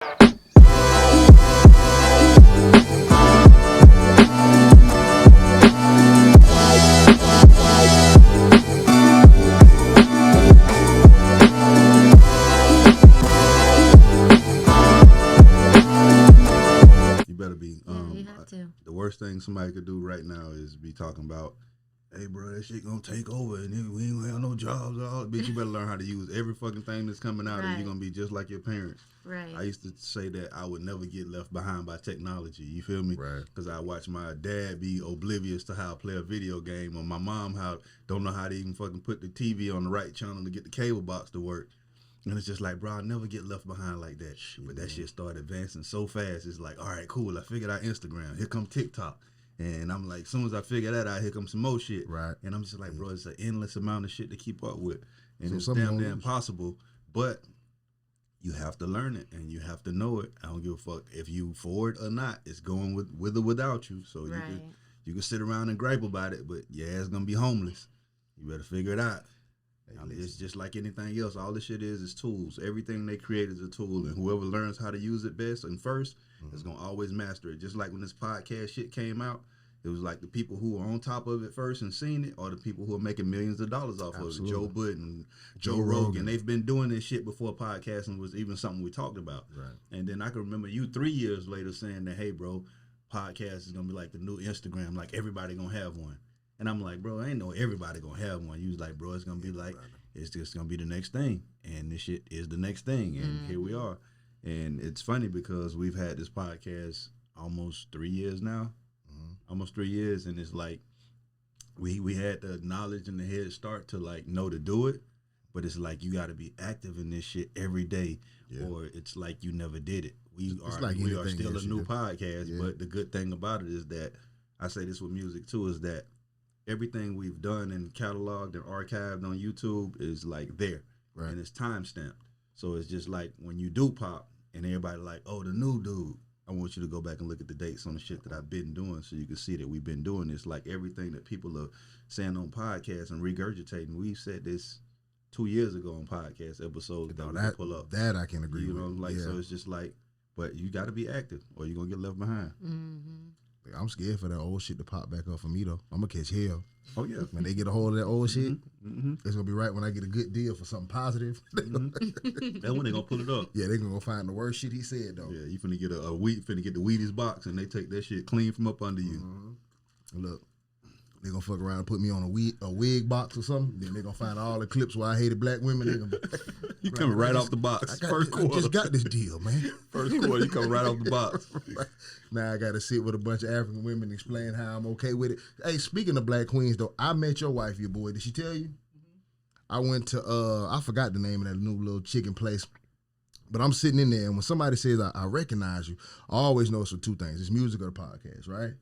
You better be. Yeah, you have to. The worst thing somebody could do right now is be talking about, hey, bro, that shit gonna take over and we ain't gonna have no jobs. All bitch, you better learn how to use every fucking thing that's coming out, and Right. you're gonna be just like your parents. Right. I used to say that I would never get left behind by technology. You feel me? Right. Because I watch my dad be oblivious to how to play a video game, or my mom how don't know how to even fucking put the TV on the right channel to get the cable box to work. And it's just like, bro, I'll never get left behind like that. But that shit started advancing so fast. It's like, all right, cool. I figured out Instagram. Here come TikTok. And I'm like, as soon as I figure that out, here comes some more shit. Right. And I'm just like, bro, it's an endless amount of shit to keep up with. And So it's some damn don't- near impossible. But you have to learn it and you have to know it. I don't give a fuck if you for it or not. It's going with or without you. So Right. you can sit around and gripe about it, but your ass gonna be homeless. You better figure it out. It's just like anything else. All this shit is tools. Everything they create is a tool, and whoever learns how to use it best and 1st is gonna always master it. Just like when this podcast shit came out, it was like the people who were on top of it first and seen it, or the people who are making millions of dollars off of it. Joe Budden, Joe Rogan. They've been doing this shit before podcasting was even something we talked about. Right. And then I can remember you 3 years later saying that, hey, bro, podcast is gonna be like the new Instagram, like everybody gonna have one. And I'm like, bro, I ain't know everybody gonna have one. You was like, bro, it's gonna be like, it's just gonna be the next thing. And this shit is the next thing. And here we are. And it's funny because we've had this podcast almost 3 years now. Almost 3 years. And it's like, we had the knowledge and the head start to like know to do it. But it's like, you gotta be active in this shit every day. Yeah. Or it's like you never did it. We are like we are anything still a else you new do. podcast. Yeah. But the good thing about it is that, I say this with music too, is that everything we've done and cataloged and archived on YouTube is like there. Right. And it's time stamped. So it's just like when you do pop and everybody like, oh, the new dude. I want you to go back and look at the dates on the shit that I've been doing so you can see that we've been doing this. Like everything that people are saying on podcasts and regurgitating. We said this 2 years ago on podcast episodes that we can pull up. That I can agree You with. know, like, yeah. so it's just like, but you got to be active or you're going to get left behind. Mm-hmm. I'm scared for that old shit to pop back up for me though. I'm gonna catch hell. Oh, yeah. When they get a hold of that old shit, Mm-hmm. it's gonna be right when I get a good deal for something positive. That's when they going to pull it up. Yeah, they gonna go find the worst shit he said though. Yeah, you finna get a finna get the Wheaties box and they take that shit clean from up under you. Look, they gonna fuck around and put me on a wig box or something. Then they gonna find all the clips where I hated black women. They gonna You coming right off the box. First I quarter. just got this deal, man. First quarter, you come right off the box. Now I got to sit with a bunch of African women and explain how I'm okay with it. Hey, speaking of black queens, though, I met your wife, your boy. Did she tell you? I went to, I forgot the name of that new little chicken place, but I'm sitting in there, and when somebody says, I recognize you, I always know it's for two things. It's music or the podcast, right?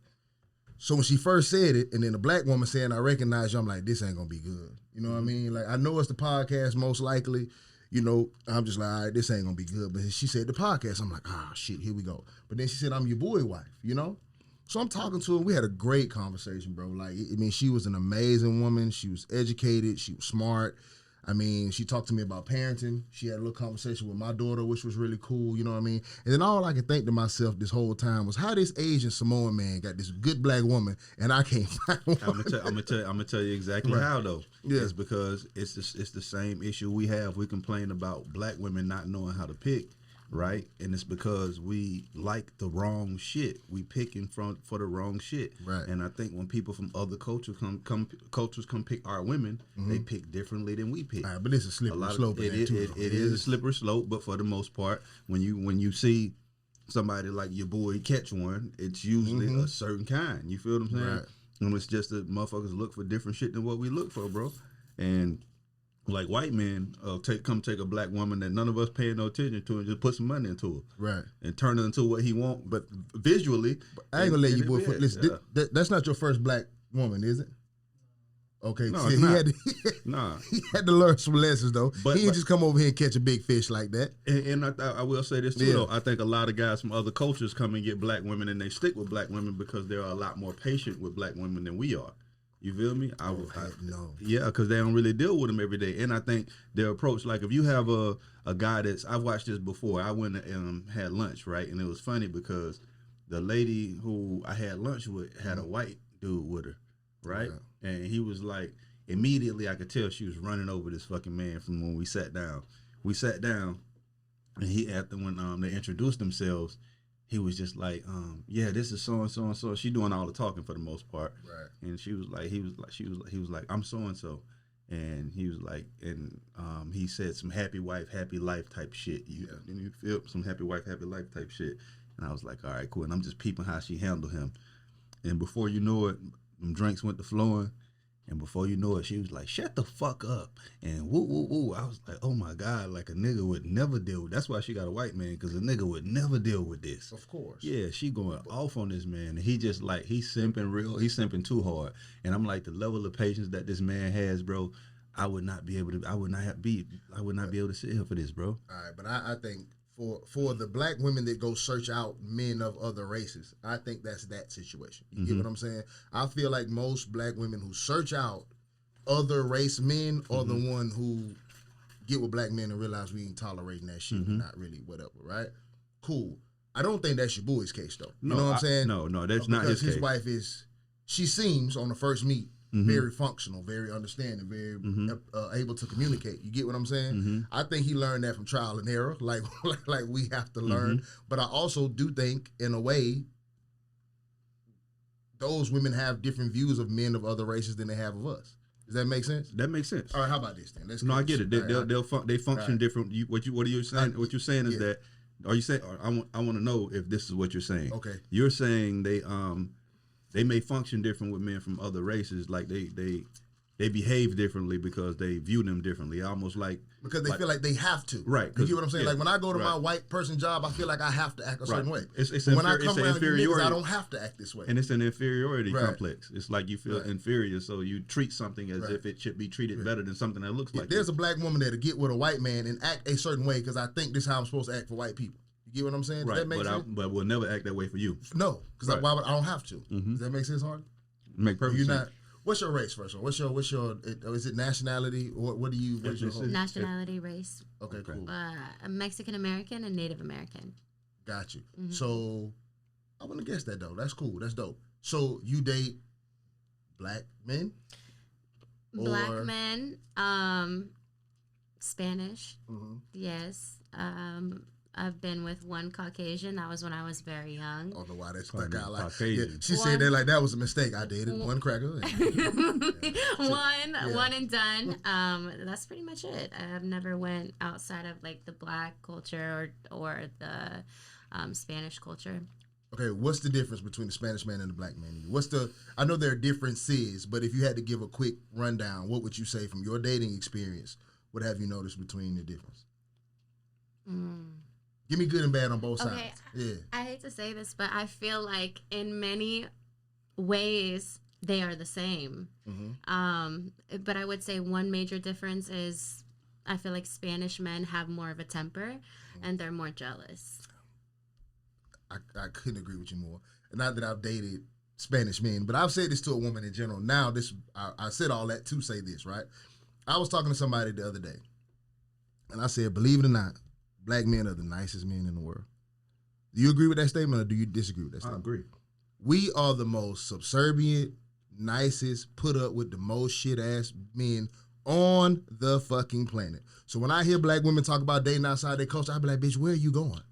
So when she first said it, and then the black woman saying, I recognize you, I'm like, this ain't going to be good. You know what I mean? Like, I know it's the podcast most likely. You know, I'm just like, all right, this ain't gonna be good. But she said the podcast. I'm like, ah, shit, here we go. But then she said, I'm your boy wife, you know? So I'm talking to her. We had a great conversation, bro. Like, I mean, she was an amazing woman. She was educated. She was smart. I mean, she talked to me about parenting. She had a little conversation with my daughter, which was really cool, you know what I mean? And then all I could think to myself this whole time was how this Asian Samoan man got this good black woman and I can't find one. I'm gonna tell you exactly Right. how though. Yeah. It's because it's the same issue we have. We complain about black women not knowing how to pick, right? And it's because we like the wrong shit. We picking for the wrong shit. Right. And I think when people from other cultures come pick our women, they pick differently than we pick. All right, but it's a slippery slope. It is a slippery slope, but for the most part, when you see somebody like your boy catch one, it's usually a certain kind. You feel what I'm saying? Right. And it's just that motherfuckers look for different shit than what we look for, bro. And like white men come take a black woman that none of us paying no attention to and just put some money into her. Right. And turn her into what he want, but visually. I ain't gonna let you boy. yeah, Listen, that's not your first black woman, is it? Okay, No, so it's he not. had to, Nah. he had to learn some lessons though. But- He didn't but- just come over here and catch a big fish like that. And I will say this too, Yeah. though. I think a lot of guys from other cultures come and get black women and they stick with black women because they're a lot more patient with black women than we are. You feel me? No. Yeah, because they don't really deal with them every day. And I think their approach, like if you have a guy that's, I've watched this before. I went and had lunch, right? And it was funny because the lady who I had lunch with had a white dude with her, right? Yeah. And he was like, immediately I could tell she was running over this fucking man from when we sat down. We sat down, and he, after when they introduced themselves, he was just like, yeah, this is so and so and so. She doing all the talking for the most part, right? And she was like, he was like, I'm so and so, and he was like, and he said some happy wife, happy life type shit. You feel some happy wife, happy life type shit. And I was like, all right, cool. And I'm just peeping how she handled him, and before you know it, them drinks went to flowing. And before you know it, she was like, shut the fuck up. And woo, woo, woo. I was like, oh my God, like a nigga would never deal with. That's why she got a white man, because a nigga would never deal with this. Of course. Yeah, she going off on this man. And he just like, he's simping too hard. And I'm like, the level of patience that this man has, bro, I would not be able to sit here for this, bro. All right, but I think for the black women that go search out men of other races, I think that's that situation. You get what I'm saying? I feel like most black women who search out other race men are the one who get with black men and realize we ain't tolerating that shit. We're not really whatever, right? Cool. I don't think that's your boy's case though. You know what I'm saying? No, that's not his case. Because his wife she seems on the first meet very functional, very understanding, very able to communicate. You get what I'm saying? I think he learned that from trial and error, like we have to learn. But I also do think, in a way, those women have different views of men of other races than they have of us. Does that make sense? That makes sense. All right, how about this then? I get it. They function different. What are you saying? What you're saying is that. Are you saying? I want to know if this is what you're saying. Okay. You're saying they may function different with men from other races, like they behave differently because they view them differently, almost like because they feel like they have to. Right. You get what I'm saying? Yeah, like when I go to my white person job, I feel like I have to act a certain way. When I come around you niggas, I don't have to act this way. And it's an inferiority complex. It's like you feel inferior, so you treat something as if it should be treated better than something that looks like. There's a black woman that'll get with a white man and act a certain way because I think this is how I'm supposed to act for white people. You get what I'm saying? Does that make sense? But we'll never act that way for you. No, because I don't have to. Does that make sense, Hard? Make perfect sense. What's your race, first of all? What's your is it nationality? What do you? What's your nationality, race? Okay, cool. Mexican American and Native American. Got you. So I want to guess that though. That's cool. That's dope. So you date black men? Black men, Spanish. Yes. I've been with one Caucasian. That was when I was very young. I don't know why that stuck out like Caucasian. She said that like that was a mistake. I dated one cracker. One and done. That's pretty much it. I've never went outside of like the black culture or the Spanish culture. Okay, what's the difference between the Spanish man and the black man? I know there are differences, but if you had to give a quick rundown, what would you say from your dating experience? What have you noticed between the difference? Give me good and bad on both sides. Yeah. I hate to say this, but I feel like in many ways they are the same. But I would say one major difference is I feel like Spanish men have more of a temper and they're more jealous. I couldn't agree with you more. Not that I've dated Spanish men, but I've said this to a woman in general. Now, I said all that to say this, right? I was talking to somebody the other day, and I said, believe it or not, black men are the nicest men in the world. Do you agree with that statement or do you disagree with that statement? I agree. We are the most subservient, nicest, put up with the most shit-ass men on the fucking planet. So when I hear black women talk about dating outside their culture, I be like, bitch, where are you going?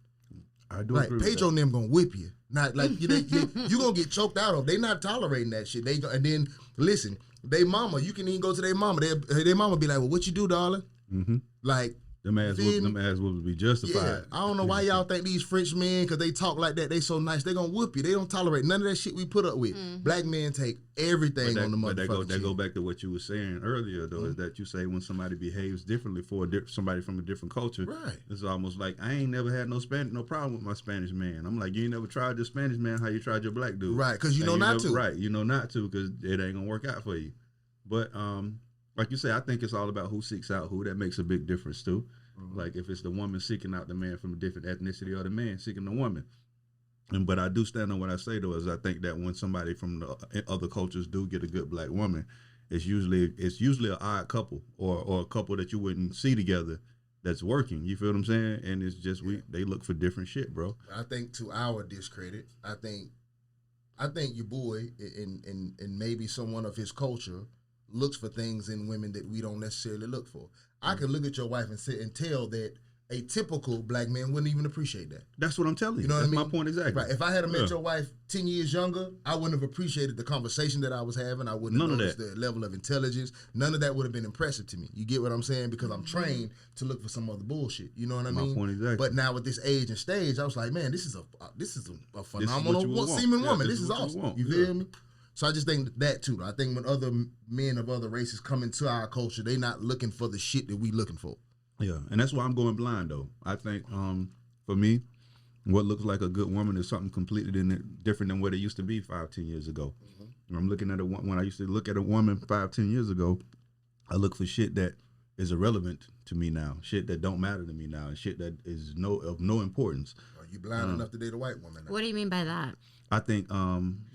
I do like, agree Pedro and them gonna whip you. Not like you gonna get choked out of. They not tolerating that shit. And then listen, they mama, you can even go to their mama. Their mama be like, well, what you do, darling? Like, them ass whoopers be justified. Yeah, I don't know why y'all think these French men, because they talk like that, they so nice, they gonna whoop you. They don't tolerate none of that shit we put up with. Black men take everything on the motherfucker. That go back to what you were saying earlier, though, is that you say when somebody behaves differently for somebody from a different culture, right? It's almost like I ain't never had no problem with my Spanish man. I'm like, you ain't never tried your Spanish man how you tried your black dude, right? Because you know not to, right? You know not to, because it ain't gonna work out for you. But like you say, I think it's all about who seeks out who. That makes a big difference too. Like if it's the woman seeking out the man from a different ethnicity or the man seeking the woman. But I do stand on what I say though, is I think that when somebody from the other cultures do get a good black woman, it's usually an odd couple or a couple that you wouldn't see together that's working. You feel what I'm saying? And it's just they look for different shit, bro. I think to our discredit, I think your boy and maybe someone of his culture looks for things in women that we don't necessarily look for. I can look at your wife and tell that a typical black man wouldn't even appreciate that. That's what I'm telling you. You know what I mean? That's my point exactly. Right. If I had met your wife 10 years younger, I wouldn't have appreciated the conversation that I was having. I wouldn't have noticed the level of intelligence. None of that would have been impressive to me. You get what I'm saying? Because I'm trained to look for some other bullshit. You know what I mean? My point exactly. But now with this age and stage, I was like, man, this is a phenomenal seeming woman. This is awesome. You feel me? So I just think that too. I think when other men of other races come into our culture, they not looking for the shit that we looking for. Yeah, and that's why I'm going blind though. I think for me, what looks like a good woman is something completely different than what it used to be 5-10 years ago. Mm-hmm. I'm looking at when I used to look at a woman 5-10 years ago, I look for shit that is irrelevant to me now, shit that don't matter to me now, and shit that is of no importance. Are you blind enough to date a white woman now? What do you mean by that? I think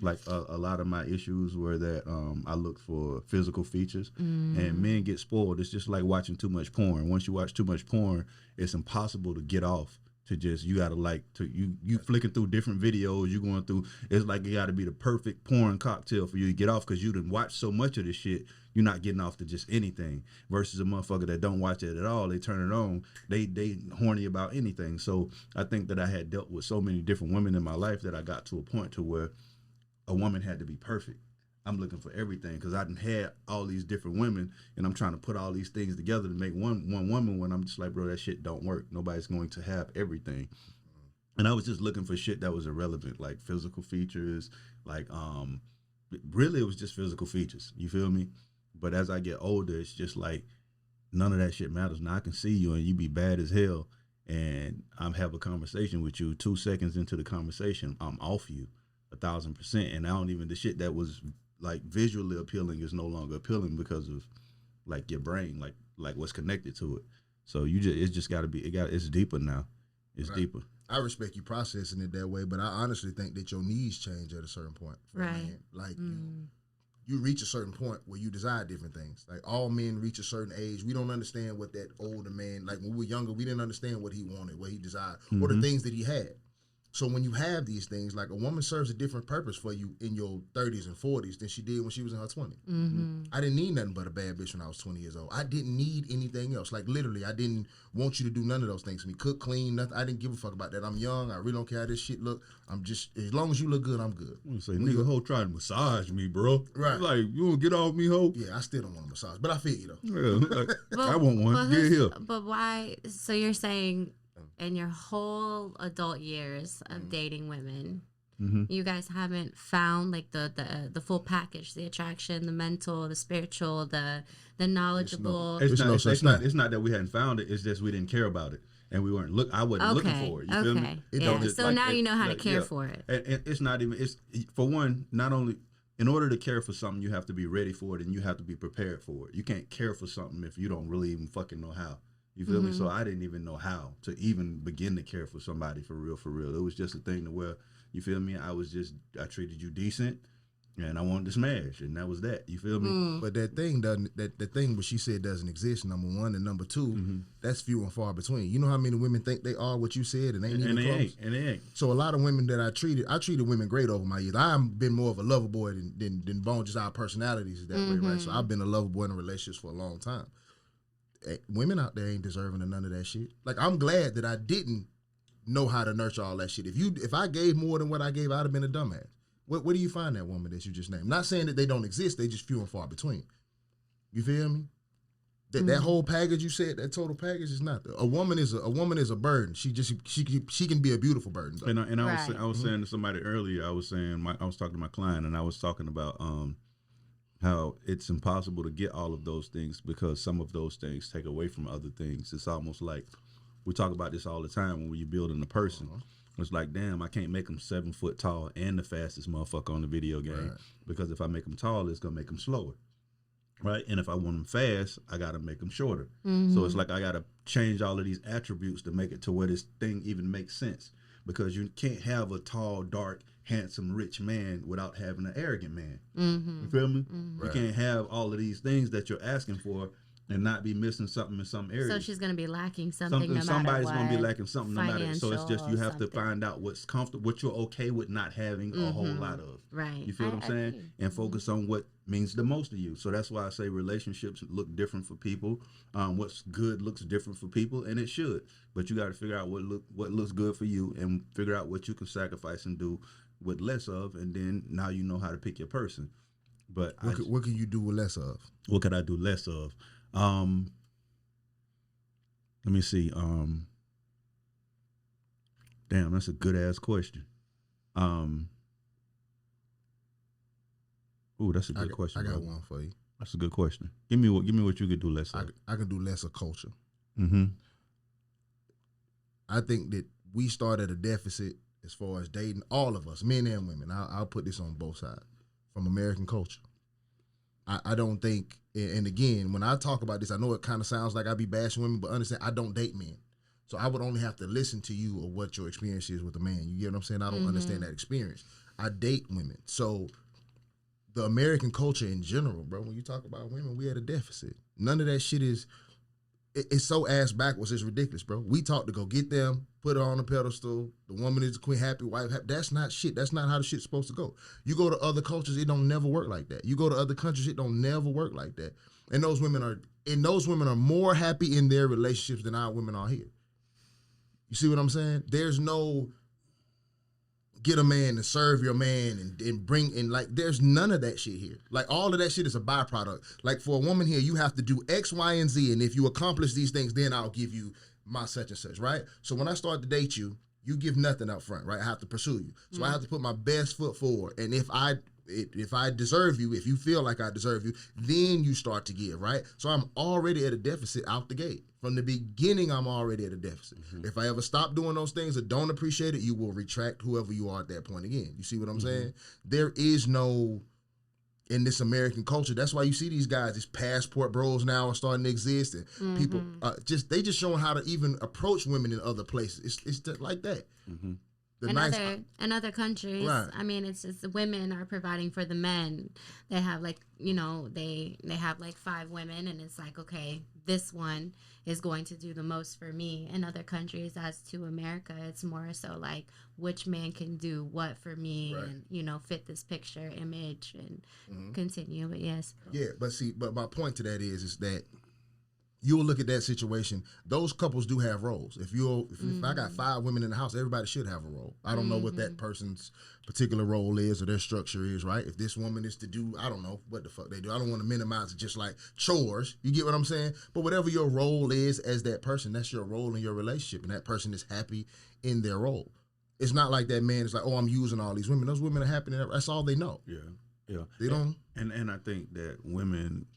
like a lot of my issues were that I look for physical features, and men get spoiled. It's just like watching too much porn. Once you watch too much porn, it's impossible to get off. To just you gotta you flicking through different videos. You going through. It's like it got to be the perfect porn cocktail for you to get off because you done watch so much of this shit. You're not getting off to just anything. Versus a motherfucker that don't watch it at all. They turn it on. They horny about anything. So I think that I had dealt with so many different women in my life that I got to a point to where a woman had to be perfect. I'm looking for everything because I done had all these different women and I'm trying to put all these things together to make one woman when I'm just like, bro, that shit don't work. Nobody's going to have everything. And I was just looking for shit that was irrelevant, like physical features, like really it was just physical features. You feel me? But as I get older, it's just like none of that shit matters. Now I can see you and you be bad as hell and I'm have a conversation with you. 2 seconds into the conversation, I'm off you 1,000%. And I don't even, the shit that was like visually appealing is no longer appealing because of like your brain, like what's connected to it. So it's just got to be, it's deeper now. It's deeper. I respect you processing it that way, but I honestly think that your needs change at a certain point. Right. Like you reach a certain point where you desire different things. Like all men reach a certain age. We don't understand what that older man, like when we were younger, we didn't understand what he wanted, what he desired, or the things that he had. So when you have these things, like a woman serves a different purpose for you in your 30s and 40s than she did when she was in her 20s. Mm-hmm. I didn't need nothing but a bad bitch when I was 20 years old. I didn't need anything else. Like literally, I didn't want you to do none of those things for me. Cook, clean, nothing. I didn't give a fuck about that. I'm young. I really don't care how this shit look. I'm just, as long as you look good, I'm good. I'm gonna say, nigga, hoe trying to massage me, bro. Right. Like, you wanna get off me, hoe? Yeah, I still don't want a massage, but I feel you though. Yeah, like, I want one. Get here. But why? So you're saying in your whole adult years of dating women, you guys haven't found like the full package, the attraction, the mental, the spiritual, the knowledgeable. It's not that we hadn't found it. It's just we didn't care about it, and we weren't I wasn't looking for it. You feel me? Yeah. So like, now you know how to care for it. And it's not even. It's for one. Not only in order to care for something, you have to be ready for it, and you have to be prepared for it. You can't care for something if you don't really even fucking know how. You feel me? So I didn't even know how to even begin to care for somebody for real, for real. It was just a thing to where, you feel me? I treated you decent and I wanted to smash, and that was that. You feel me? But that thing doesn't, the thing what she said doesn't exist, number one, and number two, that's few and far between. You know how many women think they are what you said and ain't even close? And they ain't. So a lot of women that I treated women great over my years. I've been more of a lover boy than Bone, just our personalities is that way, right? So I've been a lover boy in relationships for a long time. Women out there ain't deserving of none of that shit. Like, I'm glad that I didn't know how to nurture all that shit. If I gave more than what I gave, I'd have been a dumbass. Where do you find that woman that you just named? Not saying that they don't exist, they just few and far between. You feel me? That whole package you said, that total package is not. A woman is a burden. She can be a beautiful burden. Though. And I was saying to somebody earlier. I was talking to my client, and I was talking about how it's impossible to get all of those things because some of those things take away from other things. It's almost like we talk about this all the time when you're building a person. It's like, damn, I can't make them 7 foot tall and the fastest motherfucker on the video game because if I make them tall, it's gonna make them slower, right? And if I want them fast, I gotta make them shorter. So it's like I gotta change all of these attributes to make it to where this thing even makes sense. because you can't have a tall, dark, handsome, rich man without having an arrogant man. Mm-hmm. You feel me? Mm-hmm. You can't have all of these things that you're asking for and not be missing something in some area. So she's gonna be lacking something no matter somebody's what. gonna be lacking something no matter. So it's just you have to Financial find out what's comfortable, what you're okay with not having a whole lot of. Right. You feel what I'm saying? agree. And focus on what means the most to you. So that's why I say relationships look different for people. What's good looks different for people, and it should. But you got to figure out what looks good for you, and figure out what you can sacrifice and do with less of, and then now you know how to pick your person. But What can you do with less of? what could I do less of? Let me see. Damn, that's a good ass question. Ooh, that's a good question. I got bro. one for you. That's a good question. Give me what you could do less of. I can do less of culture. Mm-hmm. I think that we start at a deficit as far as dating, all of us, men and women. I'll put this on both sides, from American culture. I don't think, and again, when I talk about this, I know it kind of sounds like I be bashing women, but understand, I don't date men. So I would only have to listen to you of what your experience is with a man. You get what I'm saying? I don't understand that experience. I date women. So the American culture in general, bro, when you talk about women, we at a deficit. None of that shit is, it's so ass backwards, it's ridiculous, bro. We talk to go get them, put her on a pedestal, the woman is the queen, happy wife, happy. That's not shit. That's not how the shit's supposed to go. You go to other cultures, it don't never work like that. You go to other countries, it don't never work like that. And those women are more happy in their relationships than our women are here. You see what I'm saying? There's no get a man and serve your man and bring in, like, there's none of that shit here. Like, all of that shit is a byproduct. Like, for a woman here, you have to do X, Y, and Z, and if you accomplish these things, then I'll give you my such and such, right? So when I start to date you, you give nothing up front, right? I have to pursue you. So I have to put my best foot forward. And if I deserve you, if you feel like I deserve you, then you start to give, right? So I'm already at a deficit out the gate. From the beginning, I'm already at a deficit. If I ever stop doing those things or don't appreciate it, you will retract whoever you are at that point again. You see what I'm saying? There is no, in this American culture, that's why you see these guys, these passport bros now are starting to exist, and people they just showing how to even approach women in other places. It's just like that. In other countries, Right. I mean, it's just the women are providing for the men. They have like, they have like 5 women, and it's like, okay, this one is going to do the most for me. In other countries, as to America, it's more so like which man can do what for me, Right. and fit this picture image and continue. But yes, Yeah, but my point to that is that you'll look at that situation. Those couples do have roles. If I got 5 women in the house, everybody should have a role. I don't know what that person's particular role is or their structure is, right? If this woman is to do, I don't know what the fuck they do. I don't want to minimize it, just like chores. You get what I'm saying? But whatever your role is as that person, that's your role in your relationship, and that person is happy in their role. It's not like that man is like, oh, I'm using all these women. Those women are happy. That's all they know. Yeah. They don't. And I think that women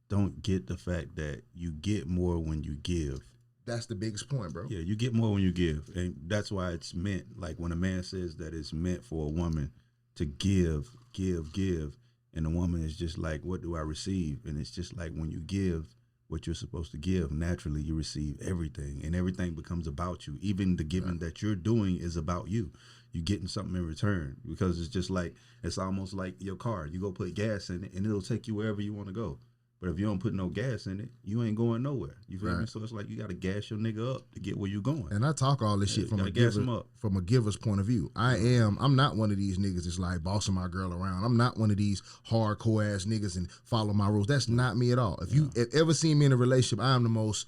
don't get the fact that you get more when you give. That's the biggest point, bro. Yeah, you get more when you give. And that's why it's meant, like when a man says that it's meant for a woman to give, and the woman is just like, what do I receive? And it's just like when you give what you're supposed to give, naturally you receive everything, and everything becomes about you. Even the giving that you're doing is about you. You're getting something in return, because it's just like, it's almost like your car. You go put gas in it and it'll take you wherever you want to go. But if you don't put no gas in it, you ain't going nowhere. You feel me? So it's like you got to gas your nigga up to get where you going. And I talk all this shit from a giver's point of view. I'm not one of these niggas that's like bossing my girl around. I'm not one of these hardcore ass niggas and follow my rules. That's not me at all. If you ever seen me in a relationship, I am the most,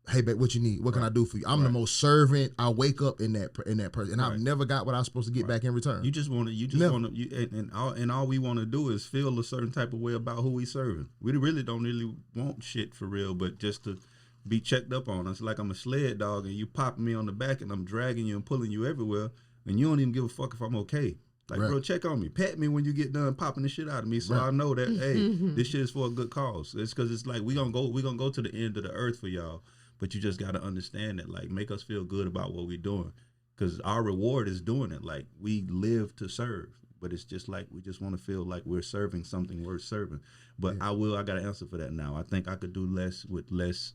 hey, babe, what you need? What can I do for you? I'm the most servant. I wake up in that person, and I've never got what I was supposed to get back in return. You just want to, and all we want to do is feel a certain type of way about who we serving. We really don't really want shit for real, but just to be checked up on. It's like I'm a sled dog, and you popping me on the back, and I'm dragging you and pulling you everywhere, and you don't even give a fuck if I'm okay. Like, bro, check on me. Pat me when you get done popping the shit out of me, so I know that, hey, this shit is for a good cause. It's because it's like we gonna go to the end of the earth for y'all. But you just got to understand that, like, make us feel good about what we're doing, because our reward is doing it. Like, we live to serve, but it's just like we just want to feel like we're serving something worth serving. But I got to answer for that now. I think I could do less with less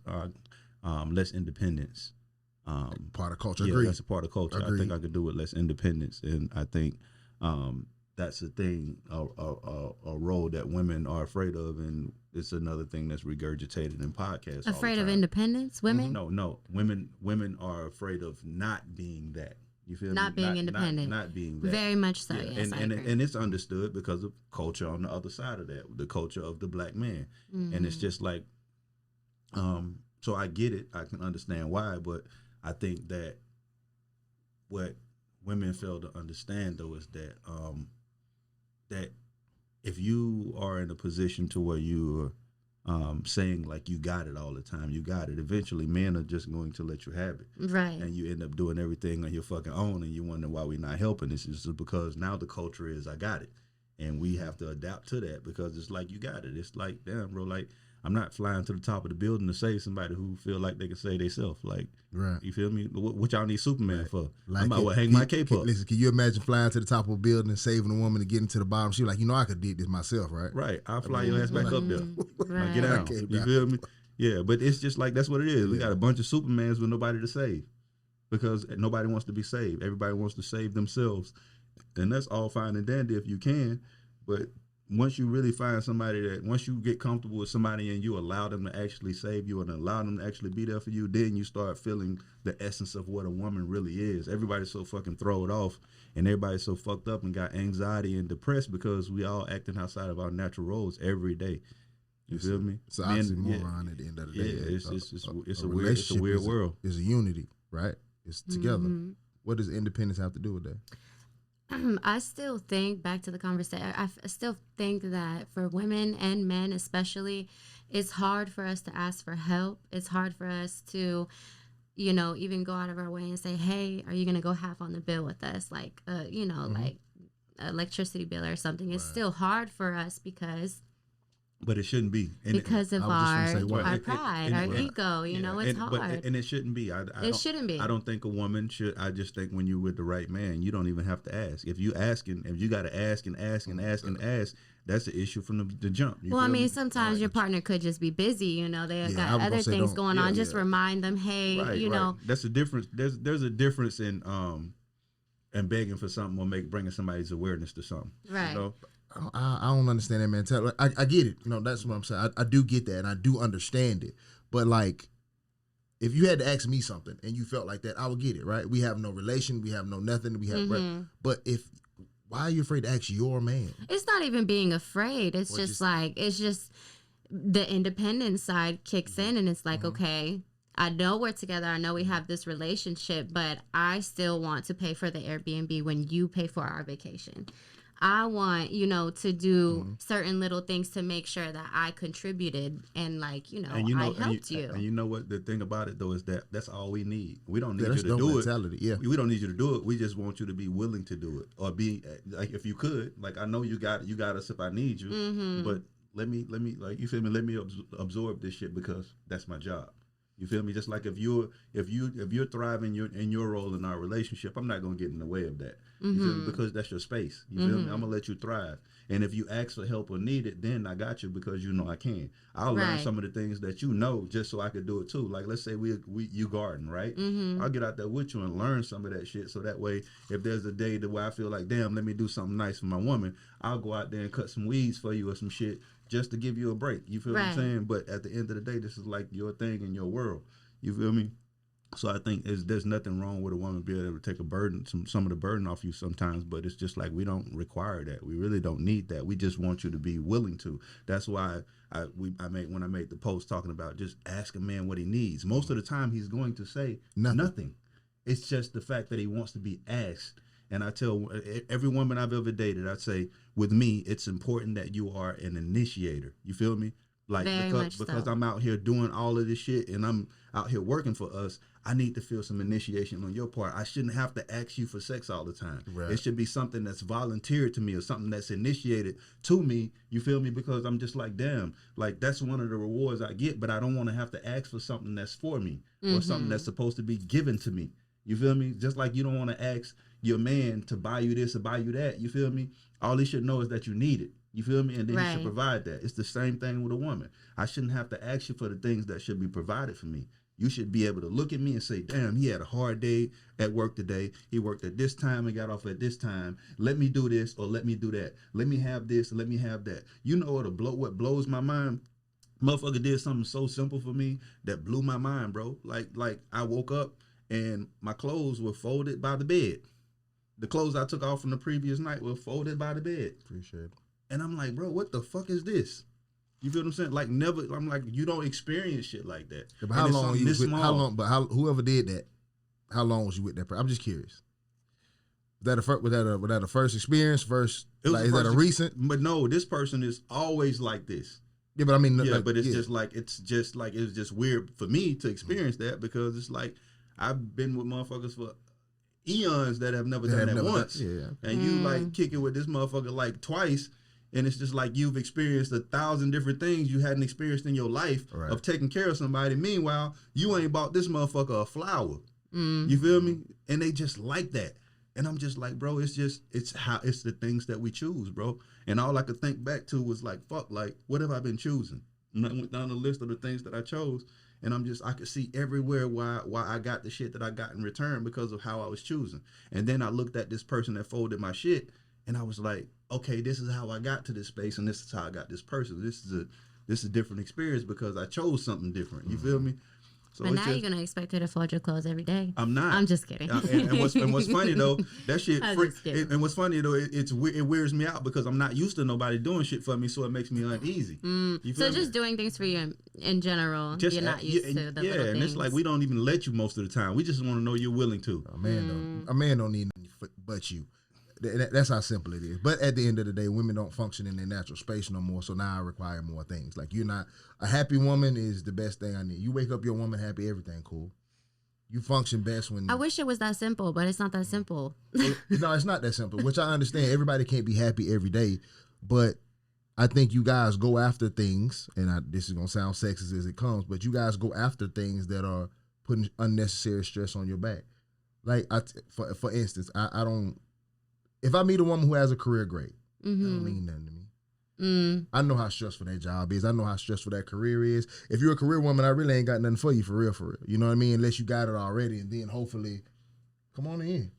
independence. Part of culture. Yeah, Agreed. that's a part of culture. Agreed. I think I could do with less independence, and I think that's the thing, a role that women are afraid of, and it's another thing that's regurgitated in podcasts. Afraid of independence, women? No, women are afraid of not being that. You feel Not me? being independent. Not being that. Very much so. Yes, I agree. And it's understood because of culture on the other side of that, the culture of the black man, and it's just like, so I get it. I can understand why, but I think that what women fail to understand though is that that if you are in a position to where you are saying like you got it all the time, you got it. Eventually, men are just going to let you have it, right? And you end up doing everything on your fucking own, and you wonder why we're not helping. This is because now the culture is I got it, and we have to adapt to that because it's like you got it. It's like damn, bro, like. I'm not flying to the top of the building to save somebody who feel like they can save themselves. Like, right. You feel me? What y'all need Superman for? Like I'm about to hang my cape up. Listen, can you imagine flying to the top of a building and saving a woman and getting to the bottom? She like, I could did this myself, right? Right. I'll fly your ass back up there. Right. Like, get out. You feel me? Yeah, but it's just like that's what it is. We got a bunch of Supermans with nobody to save because nobody wants to be saved. Everybody wants to save themselves. And that's all fine and dandy if you can, but once you really find somebody once you get comfortable with somebody and you allow them to actually save you and allow them to actually be there for you, then you start feeling the essence of what a woman really is. Everybody's so fucking thrown off and everybody's so fucked up and got anxiety and depressed because we all acting outside of our natural roles every day. You feel me? It's an oxymoron at the end of the day. Yeah, it's a weird world. It's a unity, right? It's together. What does independence have to do with that? I still think, back to the conversation, I still think that for women and men especially, it's hard for us to ask for help. It's hard for us to, even go out of our way and say, hey, are you going to go half on the bill with us? Like, like electricity bill or something. It's still hard for us because... But it shouldn't be. Because of our pride, our ego, it's hard. And it shouldn't be. It shouldn't be. I don't think a woman should. I just think when you're with the right man, you don't even have to ask. If you got to ask and ask, that's the issue from the jump. Well, I mean, sometimes your partner could just be busy. They got other things going on. Just remind them, hey, right. That's the difference. There's a difference in begging for something or bringing somebody's awareness to something. Right. I don't understand that mentality. I get it. That's what I'm saying. I do get that, and I do understand it. But, like, if you had to ask me something and you felt like that, I would get it, right? We have no relation. We have no nothing. We have, right? But why are you afraid to ask your man? It's not even being afraid. It's just the independent side kicks in, and it's like, okay, I know we're together. I know we have this relationship, but I still want to pay for the Airbnb when you pay for our vacation. I want, to do certain little things to make sure that I contributed and I helped you. And you know what the thing about it though is that that's all we need. We don't need you to do it. Yeah. We don't need you to do it. We just want you to be willing to do it or be like, if you could, like, I know you got us if I need you, but let me, like, you feel me? Let me absorb this shit because that's my job. You feel me? Just like if you're thriving in your role in our relationship, I'm not gonna get in the way of that. You feel me? Because that's your space. You feel me? I'm gonna let you thrive. And if you ask for help or need it, then I got you because I can. I'll learn some of the things that just so I could do it too. Like, let's say you garden, right? I'll get out there with you and learn some of that shit. So that way, if there's a day where I feel like, damn, let me do something nice for my woman, I'll go out there and cut some weeds for you or some shit just to give you a break. You feel what I'm saying? But at the end of the day, this is like your thing in your world. You feel me? So I think there's nothing wrong with a woman being able to take a burden, some of the burden off you sometimes, but it's just like we don't require that. We really don't need that. We just want you to be willing to. That's why when I made the post talking about just ask a man what he needs. Most of the time he's going to say nothing. It's just the fact that he wants to be asked. And I tell every woman I've ever dated, I say, with me, it's important that you are an initiator. You feel me? Like, because I'm out here doing all of this shit and I'm out here working for us, I need to feel some initiation on your part. I shouldn't have to ask you for sex all the time. Right. It should be something that's volunteered to me or something that's initiated to me. You feel me? Because I'm just like, damn, like that's one of the rewards I get, but I don't want to have to ask for something that's for me or something that's supposed to be given to me. You feel me? Just like you don't want to ask your man to buy you this or buy you that. You feel me? All he should know is that you need it. You feel me? And then he should provide that. It's the same thing with a woman. I shouldn't have to ask you for the things that should be provided for me. You should be able to look at me and say, damn, he had a hard day at work today. He worked at this time and got off at this time. Let me do this or let me do that. Let me have this, let me have that. You know what blows my mind? Motherfucker did something so simple for me that blew my mind, bro. Like I woke up and my clothes were folded by the bed. The clothes I took off from the previous night were folded by the bed. Appreciate it. And I'm like, bro, what the fuck is this? You feel what I'm saying? Like never. I'm like, you don't experience shit like that. Yeah, but how long you with, how long? But whoever did that, how long was you with that person? I'm just curious. Was that a first experience? Is that a recent? But no, this person is always like this. Yeah, but I mean, yeah, but it's just like it was just weird for me to experience that because it's like I've been with motherfuckers for eons that have never done that once, and you like kicking with this motherfucker like twice. And it's just like you've experienced 1,000 different things you hadn't experienced in your life of taking care of somebody. Meanwhile, you ain't bought this motherfucker a flower. You feel me? And they just like that. And I'm just like, bro, it's the things that we choose, bro. And all I could think back to was like, fuck, like, what have I been choosing? And I went down the list of the things that I chose. And I could see everywhere why I got the shit that I got in return because of how I was choosing. And then I looked at this person that folded my shit. And I was like, okay, this is how I got to this space, and this is how I got this person. This is a different experience because I chose something different. You feel me? So but now you're gonna expect her to fold your clothes every day. I'm not. I'm just kidding. And what's funny though, that shit. And what's funny though, it wears me out because I'm not used to nobody doing shit for me, so it makes me uneasy. You feel so me? just doing things for you in general, you're not used to the little things. And it's like we don't even let you most of the time. We just want to know you're willing to. A man don't need nothing but you. That's how simple it is. But at the end of the day, women don't function in their natural space no more. So now I require more things. Like a happy woman is the best thing I need. You wake up your woman happy, everything cool. You function best when. I wish it was that simple, but it's not that simple. No, it's not that simple. Which I understand. Everybody can't be happy every day, but I think you guys go after things, and this is gonna sound sexist as it comes, but you guys go after things that are putting unnecessary stress on your back. Like for instance, I don't. If I meet a woman who has a career, great. That don't mean nothing to me. I know how stressful that job is. I know how stressful that career is. If you're a career woman, I really ain't got nothing for you, for real. You know what I mean? Unless you got it already, and then hopefully, come on in.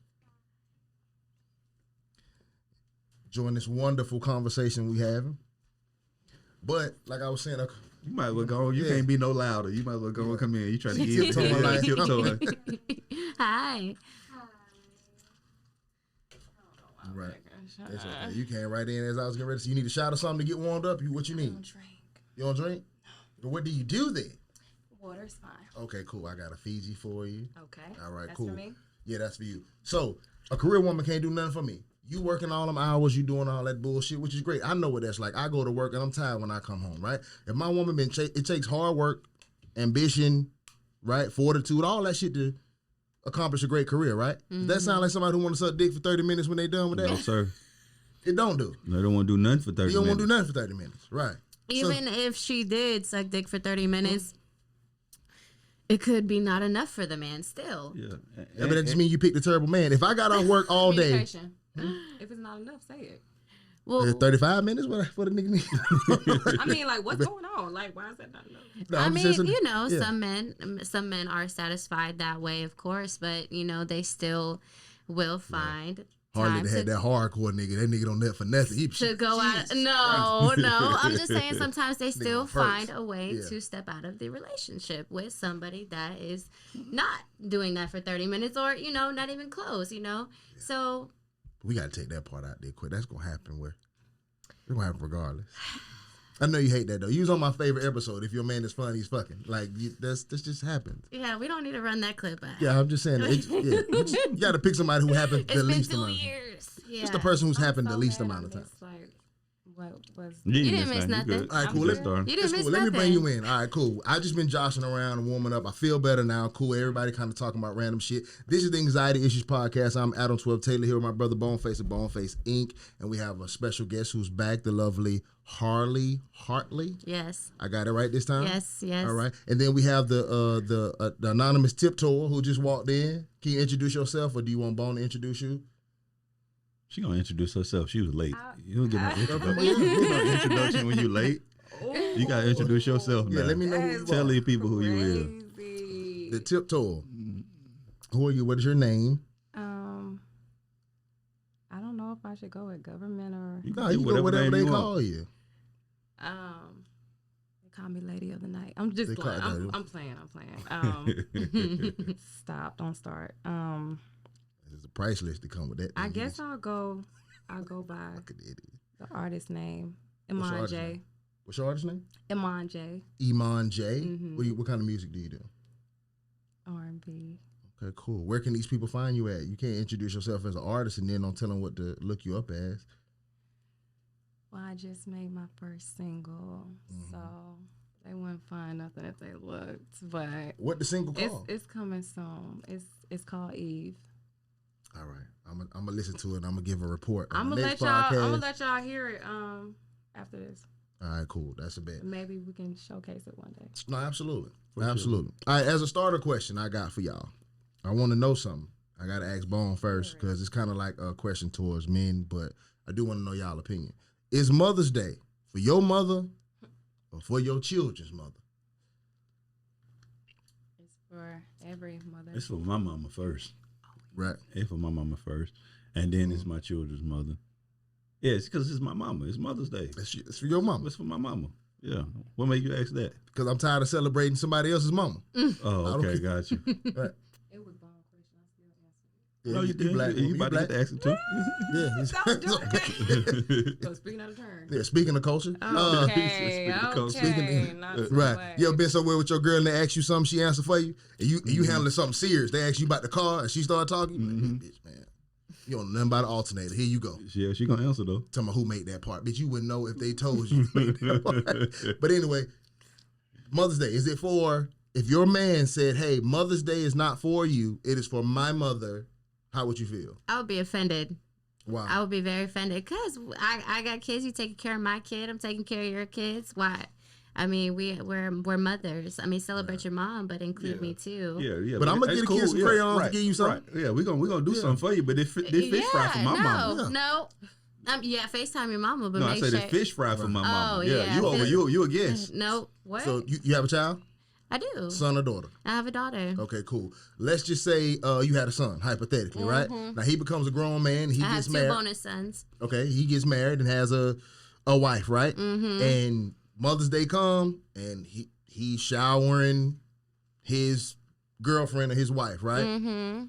Join this wonderful conversation we having. But, like I was saying, you might as well go on. You can't be no louder. You might as well go and come in. You trying to get tiptoeing. Hi. Right. That's okay. You came right in as I was getting ready. So you need a shot or something to get warmed up? What you need? I don't drink. You don't drink? But what do you do then? Water's fine. Okay, cool. I got a Fiji for you. Okay. All right, that's cool. For me? Yeah, that's for you. So a career woman can't do nothing for me. You working all them hours, you doing all that bullshit, which is great. I know what that's like. I go to work and I'm tired when I come home, right? If my woman it takes hard work, ambition, right, fortitude, all that shit to accomplish a great career, right? Does that sound like somebody who want to suck dick for 30 minutes when they done with that? No, sir. It don't do. They don't want to do nothing for 30 minutes. You don't want to do nothing for 30 minutes, right? Even if she did suck dick for 30 minutes, it could be not enough for the man still. Yeah. But that just means you picked a terrible man. If I got off work all day. If it's not enough, say it. Well, 35 minutes? What a nigga need? I mean, like, what's going on? Like, why is that not enough? No, I mean, some men are satisfied that way, of course, but they still will find Harley had that hardcore nigga. That nigga don't net for nothing. To go out. No. I'm just saying sometimes they still find a way to step out of the relationship with somebody that is not doing that for 30 minutes or, not even close, So we got to take that part out there quick. That's going to happen. It's going to happen regardless. I know you hate that, though. You was on my favorite episode. If your man is fun, he's fucking. Like, this just happens. Yeah, we don't need to run that clip back. Yeah, I'm just saying. You got to pick somebody who happened the least amount of time. It's been 2 years. Yeah. It's the person who's happened the least amount of time. Like, what was... You didn't miss nothing. All right, cool. You didn't miss nothing. Let me bring you in. All right, cool. I just been joshing around and warming up. I feel better now. Cool. Everybody kind of talking about random shit. This is the Anxiety Issues Podcast. I'm Adam 12 Taylor here with my brother Boneface of Boneface Inc. And we have a special guest who's back, the lovely Harley Hartley. Yes. I got it right this time? Yes. All right. And then we have the anonymous tiptoe who just walked in. Can you introduce yourself, or do you want Bone to introduce you? She gonna introduce herself. She was late. You don't get no introduction when you late. You gotta introduce yourself now. Yeah, let me know. Tell these people who you is. did. The tiptoe. Who are you? What is your name? I don't know if I should go with government or You No, do you go whatever name they you want. call you. they call me Lady of the Night. I'm just They playing. call it I'm playing. Stop, don't start. There's a price list to come with that. I guess I'll go by Fucking idiot. the artist name. What's your Iman artist J. name? What's your artist name? Iman J. Iman J. Mhm. What kind of music do you do? R&B. Okay, cool. Where can these people find you at? You can't introduce yourself as an artist and then don't tell them what to look you up as. Well, I just made my first single, so they wouldn't find nothing if they looked. But What the single called? it's coming soon. It's called Eve. All right, I'm gonna listen to it. I'm gonna give a report. On I'm the gonna next let y'all. podcast. I'm gonna let y'all hear it. After this, All right, cool. That's a bet. maybe we can showcase it one day. No, absolutely, For sure. absolutely. All right, as a starter question, I got for y'all. I want to know something. I gotta ask Bone first because it's kind of like a question towards men, but I do want to know y'all opinion. Is Mother's Day for your mother or for your children's mother? It's for every mother. It's for my mama first. Right. It's for my mama first, and then it's my children's mother. Yeah, it's because it's my mama. It's Mother's Day. It's for your mama. It's for my mama. Yeah. What made you ask that? Because I'm tired of celebrating somebody else's mama. Oh, don't okay, care. Got you. Right. It was Bone question. I still answered Yeah, No, you did. black. You about to black. get to ask it too. Yeah. Don't do okay. it. So speaking of the turn. Yeah, speaking of culture. Okay. Speaking Okay. Not Right. way. You ever been somewhere with your girl and they ask you something, she answer for you, and you handling something serious. They ask you about the car, and she start talking. You like, bitch, man, you don't know nothing about an alternator. Here you go. Yeah, she gonna answer though. Tell me who made that part. Bitch, you wouldn't know if they told you who made that part. But anyway, Mother's Day, is it for, if your man said, hey, Mother's Day is not for you, it is for my mother, how would you feel? I would be offended. Wow. I would be very offended because I got kids. You taking care of my kid. I'm taking care of your kids. Why? I mean, we're mothers. I mean, celebrate your mom, but include me too. Yeah. But I'ma that's get a kid some crayons and give you something. Right. Yeah, we're gonna do something for you, but they fish fry for my mama. No. Yeah, FaceTime your mama, but No, I make said sure. they fish fry for my mama. Oh, Yeah, yeah. you over you a guest. No, what? So you have a child? I do. Son or daughter? I have a daughter. Okay, cool. Let's just say you had a son, hypothetically, right? Now he becomes a grown man. He I have gets two married. bonus sons. Okay, he gets married and has a wife, right? And Mother's Day come and he's showering his girlfriend or his wife, right?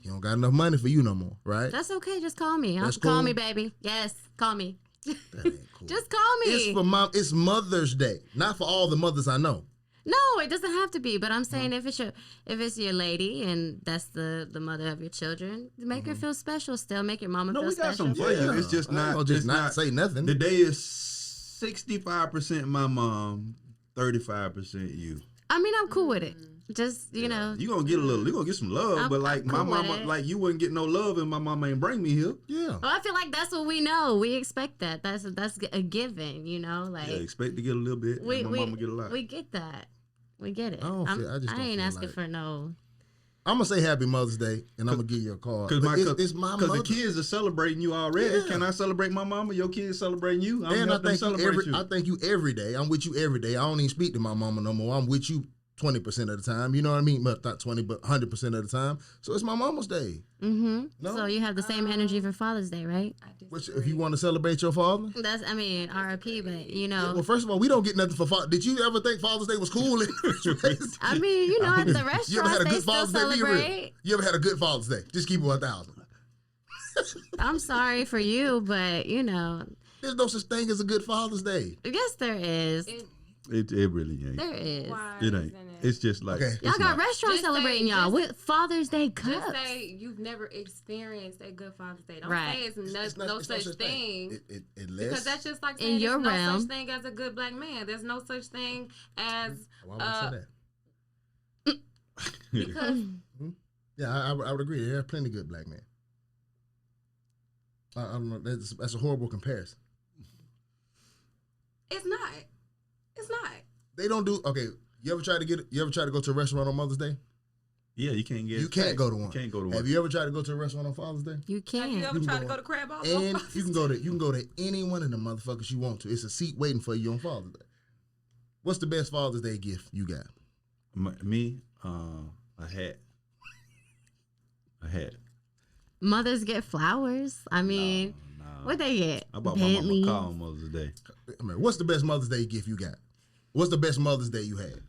He don't got enough money for you no more, right? That's okay. Just call me. That's Call cool? me, baby. Yes, call me. That ain't cool. Just call me. It's for mom. It's Mother's Day, not for all the mothers I know. No, it doesn't have to be. But I'm saying if it's your lady and that's the mother of your children, make her feel special. Still, make your mama No, feel we got special. some for you. It's just I'm not gonna just it's not say nothing. The day is 65% my mom, 35% you. I mean, I'm cool with it. Just you know, You gonna get some love, I'm- but like I'm my cool with mama, it. like you wouldn't get no love if my mama ain't bring me here. Yeah. well, I feel like that's what we know. We expect that. That's a given. You know, like Yeah, expect to get a little bit. we and my mama get a lot. we get that. We get it. I don't feel- I just don't ain't feel asking like- for no. I'm gonna say Happy Mother's Day, and I'm gonna give you a card. Cause But it's my mother. the kids are celebrating you already. Yeah. Can I celebrate my mama? Your kids celebrating you. I'm And I helping them thank you celebrate you. I thank you every day. I'm with you every day. I don't even speak to my mama no more. I'm with you 20% of the time. You know what I mean? But not 20, but 100% of the time. So it's my mama's day. Mm-hmm. No? So you have the same energy for Father's Day, right? I Which, disagree. if you want to celebrate your father. That's I mean RIP, but you know. Well, first of all, we don't get nothing for Father. Did you ever think Father's Day was cool? I mean, you know, at the You ever had restaurants a they good still Father's Day? Be real. celebrate. You ever had a good Father's Day? Just keep it 1,000. I'm sorry for you, but you know, There's no such thing as a good Father's Day. yes, there is. It really ain't. There is. Why It ain't. isn't it? It's just like Okay. it's Y'all got not. restaurants Just celebrating say- y'all just- with Father's Day Just cups. say you've never experienced a good Father's Day. Don't Right. say it's, It's not- no it's such thing. Unless, Because that's just like In saying your there's no realm. such thing as a good black man. There's no such thing as why would I say that? because Yeah, I would agree. There are plenty of good black men. I don't know. That's a horrible comparison. it's not. It's not. They don't do. Okay, you ever try to go to a restaurant on Mother's Day? Yeah, you can't get. You can't go to one. You can't go to one. Have you ever tried to go to a restaurant on Father's Day? You Have you can. ever can tried go to go on- to Crab Ball? And you can go to any one of the motherfuckers you want to. It's a seat waiting for you on Father's Day. What's the best Father's Day gift you got? Me, A hat. A hat. Mothers get flowers. I mean, No. what they get? I bought my mama a Bentleys. car on Mother's Day. I mean, what's the best Mother's Day gift you got? What's the best Mother's Day you had?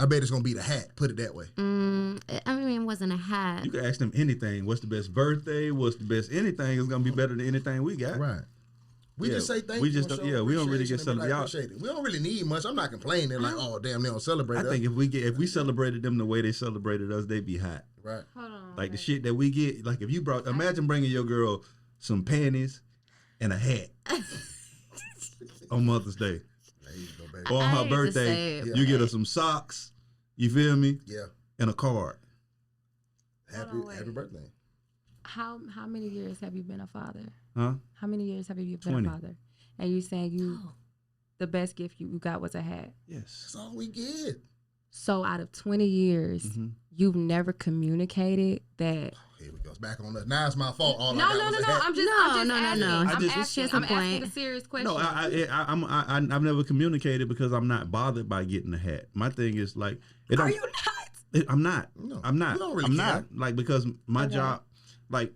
I bet it's gonna be the hat. Put it that way. I mean, it wasn't a hat. You can ask them anything. What's the best birthday? What's the best anything? Is gonna be better than anything we got. Right. We Yeah, just say thank we you. just and don't- show yeah, we don't really appreciation get and be like, celebrate- appreciate it. We don't really need much. I'm not complaining. Like, oh damn, they don't celebrate I us. think if we celebrated them the way they celebrated us, they'd be hot. Right. Hold on. Like the shit that we get. Like if you imagine bringing your girl some panties and a hat on Mother's Day. There you go, baby. Or on I her hate to birthday, say it, you get her but- some socks. You feel me? Yeah. And a card. Happy birthday. How many years have you been a father? Huh? How many years have you been 20. a father? And you saying the best gift you got was a hat. Yes. That's all we get. So out of 20 years, Mhm. you've never communicated that. Here we go. It's back on us. Now it's my fault. All I No. got was a hat. I'm just No, asking. no. I'm just- asking. She has a I'm asking point. a serious question. No, I've never communicated because I'm not bothered by getting a hat. My thing is like, it Are don't, you not? I'm not. No, I'm not. we don't really I'm care. not. Like because my Okay. job, like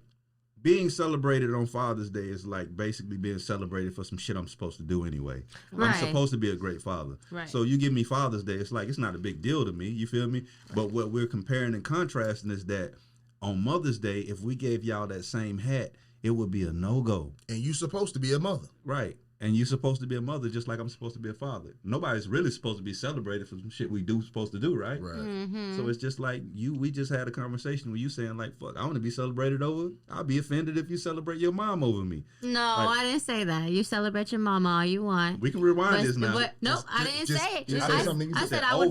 being celebrated on Father's Day is like basically being celebrated for some shit I'm supposed to do anyway. Right. I'm supposed to be a great father. Right. So you give me Father's Day, it's like it's not a big deal to me. You feel me? But what we're comparing and contrasting is that on Mother's Day, if we gave y'all that same hat, it would be a no-go. And you supposed to be a mother. Right. And you're supposed to be a mother just like I'm supposed to be a father. Nobody's really supposed to be celebrated for some shit we do supposed to do, right? Right. Mm-hmm. So it's just like we just had a conversation where you saying like, fuck, I want to be celebrated over. I'll be offended if you celebrate your mom over me. No, Like- I didn't say that. You celebrate your mama all you want. We can rewind this now. No, I didn't just- say it. just say I, something you I just said said I would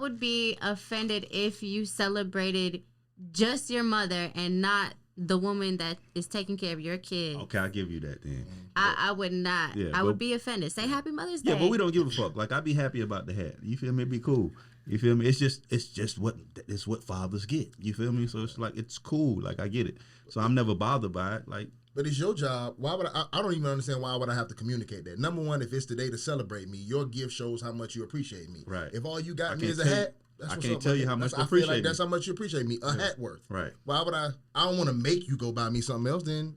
over. be offended if you celebrated just your mother and not the woman that is taking care of your kid. Okay, I'll give you that then. I would not. Yeah, I would but- be offended. Say Happy Mother's Day. Yeah, but we don't give a fuck. Like I'd be happy about the hat. You feel me? It'd be cool. You feel me? It's just what fathers get. You feel me? So it's like it's cool. Like I get it. So I'm never bothered by it. Like But it's your job. Why would I don't even understand why would I have to communicate that. Number one, if it's the day to celebrate me, your gift shows how much you appreciate me. Right. If all you I got me can't is a tell you- hat, that's I what's can't up tell with you it. how much That's- you I feel appreciate like that's me. how much you appreciate me. A hat worth. right. Why would I don't want to make you go buy me something else then.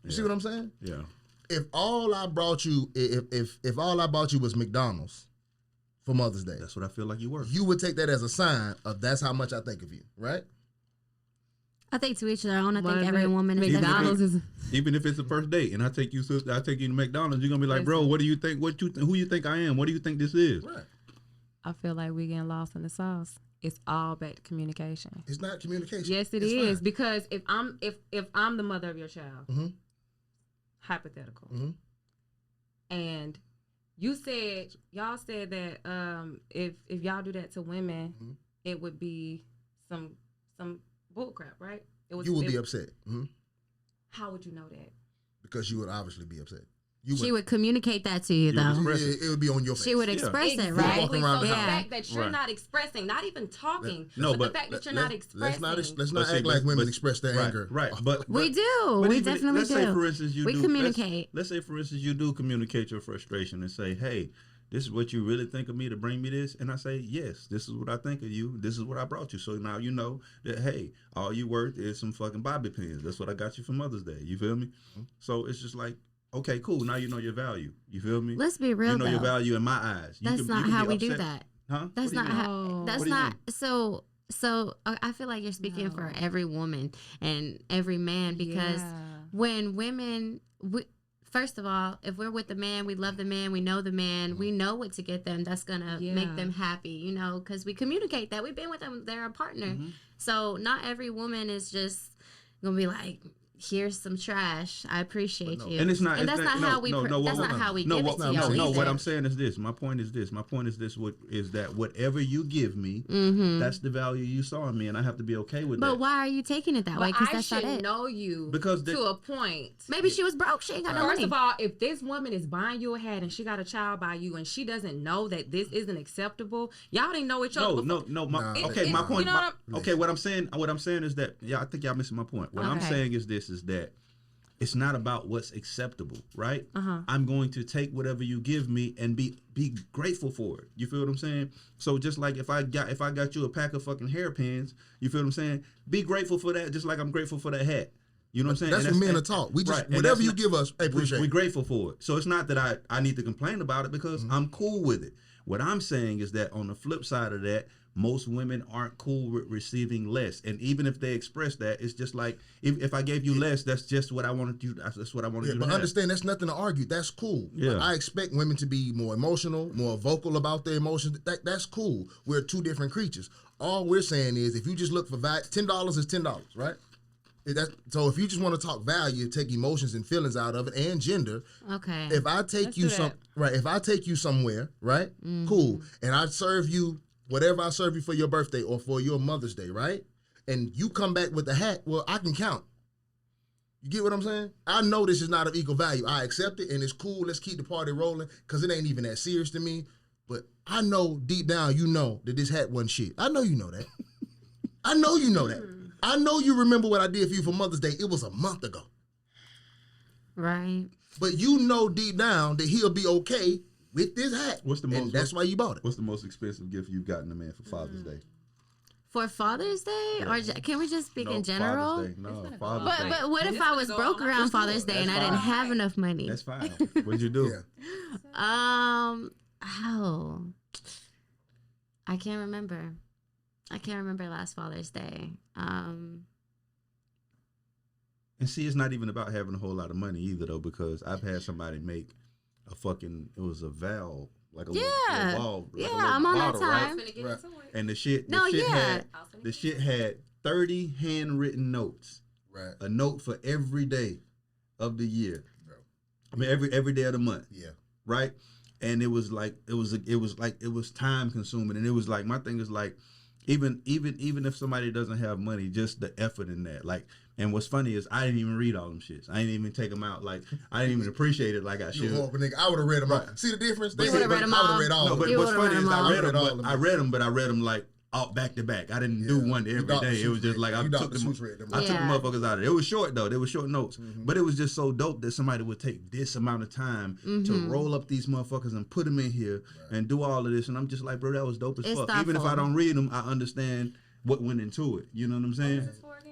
You see what I'm saying? Yeah. If all I brought you if all I bought you was McDonald's for Mother's Day, That's what I feel like you were. you would take that as a sign of that's how much I think of you, right? I think to each their own. I Was think every it woman is McDonald's different. is Even if it's the first date and I take you to McDonald's, you're gonna be like, bro, what do you think? Who you think I am? What do you think this is? Right. I feel like we getting lost in the sauce. It's all back to communication. It's not communication. Yes, it It's is fine. because if I'm the mother of your child, Mhm. hypothetical, Mhm. and y'all said that if y'all do that to women, Mhm. it would be some bullcrap, right? You would be upset. Mhm. How would you know that? Because you would obviously be upset. You She would communicate that to you, You would though. express it would be on your face. She would Yeah. express it, Exactly. right? Walking around So the the house. fact that you're Right. not expressing, not even talking, No, but but the fact that you're Let- not expressing. Let's But not see, act like women but- express their right, anger. Right. But We do. but We even- definitely let's say, do. for instance, you We do. communicate. Let's say, for instance, you do communicate your frustration and say, "Hey, this is what you really think of me to bring me this," and I say, "Yes, this is what I think of you. This is what I brought you." So now you know that hey, all you worth is some fucking bobby pins. That's what I got you for Mother's Day. You feel me? So it's just like, okay, cool. Now you know your value. You feel me? Let's be real, you know your though. value in my eyes. You That's can- not you can how be we do upset. that. Huh? That's What do you not mean? how. No. That's What do you not so. I feel like you're speaking for every woman and every man because Yeah. when women, first of all, if we're with the man, we love the man, we know the man, we know what to get them. That's gonna Yeah. make them happy, you know, because we communicate that we've been with them. They're a partner. Mm-hmm. So not every woman is just gonna be like, here's some trash. I appreciate you. And it's not. And that's it's not how we. No, that's not how we give it to y'all. No, what either. I'm saying is this. My point is this. Is that whatever you give me, Mm-hmm. that's the value you saw in me, and I have to be okay with But that. why are you taking it that way? But Because I that's not should it. know you Because to a point. Maybe she was broke. She ain't got no First money. of all, if this woman is buying you a hat and she got a child by you and she doesn't know that this isn't acceptable, y'all didn't know each other. No. Nah, Okay, it- my it- point. you know okay, what I'm saying is that I think y'all missing my point. What I'm Okay. saying is this: is that it's not about what's acceptable, right? Uh-huh. I'm going to take whatever you give me and be grateful for it. You feel what I'm saying? So just like if I got you a pack of fucking hairpins, you feel what I'm saying? Be grateful for that, just like I'm grateful for that hat. You know what I'm saying? That's And what men are taught. We just right, and whatever that's you not- give us, hey, appreciate we're it. grateful for it. So it's not that I need to complain about it because I'm cool with it. What I'm saying is that on the flip side of that, most women aren't cool with receiving less. And even if they express that, it's just like, if I gave you less, that's just what I wanted you, that's what I wanted Yeah, you to but have. understand that's nothing to argue. That's cool. Yeah. I expect women to be more emotional, more vocal about their emotions. That's cool. We're two different creatures. All we're saying is if you just look for value, $10 is $10, right? So if you just want to talk value, take emotions and feelings out of it and gender, Okay. if I take Let's you do that. if I take you somewhere, right? Cool. And I serve you whatever I serve you for your birthday or for your Mother's Day, right? And you come back with the hat, well, I can count. You get what I'm saying? I know this is not of equal value. I accept it and it's cool. Let's keep the party rolling because it ain't even that serious to me. But I know deep down you know that this hat wasn't shit. I know you know that. I know you know that. I know you remember what I did for you for Mother's Day. It was a month ago. Right. But you know deep down that he'll be okay with this hat. What's the and most- that's why you bought it. What's the most expensive gift you've gotten a man for Father's Day? For Father's Day, or can we just speak in general? Father's Day. No, gonna go Father's But Day. but what if It's I gonna was go broke all around night. Father's Day and I That's didn't fine. have enough money? That's fine. What'd you do? Yeah. Oh, I can't remember. I can't remember last Father's Day. And see, it's not even about having a whole lot of money either, though, because I've had somebody make it was a valve, like a Yeah. little valve, like Yeah, a little I'm on that bottle, right? time. Finna get Right. into it. And the shit No, yeah. had I was finna the get shit into it. had 30 handwritten notes, Right. a note for every day of the year. Bro. I mean, every day of the month, Yeah. right? And it was time consuming, and it was like my thing is like, even if somebody doesn't have money, just the effort in that, like. And what's funny is I didn't even read all them shits. I didn't even take them out. Like I didn't even appreciate it like I You a should. horrible nigga. I would have read them all. Right. See the difference? But You would've read them I would all. have read all No, of but them. You what's would've funny read is them all. I read them, all of but them. I read them like out back to back. I didn't do Yeah. one You every Dr. day. It was Seuss just like read. I You took Dr. them. Seuss read them. I took the Yeah. motherfuckers out of it. It was short though. They were short notes, Mm-hmm. but it was just so dope that somebody would take this amount of time to roll up these motherfuckers and put them in here and do all of this. And I'm just like, bro, that was dope as It's fuck. Even if I thoughtful. don't read them, I understand what went into it. You know what I'm saying? This is for again?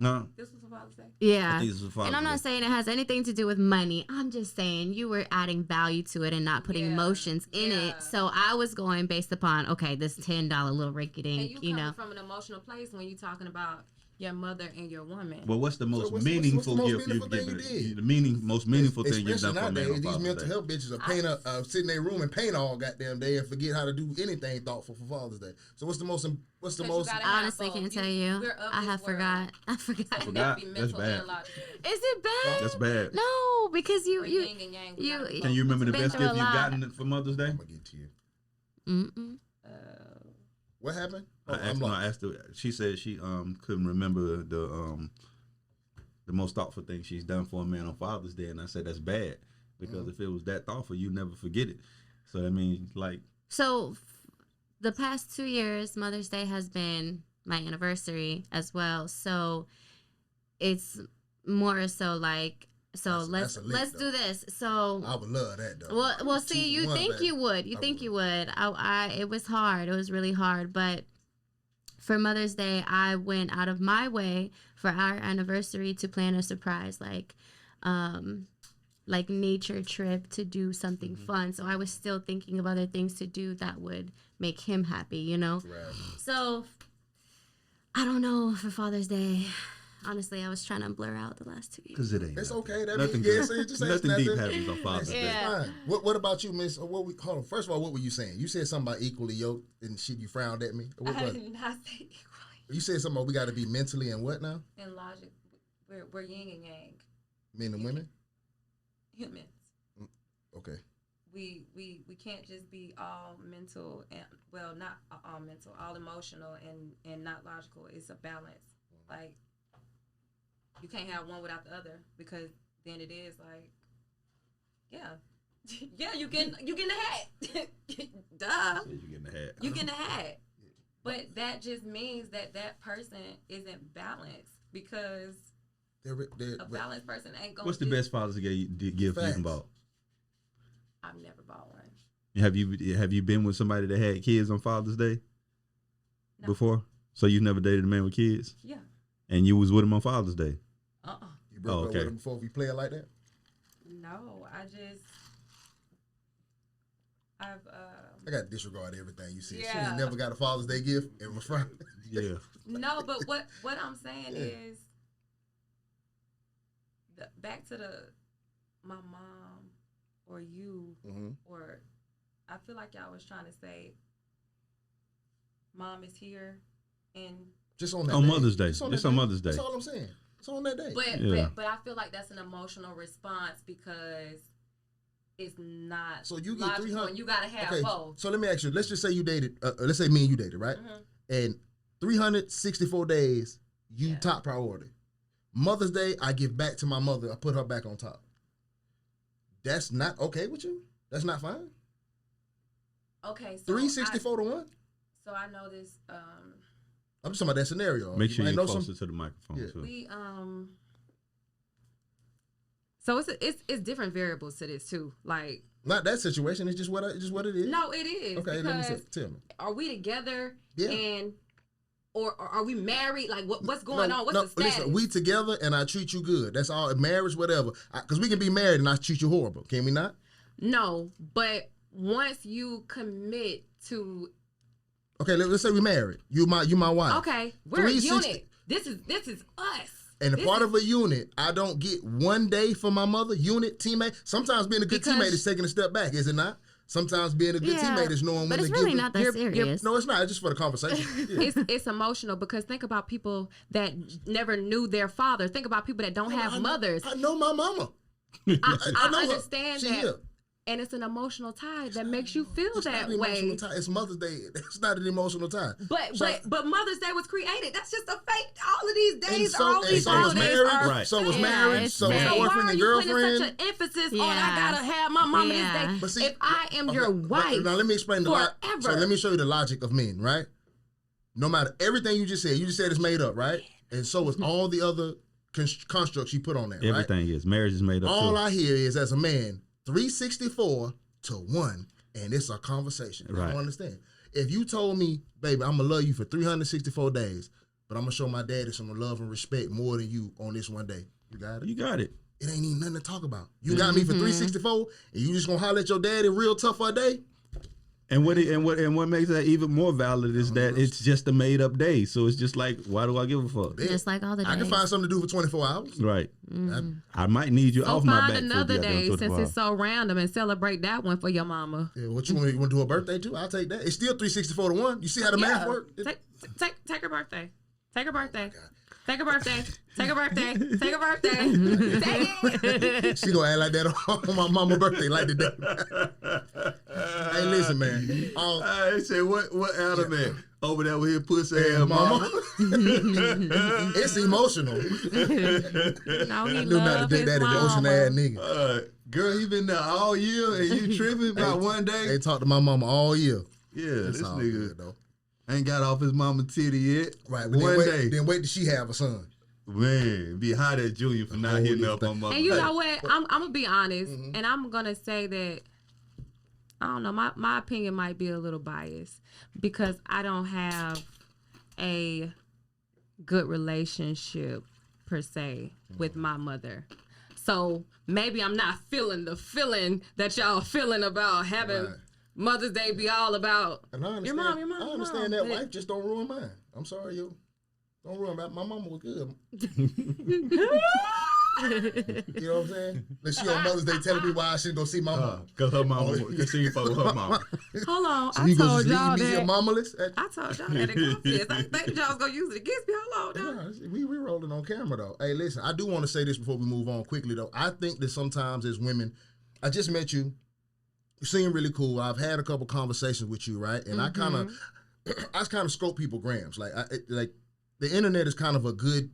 No, This was for Father's Day. Yeah. I think this was Father's And I'm not Day. saying it has anything to do with money. I'm just saying you were adding value to it and not putting Yeah. emotions in Yeah. it. So I was going based upon, okay, this $10 little rinky And dink, you you coming know. from an emotional place when you're talking about your mother and your woman. Well, what's the most what's the meaningful most gift meaningful you've thing given? you did? The most meaningful thing you've Especially done for a man on nowadays, these Father's mental Day. health bitches are sit in their room and paint all goddamn day and forget how to do anything thoughtful for Father's Day. So what's the most? you I gotta I honestly both. can't tell you. We're of I this have world. forgot. I forgot. So you Forgot? gotta be That's mental bad. and logical. Is it bad? That's bad. No, because We're yin and yang. We you- gotta be Can you remember the Been best through gift a you've lot. gotten for Mother's Day? I'm gonna get to you. Mm-mm. What happened? Oh, I asked her. She said she couldn't remember the most thoughtful thing she's done for a man on Father's Day, and I said that's bad because if it was that thoughtful, you never forget it. So I mean, like, So the past 2 years, Mother's Day has been my anniversary as well. So it's more so like, so That's a lick, let's though. do this. So I would love that though. well, see, 2 you for 1, think baby. you would, you I think would. you would. It was hard. It was really hard, but for Mother's Day, I went out of my way for our anniversary to plan a surprise, like nature trip to do something fun. So I was still thinking of other things to do that would make him happy, you know? Right. So I don't know for Father's Day. Honestly, I was trying to blur out the last 2 years. because it ain't. It's nothing. okay. That Nothing means, yeah, good. so it just ain't Nothing deep nothing. happens on Father's Day. Yeah. Fine. What about you, Miss? Hold on. First of all, what were you saying? You said something about equally yoked and shit. You frowned at me. What I was it? did not say equally. You said something about we got to be mentally and what now? And logic, we're yin and yang. Men and women. Humans. Okay. We can't just be all mental and not all mental, all emotional and not logical. It's a balance. Like you can't have one without the other because then it is like, yeah, you getting the hat. Duh, You getting the hat. you getting the hat. But that just means that person isn't balanced because A balanced person ain't gonna. What's the best Father's Day gift you Facts. can bought? I've never bought one. Have you been with somebody that had kids on Father's Day No. before? So you never dated a man with kids, Yeah. and you was with him on Father's Day. You broke up okay. with him before we play it like that? No, I've I got to disregard everything you said. She Yeah. ain't never got a Father's Day gift and was Friday. Yeah. no, but what I'm saying Yeah. is back to my mom or you Mm-hmm. or I feel like y'all was trying to say mom is here and Just on that On day. Mother's Day. Just Just that on day. Mother's Day. That's all I'm saying. It's on that day. but I feel like that's an emotional response because it's not So you get logical 300 and you gotta have okay, both. so let me ask you. Let's just say you dated. Let's say me and you dated, right? Mhm. And 364 days, you Yeah. top priority. Mother's Day, I give back to my mother. I put her back on top. That's not okay with you? That's not fine? Okay, so 364 to 1? So I know this. I'm just talking about that scenario. Make You sure might you're know closer to the microphone Yeah. too. We So it's different variables to this too. Like Not that situation. It's just what it is. no, it is. Okay, let me see. Tell me. Are we together? Yeah. And or are we married? Like what's going on? What's no, the status? listen, we together and I treat you good. That's all. Marriage, whatever. Because we can be married and I treat you horrible. Can we not? No, but once you commit to Okay, let's say we married. You my wife. okay, we're a 360 unit. This is us. And a This part is- of a unit, I don't get one day for my mother. Unit, teammate. Sometimes being a good Because- teammate is taking a step back, is it not? Sometimes being a good Yeah, teammate is knowing when but to it's give really it. not that serious. No, it's not. It's just for the conversation. Yeah. it's emotional because think about people that never knew their father. Think about people that don't have mothers. I know my mama. I know her. understand She that. here. And it's an emotional tie that makes you feel It's that not an way. emotional tie. It's Mother's Day. It's not an emotional tie. But So- but Mother's Day was created. That's just a fake. All of these days so- are all and these so was holidays marriage. are Right. So was fake. marriage. it's So was fake. So why boyfriend are and you putting girlfriend. such an emphasis on Yeah. I gotta have my mama Yeah. this day? But see- if I am your Okay, wife, Now let me explain the logic. forever. So let me show you the logic of men, right? No matter everything you just said it's made up, right? And so is all the other constructs you put on there, right? Everything is. Marriage is made up All too. I hear is, as a man, 364 to 1, and it's a conversation. I Right. don't understand. If you told me, baby, I'm going to love you for 364 days, but I'm going to show my daddy some love and respect more than you on this one day. You got it? You got it. It ain't even nothing to talk about. You got me for 364, and you just going to holler at your daddy real tough for a day? And what makes that even more valid is that it's just a made up day. So it's just like, why do I give a fuck? Just like all the I days. can find something to do for 24 hours. Right. Mm-hmm. I might need you so off my find back another for day since 24 it's so random and celebrate that one for your mama. Yeah, what you want to do a birthday too? I'll take that. It's still 364 to 1. You see how the math works? Take her birthday. Take her birthday. Take her birthday. Take her birthday. Take her birthday. Take it. She gonna act like that on my mama's birthday, like today. Hey, listen, man. I said, what Adam at? Over there with his pussy Hey, ass mama. mama. It's emotional. No, he Knew not to love do his that emotional ass mama. nigga. Girl, he been there all year and you tripping about one day? They talked to my mama all year. Yeah, That's this all nigga good, though. ain't got off his mama titty yet. Right. But One then day. Then wait till she have a son. Man, be hot at Junior for not whole hitting little up thing. on mother. And you Day. know what? I'm gonna be honest, and I'm gonna say that I don't know. My opinion might be a little biased because I don't have a good relationship per se with my mother. So maybe I'm not feeling the feeling that y'all feeling about having Right. Mother's Day be all about And I your understand, mom. I understand that wife just don't ruin mine. I'm sorry, yo. Don't ruin mine. My mama was good. You know what I'm saying? Like she on Mother's Day telling me why I shouldn't go see my mom. Cause her mama, cause she fuck with her mama. Hold on, So I you gonna told just y'all leave me here that. mamaless? I told y'all that in confidence. I think y'all was gonna use it against me. Hold on, now. Yeah, we rolling on camera though. Hey, listen, I do want to say this before we move on quickly though. I think that sometimes as women, I just met you. You seem really cool. I've had a couple conversations with you, right? And I kind of scope people grams. Like the internet is kind of a good.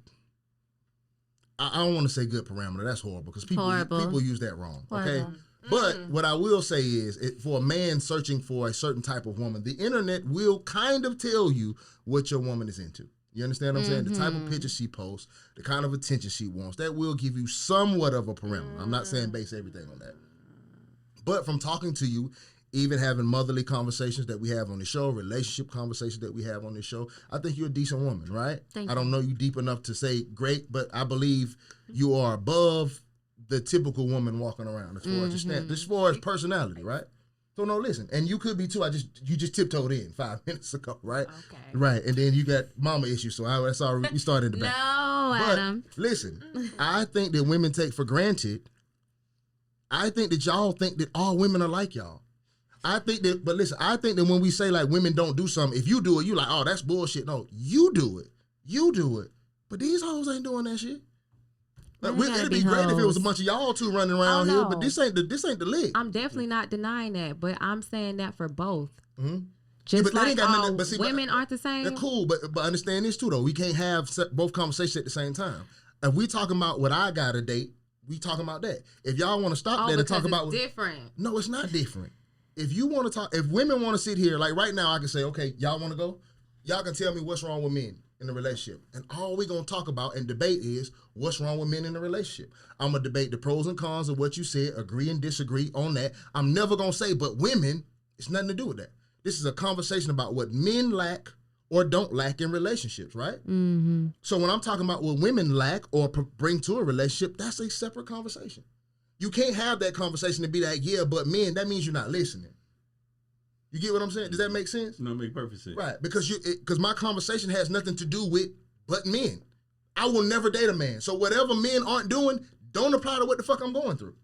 I don't want to say good parameter. That's horrible because Horrible. people use that wrong. Okay. Horrible. But what I will say is, for a man searching for a certain type of woman, the internet will kind of tell you what your woman is into. You understand what I'm saying? The type of picture she posts, the kind of attention she wants, that will give you somewhat of a parameter. I'm not saying base everything on that. But from talking to you, even having motherly conversations that we have on the show, relationship conversations that we have on this show, I think you're a decent woman, right? Thank I don't know you deep enough to say great, but I believe you are above the typical woman walking around as far as your stand, as far as personality, right? So no, listen, and you could be too. You just tiptoed in 5 minutes ago, right? Okay. Right, and then you got mama issues, so that's all. You started in the back. No, But Adam. listen, I think that women take for granted. I think that y'all think that all women are like y'all. I think that, but listen, I think that when we say like women don't do something, if you do it, you like, oh, that's bullshit. No, you do it. You do it. But these hoes ain't doing that shit. Like, They gotta it'd be be great if it was a hoes. bunch of y'all two running around Oh, here, no. but this ain't the lick. I'm definitely not denying that, but I'm saying that for both. Mhm. Just but that like ain't got nothing- all but see, women aren't the same. They're cool, but understand this too though. We can't have both conversations at the same time. If we talking about what I got to date, we talking about that. If y'all want to stop Oh, that and because talk it's about different. no, it's not different. If you want to talk, if women want to sit here, like right now, I can say, okay, y'all want to go? Y'all can tell me what's wrong with men in the relationship. And all we're going to talk about and debate is what's wrong with men in the relationship. I'm going to debate the pros and cons of what you said, agree and disagree on that. I'm never going to say, but women, it's nothing to do with that. This is a conversation about what men lack or don't lack in relationships, right? Mm-hmm. So when I'm talking about what women lack or bring to a relationship, that's a separate conversation. You can't have that conversation and be like, yeah, but men, that means you're not listening. You get what I'm saying? Does that make sense? No, make perfect sense. Right, because my conversation has nothing to do with but men. I will never date a man. So whatever men aren't doing, don't apply to what the fuck I'm going through.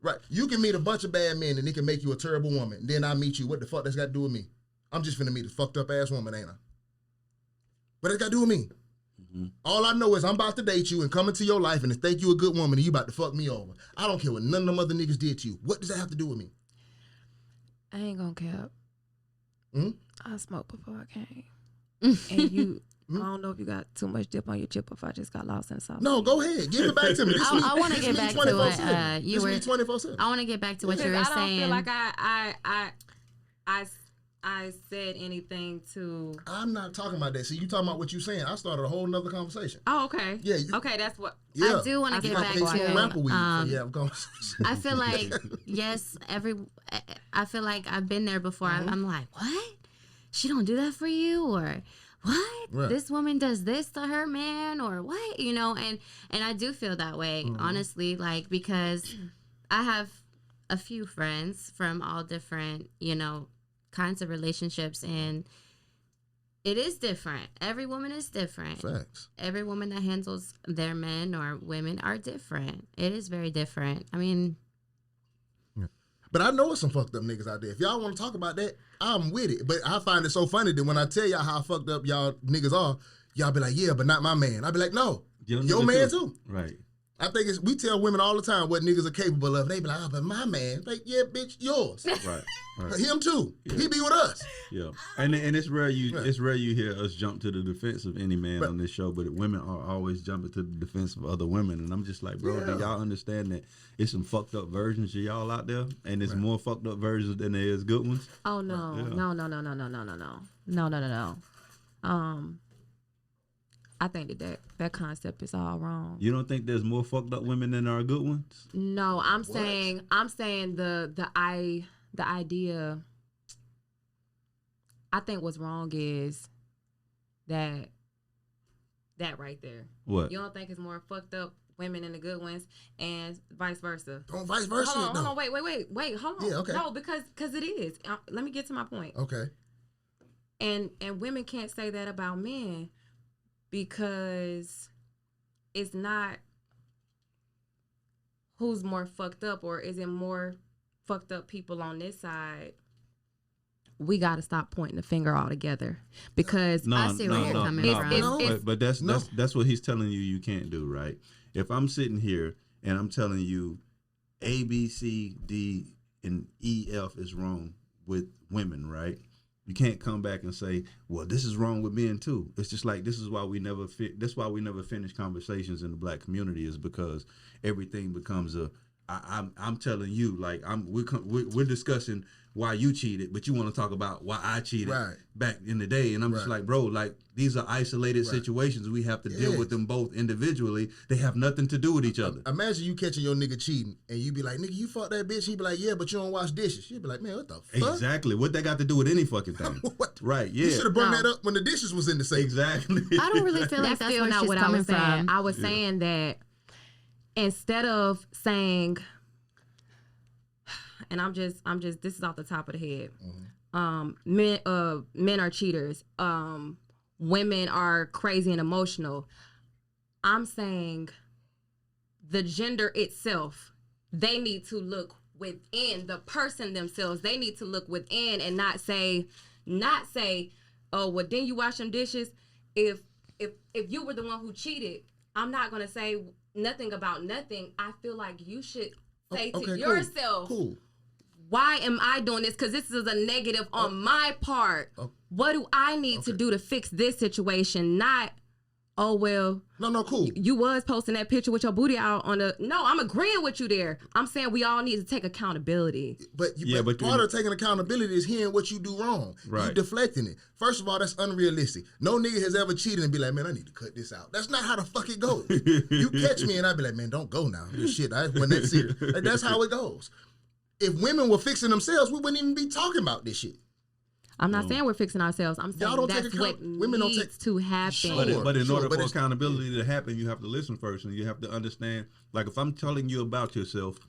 Right. You can meet a bunch of bad men and it can make you a terrible woman. Then I meet you. What the fuck that's got to do with me? I'm just finna meet a fucked up ass woman, ain't I? What that got to do with me? Mm-hmm. All I know is I'm about to date you and come into your life and think you a good woman and you about to fuck me over. I don't care what none of them other niggas did to you. What does that have to do with me? I ain't gonna cap. Hmm? I smoked before I came. And you, I don't know if you got too much dip on your chip or if I just got lost in the sauce. No, go ahead. Give it back to me. This I me- wanna this get me back to what 24/7. you This were. me 24/7. I want to get back to what you were I don't saying. feel like I said anything to. I'm not talking about that. See, you talking about what you saying. I started a whole nother conversation. Oh, okay. Yeah, you- Okay, that's what. Yeah. I do want to get back They smoke rapper to. weed. So yeah, I'm conversation. I feel like yes, I feel like I've been there before. I'm like, what? She don't do that for you, or what? Right. This woman does this to her man, or what? You know, and I do feel that way, honestly, like because I have a few friends from all different, kinds of relationships, and it is different. Every woman is different. Facts. Every woman that handles their men or women are different. It is very different. I mean, But I know it's some fucked up niggas out there. If y'all want to talk about that, I'm with it. But I find it so funny that when I tell y'all how fucked up y'all niggas are, y'all be like, yeah, but not my man. I be like, no, your man too. Right. I think we tell women all the time what niggas are capable of. They be like, oh, but my man. Like, yeah, bitch, yours. Right. Right. Him too. He be with us. Yeah, and it's rare you hear us jump to the defense of any man Right. on this show, but women are always jumping to the defense of other women, and I'm just like, bro, do y'all understand that it's some fucked up versions of y'all out there, and it's more fucked up versions than there is good ones. Oh no, Yeah. no. I think that concept is all wrong. You don't think there's more fucked up women than there are good ones? No, I'm saying the idea. I think what's wrong is that right there. What? You don't think it's more fucked up women than the good ones, and vice versa. Don't vice versa. Hold no. on, wait, hold on. Yeah, okay. No, because it is. Let me get to my point. Okay. And women can't say that about men because it's not who's more fucked up, or is it more fucked up people on this side. We got to stop pointing the finger altogether because I see where you're coming from. But that's what he's telling you you can't do, right? If I'm sitting here and I'm telling you A, B, C, D, and E, F is wrong with women, right? You can't come back and say, well, this is wrong with men too. It's just like, this is why we never that's why we never finish conversations in the black community, is because everything becomes I'm telling you, like we're discussing why you cheated, but you want to talk about why I cheated back in the day, and I'm just like, bro, like these are isolated situations. We have to deal with them both individually. They have nothing to do with each other. Imagine you catching your nigga cheating, and you be like, nigga, you fucked that bitch. He be like, yeah, but you don't wash dishes. You be like, man, what the fuck? Exactly. What that got to do with any fucking thing? What? Right? Yeah. You should have brought that up when the dishes was in the sink. Exactly. I don't really feel like that's still where not she's what I coming was saying. from. I was saying that instead of saying, and I'm just this is off the top of the head. Men are cheaters. Women are crazy and emotional. I'm saying the gender itself, they need to look within the person themselves. They need to look within and not say, oh, well, didn't you wash them dishes? If you were the one who cheated, I'm not gonna say nothing about nothing. I feel like you should say to yourself, cool. Why am I doing this? Because this is a negative on my part. What do I need to do to fix this situation? Not, oh, well. No, cool. You was posting that picture with your booty out on the. No, I'm agreeing with you there. I'm saying we all need to take accountability. But part of taking accountability is hearing what you do wrong. Right. You deflecting it. First of all, that's unrealistic. No nigga has ever cheated and be like, man, I need to cut this out. That's not how the fuck it goes. You catch me and I be like, man, don't go now. This shit, I wasn't that serious. Like, that's how it goes. If women were fixing themselves, we wouldn't even be talking about this shit. I'm not saying we're fixing ourselves. I'm saying that's what needs to happen. Sure. But in order for accountability to happen, you have to listen first, and you have to understand. Like, if I'm telling you about yourself,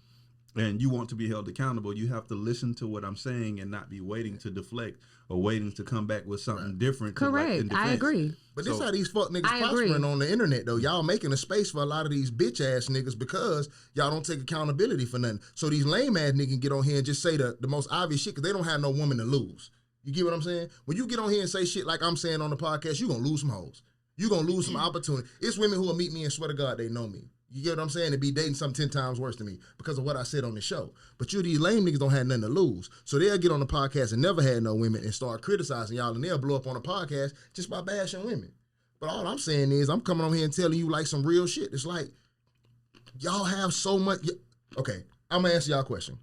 and you want to be held accountable, you have to listen to what I'm saying and not be waiting to deflect or waiting to come back with something different. Correct. I agree. But this how these fuck niggas prospering on the internet, though. Y'all making a space for a lot of these bitch ass niggas because y'all don't take accountability for nothing. So these lame ass niggas get on here and just say the most obvious shit because they don't have no woman to lose. You get what I'm saying? When you get on here and say shit like I'm saying on the podcast, you're going to lose some hoes. You're going to lose some opportunity. It's women who will meet me and swear to God they know me. You get what I'm saying? And be dating something 10 times worse than me because of what I said on the show. But these lame niggas don't have nothing to lose. So they'll get on the podcast and never had no women and start criticizing y'all, and they'll blow up on a podcast just by bashing women. But all I'm saying is I'm coming on here and telling you like some real shit. It's like y'all have so much. Okay, I'm going to answer y'all a question.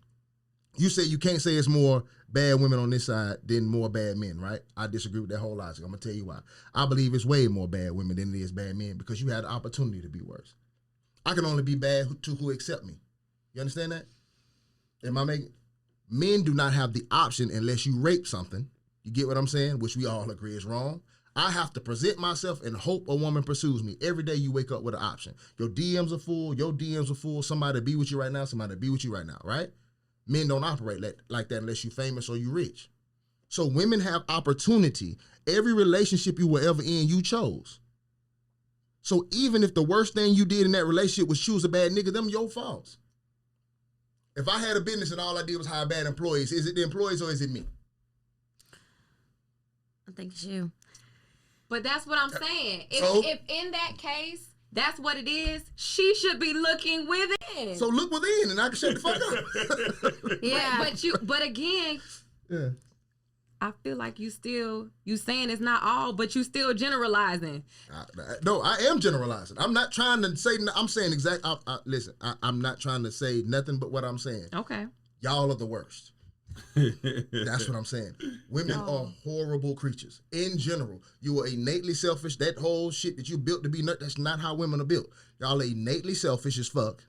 You say you can't say it's more bad women on this side than more bad men, right? I disagree with that whole logic. I'm going to tell you why. I believe it's way more bad women than it is bad men because you had the opportunity to be worse. I can only be bad to who accept me. You understand that? Am I making? Men do not have the option unless you rape something. You get what I'm saying? Which we all agree is wrong. I have to present myself and hope a woman pursues me. Every day you wake up with an option. Your DMs are full. Your DMs are full. Somebody be with you right now. Somebody be with you right now, right? Men don't operate like that unless you're famous or you rich. So women have opportunity. Every relationship you were ever in, you chose. So even if the worst thing you did in that relationship was choose a bad nigga, them your faults. If I had a business and all I did was hire bad employees, is it the employees or is it me? I think it's you. But that's what I'm saying. If in that case, that's what it is, she should be looking within. So look within and I can shut the fuck up. Yeah. But again, yeah. I feel like you saying it's not all, but you still generalizing. No, I am generalizing. I'm not trying to say, I'm saying listen, I'm not trying to say nothing but what I'm saying. Okay. Y'all are the worst. That's what I'm saying. Women are horrible creatures. In general, you are innately selfish. That whole shit that you built to be nut, that's not how women are built. Y'all are innately selfish as fuck.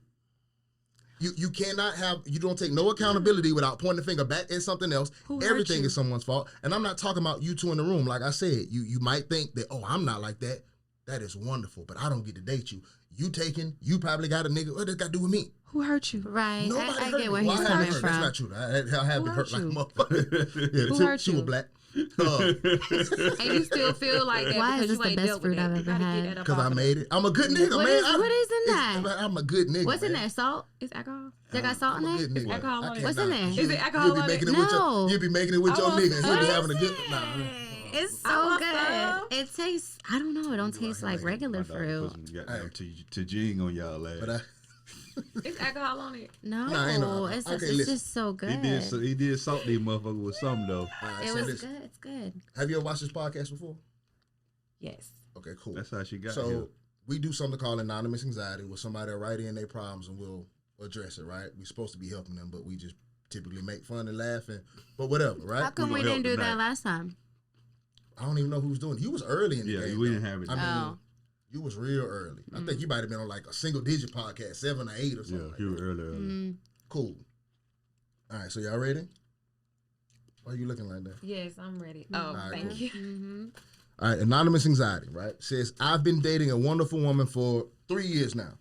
You cannot you don't take no accountability without pointing the finger back at something else. Everything is someone's fault. And I'm not talking about you two in the room. Like I said, you might think that, oh, I'm not like that. That is wonderful, but I don't get to date you. You probably got a nigga. What does that got to do with me? Who hurt you? Right. Nobody I hurt get me. where he's coming from. That's not true. I have been hurt like a motherfucker. Yeah, Who hurt she you? was black. And you still feel like that Why because is you this ain't the best dealt with fruit I've ever had? Because I made it. I'm a good nigga, man. What is in that? I'm a good nigga. What's in man. there? Salt? It's alcohol. They got salt in I'm a there? good nigga. Alcohol I on it. can't What's in lie. there? Is it alcohol on it? No. You'll be making it with your niggas. You'll be having a good. Nah. It's I so want good. It tastes, I don't know, it don't taste like regular fruit. To jing on y'all ass. But It's alcohol on it. No, ain't no- it's okay, it's listen. just so good. He did salt these motherfuckers with something though. It was good. It's good. Have you ever watched this podcast before? Yes. Okay, cool. That's how she got So here. we do something called anonymous anxiety, where somebody will write in their problems and we'll address it, right? We're supposed to be helping them, but we just typically make fun and laugh, but whatever, right? How come We we gonna didn't help do that tonight. last time? I don't even know who's doing it. You was early in the Yeah, game. we though. didn't have it. I mean, Oh. you was real early. I think you might have been on like a single digit podcast, 7 or 8 or Yeah, something. like he was that. earlier. Cool. All right, so y'all ready? Why are you looking like that? Yes, I'm ready. Oh, Alright, thank cool. you. Mm-hmm. All right, Anonymous Anxiety, right? Says, I've been dating a wonderful woman for 3 years now.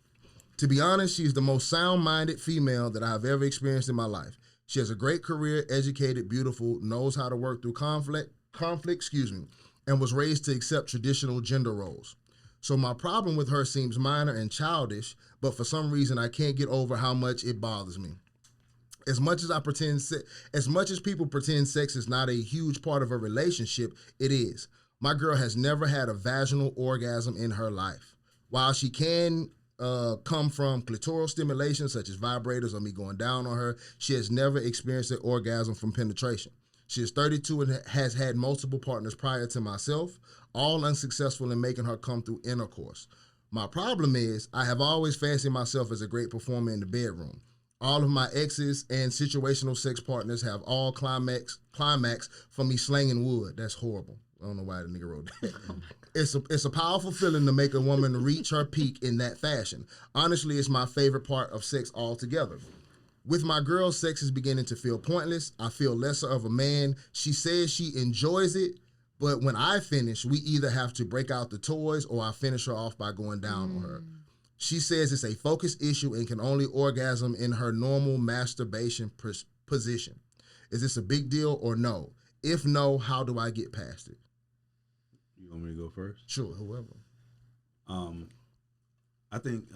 To be honest, she's the most sound-minded female that I've ever experienced in my life. She has a great career, educated, beautiful, knows how to work through conflict, and was raised to accept traditional gender roles. So my problem with her seems minor and childish, but for some reason I can't get over how much it bothers me. As much as people pretend sex is not a huge part of a relationship, it is. My girl has never had a vaginal orgasm in her life. While she can come from clitoral stimulation, such as vibrators or me going down on her, she has never experienced an orgasm from penetration. She is 32 and has had multiple partners prior to myself, all unsuccessful in making her come through intercourse. My problem is I have always fancied myself as a great performer in the bedroom. All of my exes and situational sex partners have all climax from me slanging wood. That's horrible. I don't know why the nigga wrote that. It's a powerful feeling to make a woman reach her peak in that fashion. Honestly, it's my favorite part of sex altogether. With my girl, sex is beginning to feel pointless. I feel lesser of a man. She says she enjoys it, but when I finish, we either have to break out the toys or I finish her off by going down on her. She says it's a focus issue and can only orgasm in her normal masturbation position. Is this a big deal or no? If no, how do I get past it? You want me to go first? Sure, whoever. I think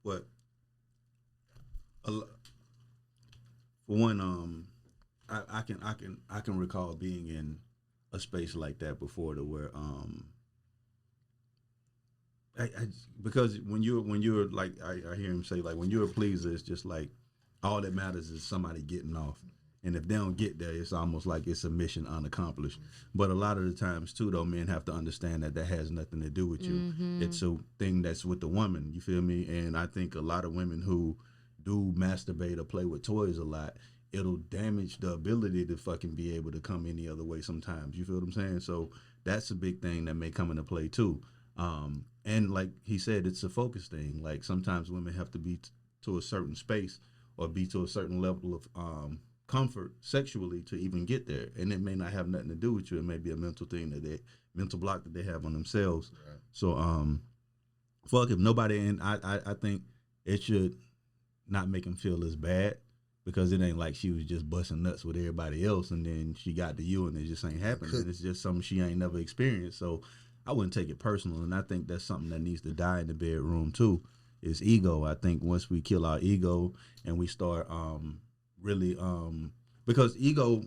for one, I can recall being in a space like that before, to where because when you're like, I hear him say, like, when you're a pleaser, it's just like all that matters is somebody getting off. And if they don't get there, it's almost like it's a mission unaccomplished. But a lot of the times, too, though, men have to understand that has nothing to do with you. It's a thing that's with the woman, you feel me? And I think a lot of women who do masturbate or play with toys a lot, it'll damage the ability to fucking be able to come any other way sometimes. You feel what I'm saying? So that's a big thing that may come into play, too. And like he said, it's a focus thing. Like, sometimes women have to be to a certain space or be to a certain level of comfort sexually to even get there, and it may not have nothing to do with you. It may be a mental thing mental block that they have on themselves. Right. So fuck if nobody. And I think it should not make them feel as bad, because it ain't like she was just busting nuts with everybody else and then she got to you and it just ain't happening. It's just something she ain't never experienced. So I wouldn't take it personal, and I think that's something that needs to die in the bedroom too, is ego. I think once we kill our ego and we start really because ego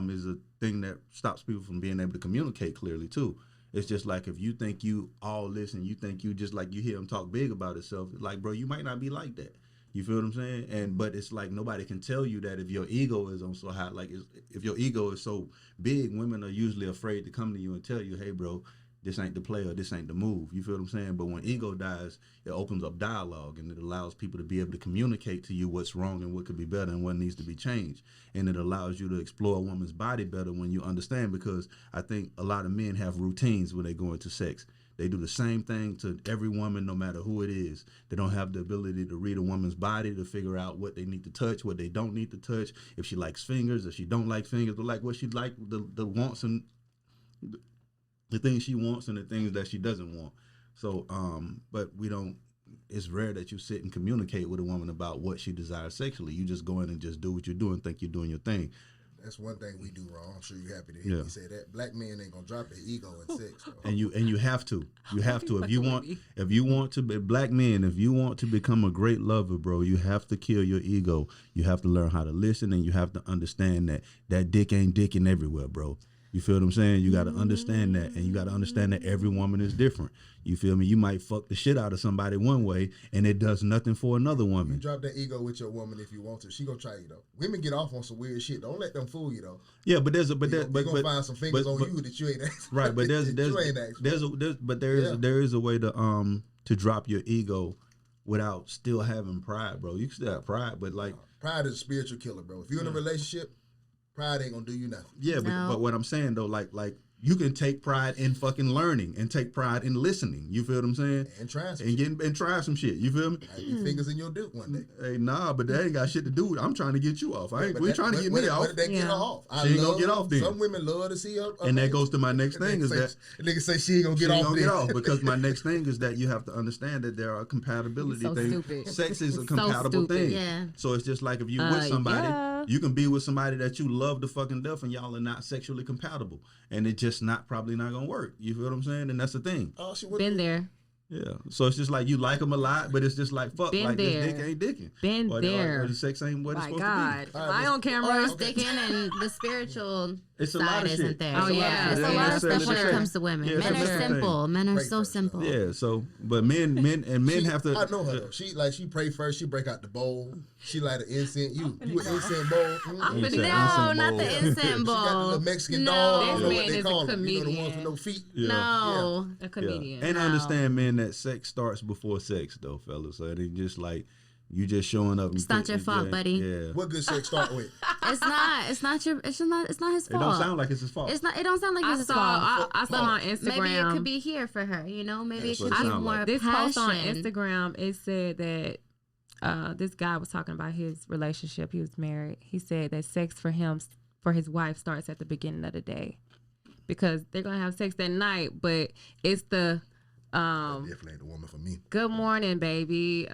is a thing that stops people from being able to communicate clearly too. It's just like, if you think you all this and you think you just, like, you hear him talk big about himself, like, bro, you might not be like that. You feel what I'm saying? But it's like nobody can tell you that if your ego is on so high. Like, if your ego is so big, women are usually afraid to come to you and tell you, hey, bro, this ain't the play or this ain't the move. You feel what I'm saying? But when ego dies, it opens up dialogue, and it allows people to be able to communicate to you what's wrong and what could be better and what needs to be changed. And it allows you to explore a woman's body better when you understand, because I think a lot of men have routines when they go into sex. They do the same thing to every woman, no matter who it is. They don't have the ability to read a woman's body to figure out what they need to touch, what they don't need to touch, if she likes fingers, if she don't like fingers, but like what she like, the wants and the things she wants and the things that she doesn't want. So, but it's rare that you sit and communicate with a woman about what she desires sexually. You just go in and just do what you're doing, think you're doing your thing. That's one thing we do wrong. I'm sure you're happy to hear me say that. Black men ain't gonna drop their ego in sex. Bro. And you have to. You have to. If you want to be black men, if you want to become a great lover, bro, you have to kill your ego. You have to learn how to listen, and you have to understand that dick ain't dicking everywhere, bro. You feel what I'm saying? You got to understand that, and you got to understand that every woman is different. You feel me? You might fuck the shit out of somebody one way, and it does nothing for another woman. You drop that ego with your woman if you want to. She gonna try you though. Women get off on some weird shit. Don't let them fool you though. Yeah, but they gonna find some fingers on you that you ain't asked. Right, but there is a way to drop your ego without still having pride, bro. You can still have pride, but like, Pride is a spiritual killer, bro. If you're in a relationship, pride ain't gonna do you nothing. yeah, No. but what I'm saying though, like you can take pride in fucking learning and take pride in listening. You feel what I'm saying? And try some And shit. try some shit. You feel me? Have your fingers in your dick one day. Hey, nah, but that ain't got shit to do with it. I'm trying to get you off. I ain't, But we that- trying to but- get but- me off. but they get her Yeah. off. She ain't gonna get off then. Some women love to see her. And that goes to my next thing is that nigga say she ain't gonna she get ain't off. gonna then. get off because my next thing is that you have to understand that there are compatibility So things. stupid. Sex is a So compatible stupid. thing. Yeah. So it's just like if you with somebody, yeah. you can be with somebody that you love to fucking death and y'all are not sexually compatible. And it just probably not gonna work. You feel what I'm saying? And that's the thing. Oh, she would Been there. Yeah. So it's just like you like them a lot, but it's just like fuck, Been like there. this dick ain't dicking. Been Or there. the sex ain't what it's My supposed God. to be. All right, Am I on Or camera? it's sticking and the spiritual It's a lot side of shit. isn't there. Oh, yeah. It's It a ain't lot of necessarily stuff when the it same. comes to women. Yeah, it's Men a are different simple. thing. Men are Pray so first, simple. Yeah, so but men have to. I know her though. She pray first. She break out the bowl. She light an incense. You an incense bowl? I'm Incense finna No, bowl. not the incense She got the bowl. little Mexican No. dog. This You know man what they is a call them. You know the ones comedian. with no feet. Yeah. No. A comedian. And No. understand, men, that sex starts before sex, though, fellas. So it ain't just like you just showing up. And It's not your fault, buddy. Yeah, What good sex start with? It's not. It's not your. It's not. It's not his it fault. don't sound like it's his fault. It's not. It don't sound like I it's his saw fault. I saw on Instagram. Maybe it could be here for her. You know. Maybe That's it what could it be sound more like. This passion. post on Instagram, it said that this guy was talking about his relationship. He was married. He said that sex for him, for his wife, starts at the beginning of the day because they're gonna have sex that night, but it's the Definitely ain't the woman for me. good morning, baby.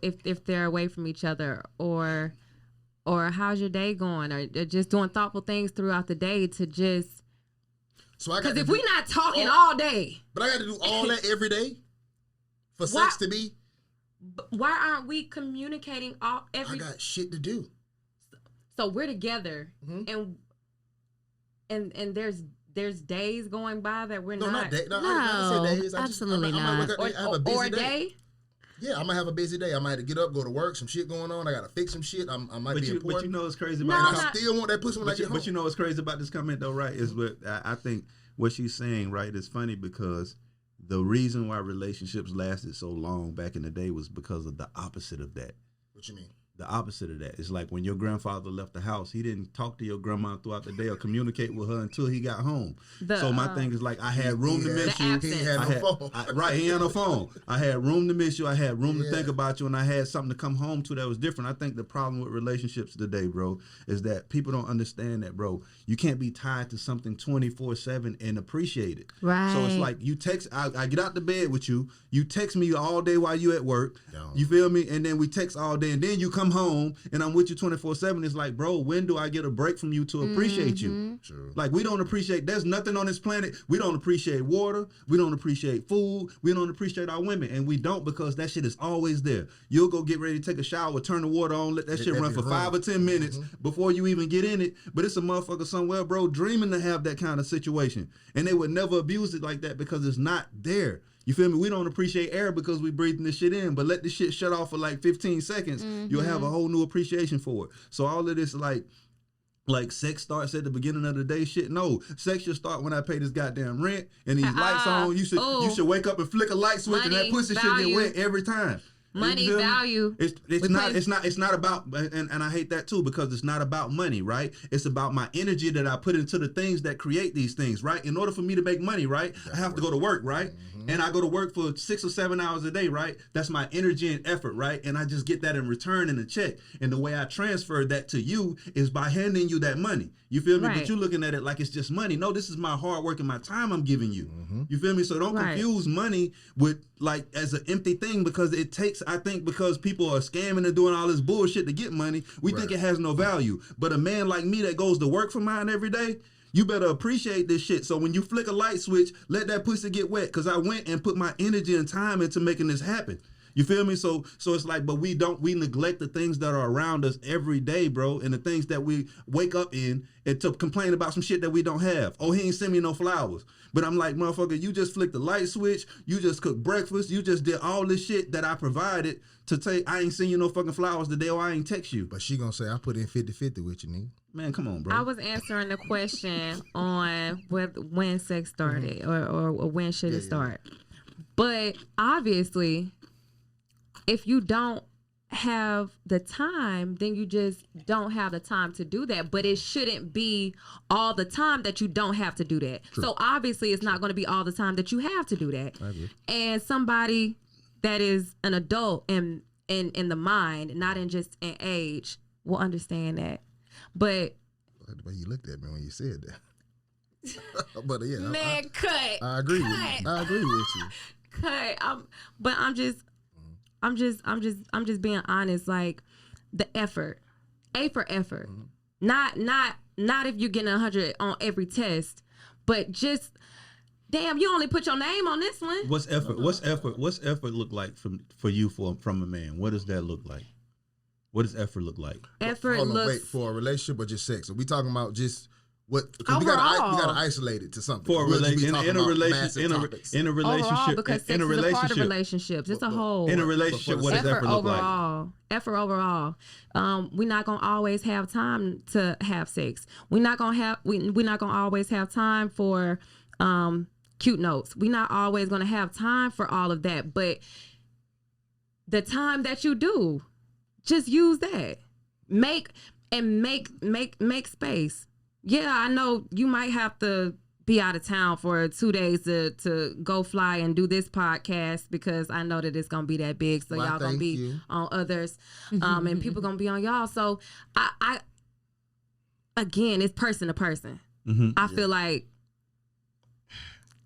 If they're away from each other, or how's your day going, or just doing thoughtful things throughout the day to just So I got because to if do- we not talking Oh. all day, but I got to do all that every day for Why- sex to be. why aren't we communicating all I every? got shit to do. So we're together, Mhm. and there's days going by that we're No, not. not day. No, I No, didn't say days. absolutely I might not. wake up, I have a busy Or a day. Yeah, I might have a busy day. I might have to get up, go to work, some shit going on. I gotta fix some shit. I might but be you important. know what's crazy No, about and this? I not- still want that pussy when I But get home. you know what's crazy about this comment though, right? Is what I think what she's saying, right, is funny because the reason why relationships lasted so long back in the day was because of the opposite of that. What you mean? The opposite of that. It's like when your grandfather left the house, he didn't talk to your grandma throughout the day or communicate with her until he got home. So my thing is like, I had room to miss The you. absence. He ain't had I no had, phone. right, he had no phone. I had room to miss you. I had room to Yeah. think about you, and I had something to come home to that was different. I think the problem with relationships today, bro, is that people don't understand that, bro. You can't be tied to something 24/7 and appreciate it. Right. So it's like you text. I get out the bed with you. You text me all day while you at work. Yeah. You feel me? And then we text all day, and then you come home, and I'm with you 24/7. It's like, bro, when do I get a break from you to appreciate you? True. Like, we don't appreciate, there's nothing on this planet. We don't appreciate water. We don't appreciate food. We don't appreciate our women. And we don't because that shit is always there. You'll go get ready to take a shower, turn the water on, let that shit run for 5 or 10 minutes before you even get in it. But it's a motherfucker somewhere, bro, dreaming to have that kind of situation. And they would never abuse it like that because it's not there. You feel me? We don't appreciate air because we breathing this shit in, but let this shit shut off for like 15 seconds. You'll have a whole new appreciation for it. So all of this, like sex starts at the beginning of the day shit. No, sex should start when I pay this goddamn rent and these lights on. You should wake up and flick a light switch and that Money, pussy should value. get wet every time. Money, You feel me? value. It's We not pay- it's not about and I hate that too because it's not about money, right? It's about my energy that I put into the things that create these things, right? In order for me to make money, right? I have to go to work, right? And I go to work for 6 or 7 hours a day, right? That's my energy and effort, right? And I just get that in return in a check. And the way I transfer that to you is by handing you that money. You feel me? Right. But you're looking at it like it's just money. No, this is my hard work and my time I'm giving you. You feel me? So don't Right. confuse money with like as an empty thing because it takes, I think because people are scamming and doing all this bullshit to get money, we think it has no value. But a man like me that goes to work for mine every day, you better appreciate this shit. So when you flick a light switch, let that pussy get wet because I went and put my energy and time into making this happen. You feel me? So it's like, but we neglect the things that are around us every day, bro, and the things that we wake up in and to complain about some shit that we don't have. Oh, he ain't send me no flowers. But I'm like, motherfucker, you just flicked the light switch, you just cooked breakfast, you just did all this shit that I provided to take. I ain't send you no fucking flowers today or I ain't text you. But she gonna say I put in 50-50 with you, nigga. Man, come on, bro. I was answering the question on when sex started or when should it start. But obviously, if you don't have the time, then you just don't have the time to do that. But it shouldn't be all the time that you don't have to do that. So obviously it's not going to be all the time that you have to do that. I agree. And somebody that is an adult in the mind, not in just in age, will understand that. But I like the way you looked at me when you said that. But yeah, man, cut. I agree with you. I agree with you. Cut. I'm just being honest. Like the effort, A for effort. Not if you're getting 100 on every test, but just damn, you only put your name on this one. What's effort? What's effort look like for you from a man? What does that look like? What does effort look like? Effort Hold on, looks wait, for a relationship or just sex? Are we talking about just what? Because Overall. we gotta isolate it to something. For a We'll just be in talking a about relationship, massive topics. in a overall relationship, because in sex a is a part of relationship, relationships. It's a whole. in a relationship, what does effort look like? Effort overall. We're not gonna always have time to have sex. We're not gonna always have time for cute notes. We're not always gonna have time for all of that. But the time that you do, just use that. Make space. Yeah, I know you might have to be out of town for 2 days to go fly and do this podcast because I know that it's gonna be that big. So Well, y'all gonna thank be you. on others, and people gonna be on y'all. So I again, it's person to person. I feel like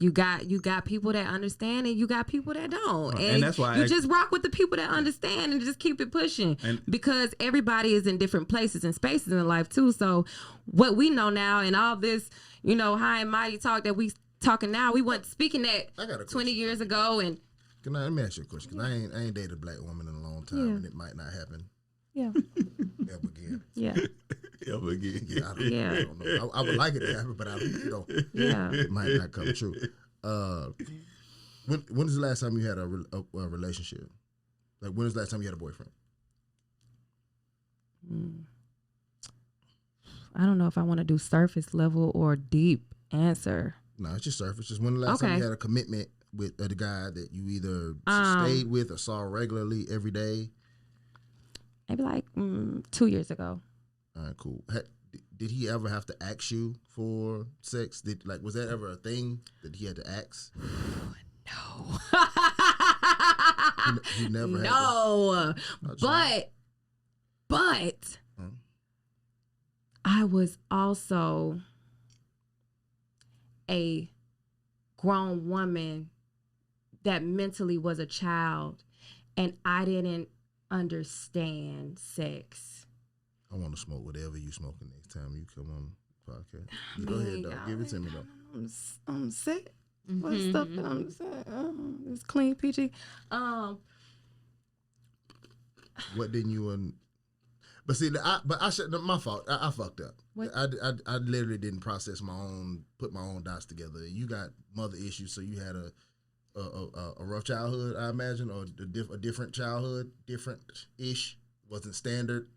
you got people that understand and you got people that don't, And that's why you just rock with the people that understand and just keep it pushing because everybody is in different places and spaces in life too. So what we know now and all this, high and mighty talk that we talking now, we weren't speaking that I got a 20 years ago. And let me ask you a question because I ain't dated a black woman in a long time and it might not happen yeah, ever again. yeah, Ever again. Yeah, I don't know. I would like it to happen, but yeah. it might not come true. When was the last time you had a relationship? Like, when was the last time you had a boyfriend? I don't know if I want to do surface level or deep answer. No, it's just surface. Just when the last time you had a commitment with the guy that you either stayed with or saw regularly every day? Maybe like 2 years ago. All right, cool. Did he ever have to ask you for sex? Was that ever a thing that he had to ask? No. He never had no. But I was also a grown woman that mentally was a child and I didn't understand sex. I want to smoke whatever you smoking next time you come on the podcast. Go ahead, dog. Give it to me, though. I'm sick. What stuff that I'm saying? It's clean, PG. What didn't you? But see, I should. My fault. I fucked up. What? I literally didn't put my own dots together. You got mother issues, so you had a rough childhood, I imagine, or a different childhood, different-ish, wasn't standard.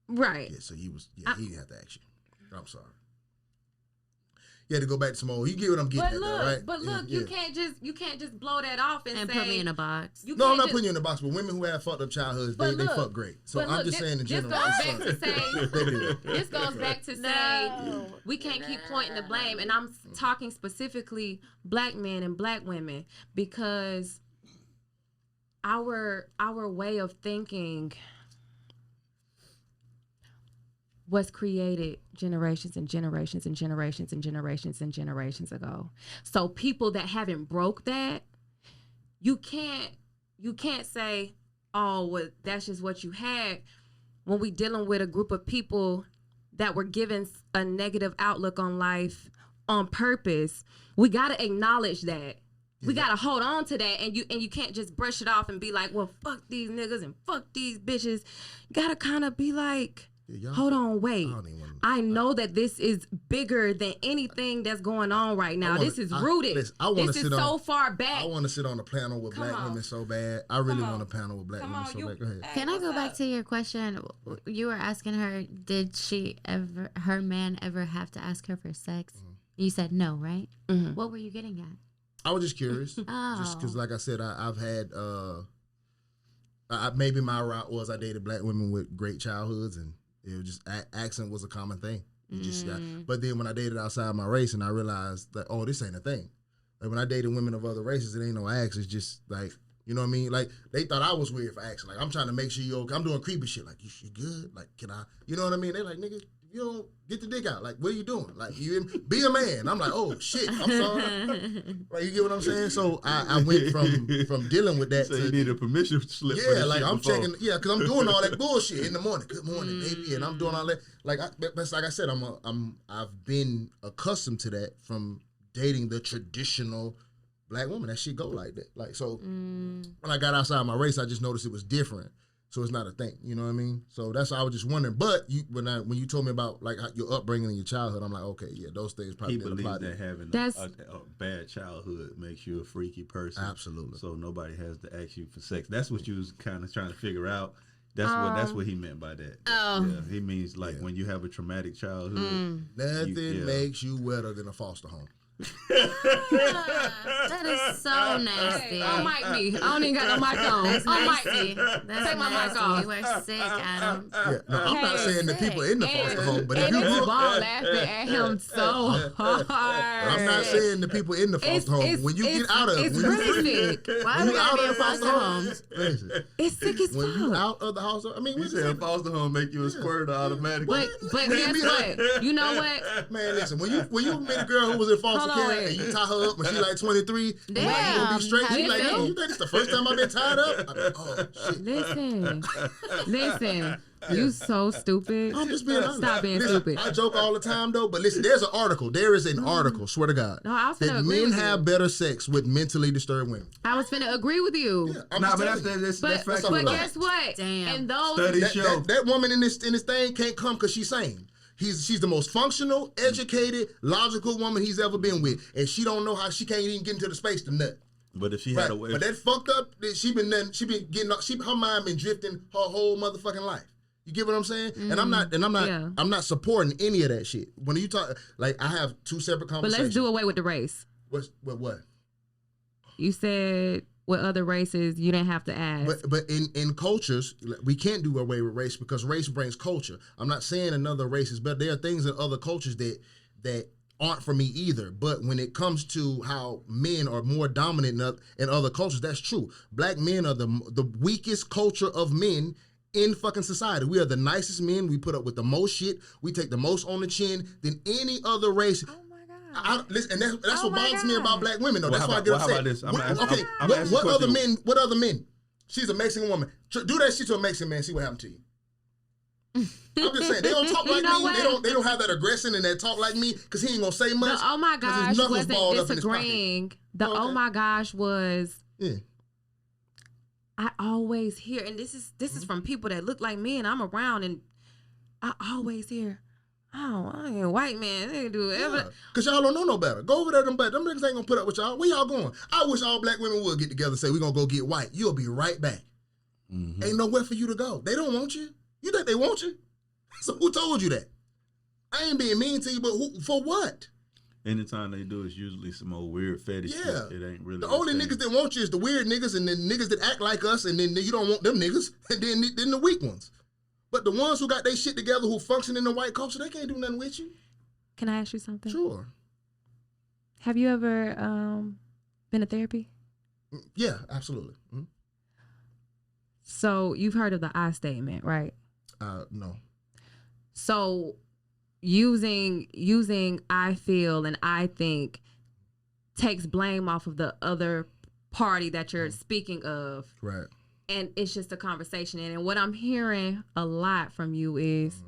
Right. Yeah, so he didn't have to ask you. I'm sorry. You had to go back to some old. You get what I'm getting at, though, right? But look, Yeah. you can't just blow that off and say, put me in a box. No, I'm not putting you in the box, but women who have fucked up childhoods, they fuck great. So I'm just saying in general. This goes back to say we can't keep pointing the blame, and I'm talking specifically black men and black women because our way of thinking was created generations and generations and generations and generations and generations ago. So people that haven't broke that, you can't say, oh, well, that's just what you had. When we dealing with a group of people that were given a negative outlook on life on purpose, we gotta acknowledge that. We gotta hold on to that, and you can't just brush it off and be like, well, fuck these niggas and fuck these bitches. You gotta kind of be like, hold on, wait. I know that this is bigger than anything that's going on right now. This is rooted. This is so far back. I want to sit on a panel with black women so bad. I really want a panel with black women so bad. Go ahead. Can I go back to your question? You were asking her, did her man ever have to ask her for sex? You said no, right? Mm-hmm. What were you getting at? I was just curious. Oh. Just because, like I said, I've had maybe my route was I dated black women with great childhoods, and it was just accent was a common thing. You just got, but then when I dated outside my race, and I realized that this ain't a thing. Like when I dated women of other races, it ain't no accent. It's just like, you know what I mean? Like they thought I was weird for accent. Like I'm trying to make sure you're okay. I'm doing creepy shit. Like you good? Like can I? You know what I mean? They like nigga. You don't get the dick out. Like, what are you doing? Like, you be a man. I'm like, oh shit, I'm sorry. Like, you get what I'm saying? So I went from dealing with that So to you need a permission slip. for yeah, this like shit I'm before. checking, yeah, because I'm doing all that bullshit in the morning. Good morning, baby, and I'm doing all that. Like, but like I said, I've been accustomed to that from dating the traditional black woman. That shit go like that. Like, so when I got outside my race, I just noticed it was different. So it's not a thing, you know what I mean? So that's why I was just wondering. But when you told me about like your upbringing and your childhood, I'm like, okay, yeah, those things probably He didn't believes apply that to having That's- a bad childhood makes you a freaky person. Absolutely. So nobody has to ask you for sex. That's what you was kind of trying to figure out. That's what he meant by that. Oh. Yeah, he means like when you have a traumatic childhood. Nothing yeah. makes you wetter than a foster home. That is so nasty. On mic me. I don't even got no mic on. That's On mic nasty. me. That's Take my mic nasty. off. You are sick, Adam. Yeah, no, I'm not Hey, saying the people in the foster home, but if And you it's grew ball up, laughing at him so hard. I'm not saying the people in the foster home. When you get out of it's when you really sick. Why when do you we out gotta be of in the foster foster home, homes? listen, It's sick as when you fuck. out of the house, I mean, He what said foster home make you a squirter automatically. But guess what? You know what? man, listen, when you meet a girl who was in foster Hold on, care wait. and you tie her up when she like 23, and like, you gonna Damn. be straight, she like, Listen. no, you think it's the first time I've been tied up? I'm like, oh shit. Listen. You so stupid. I'm just being honest. Stop being Listen, stupid. I joke all the time though, but listen, there is an article, swear to God, No, I was finna that agree men with have you. better sex with mentally disturbed women. I was finna agree with you. Yeah, I'm Nah, just but telling you. that's But, factual. but fact. guess what? Damn. And those Study that, show. that woman in this thing can't come because she's sane. She's the most functional, educated, logical woman he's ever been with, and she don't know how she can't even get into the space to nut. But if she Right. had a way, But that fucked up. Her mind been drifting her whole motherfucking life. You get what I'm saying? And I'm not Yeah. I'm not supporting any of that shit. When you talk, like I have two separate But conversations. let's do away with the race. What? You said with other races you didn't have to ask. But in cultures, we can't do away with race because race brings culture. I'm not saying another race is better. There are things in other cultures that aren't for me either. But when it comes to how men are more dominant in other cultures, that's true. Black men are the weakest culture of men in fucking society. We are the nicest men. We put up with the most shit. We take the most on the chin than any other race. Oh my God. Listen, and that's Oh what my bothers me God. about black women. Though. Well, That's how why I about- get well, how upset. about this? I'm asking- Okay, I'm what asking a other question. men? What other men? She's a Mexican woman. Do that shit to a Mexican man. See what happened to you. I'm just saying they don't talk You like know me. what? They don't have that aggression and that talk like me because he ain't gonna say much. The oh my 'cause his gosh knuckles wasn't balled up in his pocket. disagreeing. The Oh, oh okay. my gosh was Yeah. I always hear, and this is from people that look like me, and I'm around, and I always hear, "Oh, I ain't a white man. They do ever." Because y'all don't know no better. Go over there, them niggas ain't gonna put up with y'all. Where y'all going? I wish all black women would get together and say, we're gonna go get white. You'll be right back. Mhm. Ain't nowhere for you to go. They don't want you. You think they want you? So who told you that? I ain't being mean to you, but who for what? anytime they do, it's usually some old weird fetish Yeah. shit. It ain't really The only thing. niggas that want you is the weird niggas and the niggas that act like us, and then you don't want them niggas, and then the weak ones. But the ones who got their shit together, who function in the white culture, they can't do nothing with you. Can I ask you something? Sure. Have you ever been to therapy? Yeah, absolutely. Mhm. So you've heard of the I statement, right? No. So using I feel and I think takes blame off of the other party that you're speaking of, Right. and it's just a conversation. And what I'm hearing a lot from you is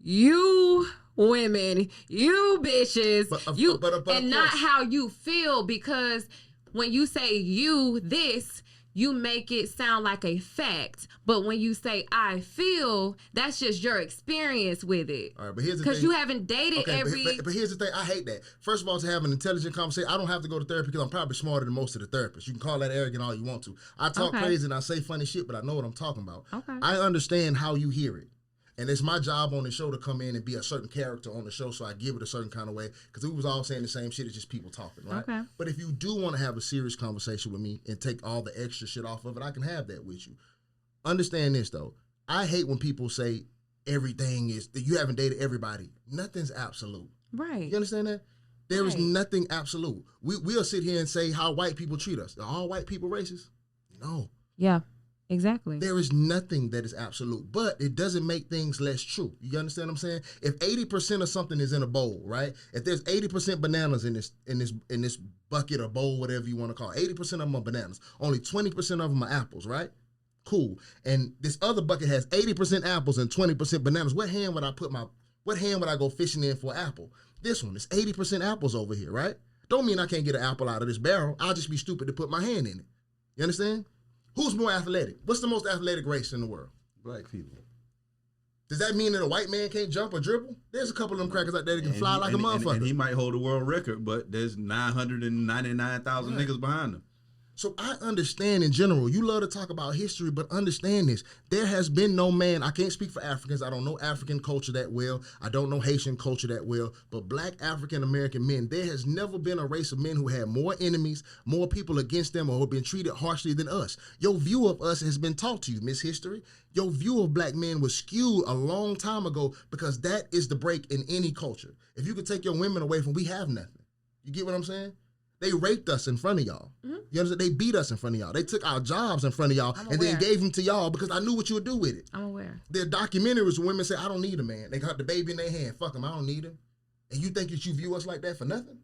you women, you bitches, But, of and not course. how you feel, because when you say you this, you make it sound like a fact. But when you say I feel, that's just your experience with it. All right, but here's the Because thing. you haven't dated Okay, every. but here's the thing. I hate that. First of all, to have an intelligent conversation, I don't have to go to therapy because I'm probably smarter than most of the therapists. You can call that arrogant all you want to. I talk Okay. crazy and I say funny shit, but I know what I'm talking about. Okay. I understand how you hear it. And it's my job on the show to come in and be a certain character on the show, so I give it a certain kind of way. Because we was all saying the same shit, it's just people talking, right? Okay. But if you do want to have a serious conversation with me and take all the extra shit off of it, I can have that with you. understand this though. I hate when people say everything is that you haven't dated everybody. Nothing's absolute. Right. You understand that? There is Right. nothing absolute. We'll sit here and say how white people treat us. Are all white people racist? No. Yeah. Exactly. There is nothing that is absolute, but it doesn't make things less true. You understand what I'm saying? If 80% of something is in a bowl, right? If there's 80% bananas in this bucket or bowl, whatever you want to call it, 80% of them are bananas. Only 20% of them are apples, right? Cool. And this other bucket has 80% apples and 20% bananas. What hand would I go fishing in for apple? This one. It's 80% apples over here, right? Don't mean I can't get an apple out of this barrel. I'll just be stupid to put my hand in it. You understand? Who's more athletic? What's the most athletic race in the world? Black people. Does that mean that a white man can't jump or dribble? There's a couple of them crackers out there that can fly like a motherfucker. And he might hold a world record, but there's 999,000 niggas behind him. So I understand in general, you love to talk about history, but understand this. There has been no man, I can't speak for Africans, I don't know African culture that well, I don't know Haitian culture that well, but black African American men, there has never been a race of men who had more enemies, more people against them, or who have been treated harshly than us. Your view of us has been taught to you, Miss History. Your view of black men was skewed a long time ago because that is the break in any culture. If you could take your women away from, we have nothing. You get what I'm saying? They raped us in front of y'all. Mm-hmm. You understand? They beat us in front of y'all. They took our jobs in front of y'all and then gave them to y'all because I knew what you would do with it. I'm aware. There are documentaries where women say, I don't need a man. They got the baby in their hand. Fuck him, I don't need him. And you think that you view us like that for nothing?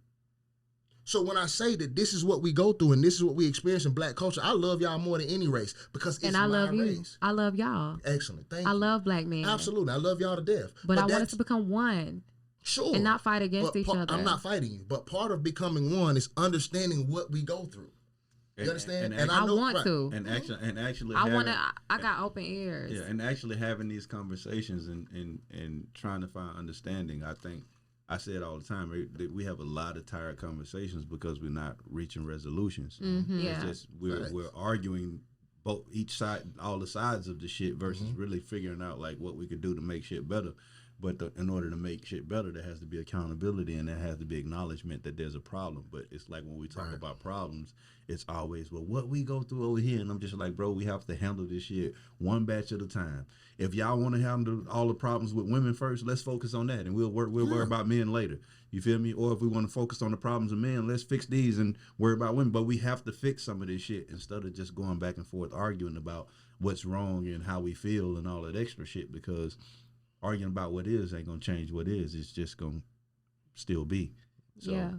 So when I say that this is what we go through and this is what we experience in black culture, I love y'all more than any race because it's my race. I love y'all. Excellent. Thank you. I love black men. Absolutely. I love y'all to death. But I want us to become one. Sure. And not fight against each other. I'm not fighting you, but part of becoming one is understanding what we go through. You understand? And I want to. And actually, I got open ears. Yeah, and actually having these conversations and trying to find understanding. I think I say it all the time. We have a lot of tired conversations because we're not reaching resolutions. Mm-hmm. It's just we're arguing both each side, all the sides of the shit versus really figuring out like what we could do to make shit better. But in order to make shit better, there has to be accountability and there has to be acknowledgement that there's a problem. But it's like when we talk about problems, it's always, well, what we go through over here. And I'm just like, bro, we have to handle this shit one batch at a time. If y'all want to handle all the problems with women first, let's focus on that. And we'll worry about men later. You feel me? Or if we want to focus on the problems of men, let's fix these and worry about women. But we have to fix some of this shit instead of just going back and forth arguing about what's wrong and how we feel and all that extra shit, because arguing about what is ain't gonna change what is. It's just gonna still be. So, yeah.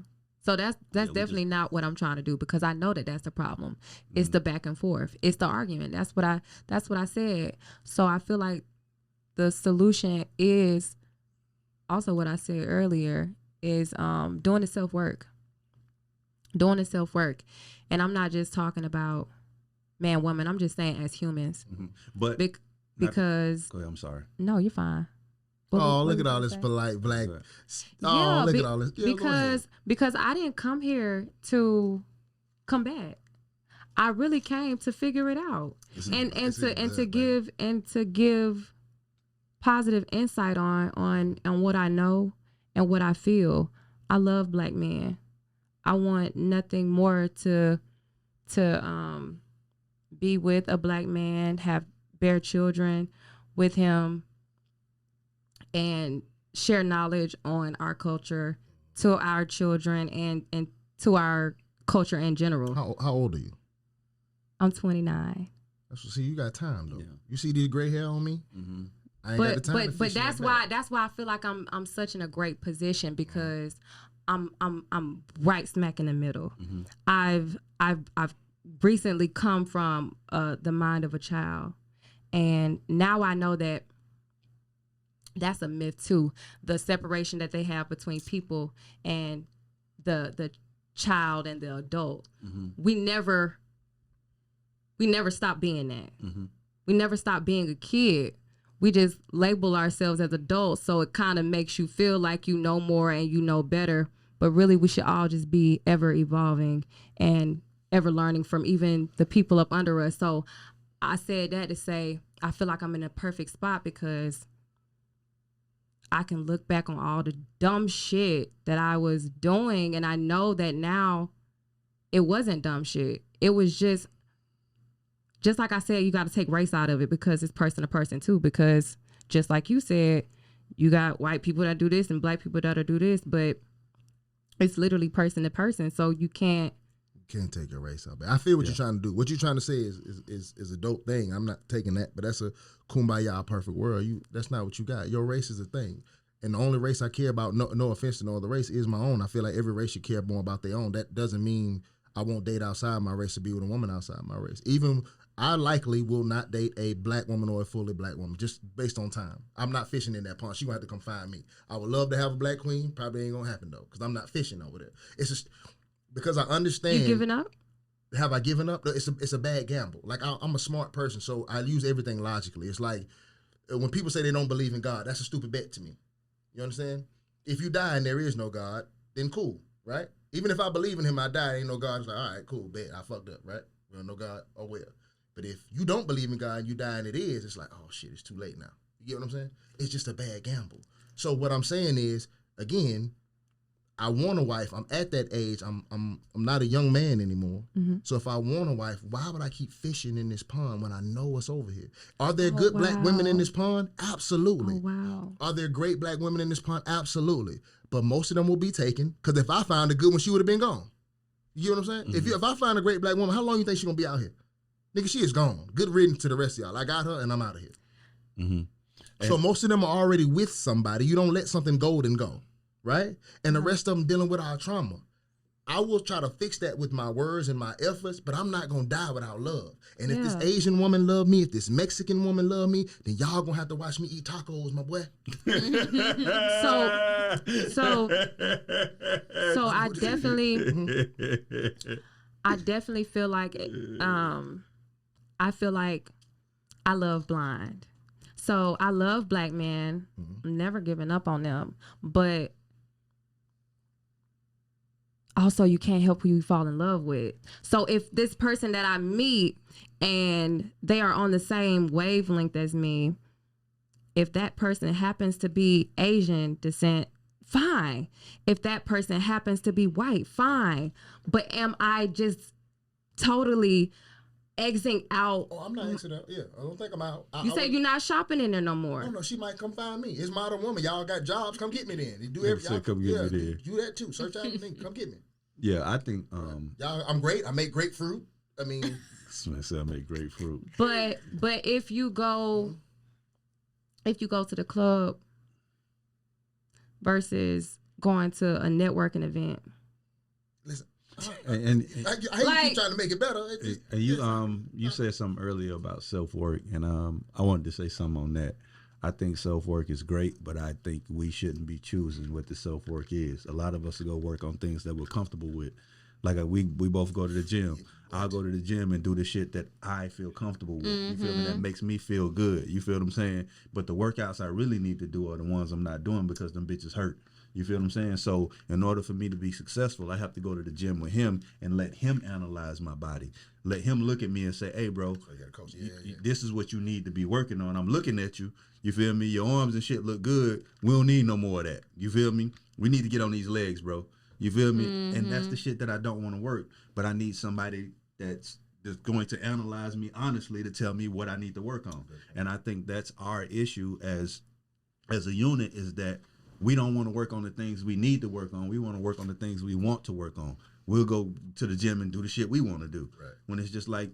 So that's definitely not what I'm trying to do, because I know that that's the problem. It's the back and forth. It's the argument. That's what I said. So I feel like the solution is also what I said earlier is doing the self-work. Doing the self-work. And I'm not just talking about man, woman. I'm just saying as humans. Mm-hmm. But because go ahead, I'm sorry. No, you're fine. Look at all this polite black. Look at all this. Yeah, because I didn't come here to combat. I really came to figure it out and to give positive insight on what I know and what I feel. I love black men. I want nothing more to be with a black man, bear children with him, and share knowledge on our culture to our children and to our culture in general. How old are you? I'm 29. See, you got time though. Yeah. You see this gray hair on me? Mm-hmm. I ain't got the time. But that's why I feel like I'm such in a great position, because I'm right smack in the middle. Mm-hmm. I've recently come from the mind of a child, and now I know that that's a myth too. The separation that they have between people and the child and the adult. Mm-hmm. We never stop being that. Mm-hmm. We never stop being a kid. We just label ourselves as adults, so it kind of makes you feel like you know more and you know better. But really, we should all just be ever evolving and ever learning from even the people up under us. So I said that to say I feel like I'm in a perfect spot, because I can look back on all the dumb shit that I was doing, and I know that now it wasn't dumb shit. It was just just like I said, you got to take race out of it because it's person to person too. Because just like you said, you got white people that do this and black people that do this, but it's literally person to person. So you can't take your race out. But I feel what you're trying to do. What you're trying to say is a dope thing. I'm not taking that, but that's a kumbaya perfect world. That's not what you got. Your race is a thing. And the only race I care about, no offense to no other race, is my own. I feel like every race should care more about their own. That doesn't mean I won't date outside my race to be with a woman outside my race. Even I likely will not date a black woman or a fully black woman just based on time. I'm not fishing in that pond. She gonna have to come find me. I would love to have a black queen. Probably ain't gonna happen though, because I'm not fishing over there. It's just because I understand. You giving up? Have I given up? It's a bad gamble. Like I'm a smart person, so I use everything logically. It's like when people say they don't believe in God, that's a stupid bet to me. You understand? If you die and there is no God, then cool, right? Even if I believe in him, I die, ain't no God. It's like, all right, cool, bet, I fucked up, right? We don't know God, oh well. But if you don't believe in God and you die and it is, it's like, oh shit, it's too late now. You get what I'm saying? It's just a bad gamble. So what I'm saying is, again, I want a wife. I'm at that age. I'm not a young man anymore. Mm-hmm. So if I want a wife, why would I keep fishing in this pond when I know what's over here? Are there good black women in this pond? Absolutely. Oh, wow. Are there great black women in this pond? Absolutely. But most of them will be taken, because if I found a good one, she would have been gone. You know what I'm saying? Mm-hmm. If I find a great black woman, how long you think she gonna be out here? Nigga, she is gone. Good riddance to the rest of y'all. I got her and I'm out of here. Mm-hmm. So most of them are already with somebody. You don't let something golden go, right? And the rest of them dealing with our trauma. I will try to fix that with my words and my efforts, but I'm not gonna die without love. And if this Asian woman love me, if this Mexican woman love me, then y'all gonna have to watch me eat tacos, my boy. So I definitely feel like I feel like I love blind. So I love black men. I'm never giving up on them, but also you can't help who you fall in love with. So if this person that I meet and they are on the same wavelength as me, if that person happens to be Asian descent, fine. If that person happens to be white, fine. But am I just totally exiting out? Oh, I'm not exiting out. Yeah, I don't think I'm out. You say you're not shopping in there no more. No, she might come find me. It's modern woman. Y'all got jobs. Come get me then. You do Yeah, everything. come get me then. Do that too. Search out me. Come get me. Yeah, I think Y'all, I'm great. I make grapefruit. I mean, I said I make grapefruit. But if you go to the club versus going to a networking event. listen. And I keep trying to make it better. And you said something earlier about self-work, and I wanted to say something on that. I think self-work is great, but I think we shouldn't be choosing what the self-work is. A lot of us go work on things that we're comfortable with. Like we both go to the gym. I'll go to the gym and do the shit that I feel comfortable with. You feel me? That makes me feel good. You feel what I'm saying? But the workouts I really need to do are the ones I'm not doing because them bitches hurt. You feel what I'm saying? So in order for me to be successful, I have to go to the gym with him and let him analyze my body. Let him look at me and say, hey, bro, this is what you need to be working on. I'm looking at you. You feel me? Your arms and shit look good. We don't need no more of that. You feel me? We need to get on these legs, bro. You feel me? And that's the shit that I don't want to work. But I need somebody that's going to analyze me honestly to tell me what I need to work on. And I think that's our issue as a unit, is that we don't want to work on the things we need to work on. We want to work on the things we want to work on. We'll go to the gym and do the shit we want to do. Right. When it's just like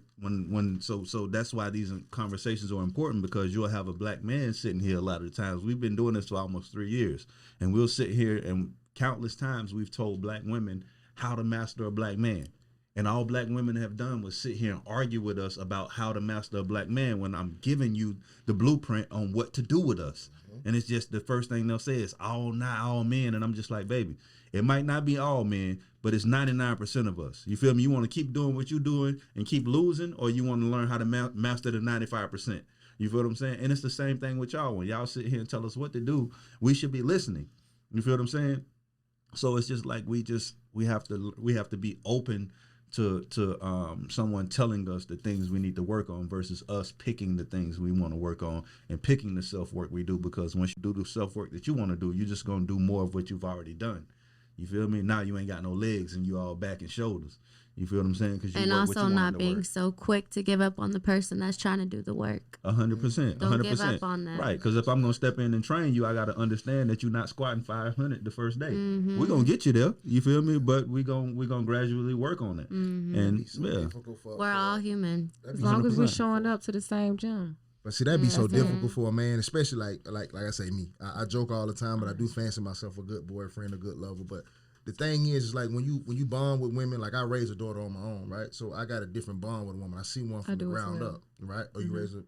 so that's why these conversations are important, because you'll have a black man sitting here a lot of the times. We've been doing this for almost 3 years, and we'll sit here and countless times we've told black women how to master a black man. And all black women have done was sit here and argue with us about how to master a black man when I'm giving you the blueprint on what to do with us. And it's just the first thing they'll say is not all men. And I'm just like, baby, it might not be all men, but it's 99% of us. You feel me? You want to keep doing what you're doing and keep losing, or you want to learn how to master the 95%. You feel what I'm saying? And it's the same thing with y'all. When y'all sit here and tell us what to do, we should be listening. You feel what I'm saying? So it's just like we have to be open to someone telling us the things we need to work on versus us picking the things we want to work on and picking the self-work we do. Because once you do the self-work that you want to do, you're just going to do more of what you've already done. You feel me? Now you ain't got no legs and you all back and shoulders. You feel what I'm saying? Because And also not being so quick to give up on the person that's trying to do the work. 100%. Don't give up on that. Right, because if I'm gonna step in and train you, I gotta understand that you're not squatting 500 the first day. We're gonna get you there. You feel me? But we gonna gradually work on it. And yeah, We're all human. As long as we're 100%. showing up to the same gym. But see, that'd be so that's it. difficult for a man, especially like I say, me. I joke all the time, but I do fancy myself a good boyfriend, a good lover. But the thing is like when you bond with women, like I raised a daughter on my own, right? So I got a different bond with a woman. I see one from the do as ground well. up, right? Or you raise a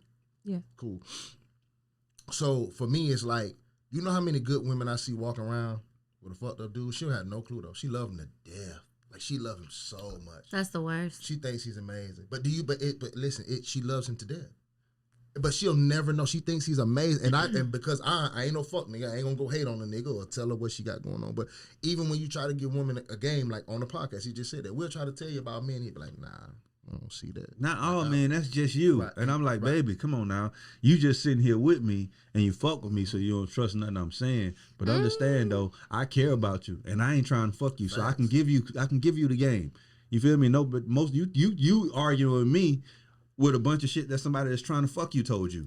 Yeah. cool. So for me, it's like you know how many good women I see walking around with a fucked up dude. She'll have no clue though. She love him to death. Like she love him so much. That's the worst. She thinks he's amazing. But listen, she loves him to death. But she'll never know. She thinks he's amazing. And because I ain't no fuck nigga, I ain't gonna go hate on the nigga or tell her what she got going on. But even when you try to give women a game, like on the podcast, he just said that we'll try to tell you about men. He'd be like, nah, I don't see that. not all man, that's just you. Right. And I'm like, Right. baby, come on now. You just sitting here with me and you fuck with me, so you don't trust nothing I'm saying. But understand though, I care about you and I ain't trying to fuck you. So I can give you the game. You feel me? No, but most you arguing with me with a bunch of shit that somebody that's trying to fuck you told you.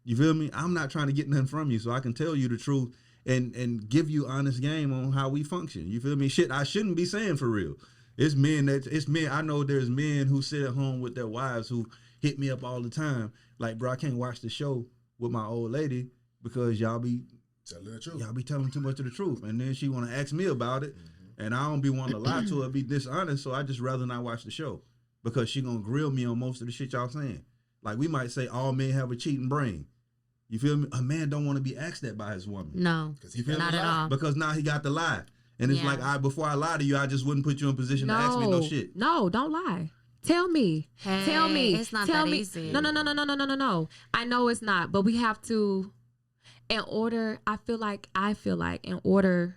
You feel me? I'm not trying to get nothing from you, so I can tell you the truth and give you honest game on how we function. You feel me? Shit, I shouldn't be saying for real. It's men. I know there's men who sit at home with their wives who hit me up all the time. Like, bro, I can't watch the show with my old lady because y'all be Telling the truth. telling too much of the truth, and then she want to ask me about it, and I don't be wanting to lie to her, be dishonest. So I just rather not watch the show because she gonna grill me on most of the shit y'all saying. Like we might say all men have a cheating brain. You feel me? A man don't want to be asked that by his woman. No, he feel not me at lie. all. Because now he got to lie. And it's Yeah. like, before I lie to you, I just wouldn't put you in position to ask me no shit. No, don't lie. Tell me. Tell me. It's not Tell that me. easy. No. I know it's not, but we have to, I feel like in order,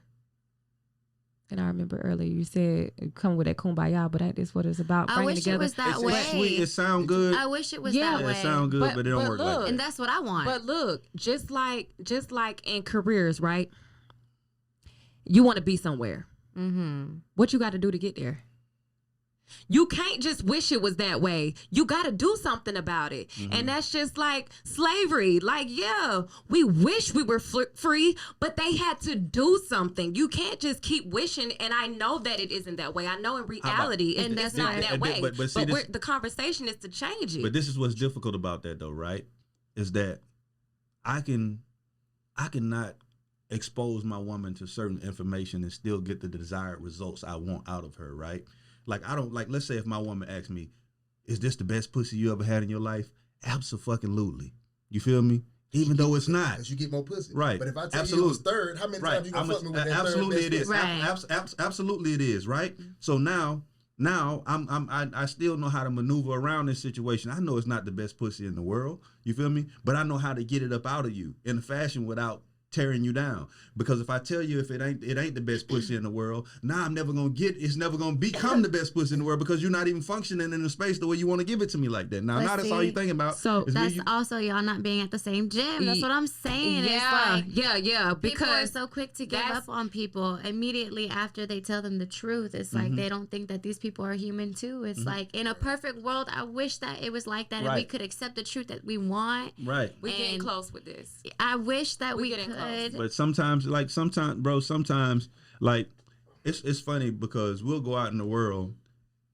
and I remember earlier you said come with that kumbaya, but that is what it's about. I Bringing wish together. it was that It's way. sweet. It sound good. I wish it was Yeah. that Yeah, way. it sound good, but it don't but work look, like And that. that's what I want. But look, just like in careers, right? You want to be somewhere. What you got to do to get there? You can't just wish it was that way. You got to do something about it. And that's just like slavery. Like, yeah, we wish we were free, but they had to do something. You can't just keep wishing. And I know that it isn't that way. I know in reality, And it's that's not not- that way. but see, this- the conversation is to change it. But this is what's difficult about that, though, right? Is that I cannot expose my woman to certain information and still get the desired results I want out of her, right? Like I don't like. Let's say if my woman asks me, "Is this the best pussy you ever had in your life?" Absolutely. You feel me? Even though it's not. Because you get more pussy. Right. But if I tell you it Absolutely. was third, how many Right. times you gonna fuck me with that Absolutely third it best is. pussy? Right. Absolutely it is, right? So now I still know how to maneuver around this situation. I know it's not the best pussy in the world. You feel me? But I know how to get it up out of you in a fashion without tearing you down. Because if I tell you if it ain't the best pussy in the world, now it's never gonna become the best pussy in the world because you're not even functioning in the space the way you want to give it to me like that. Now But that's all see, you're thinking about. so is me, That's you- also y'all not being at the same gym. That's what I'm saying. It's like yeah. people are Because so quick to give that's- up on people immediately after they tell them the truth. It's like they don't think that these people are human too. It's like in a perfect world, I wish that it was like that and we Right. could accept the truth that we want. right. we're getting And- close with this. I wish that We we getting close. could. But sometimes, like it's funny because we'll go out in the world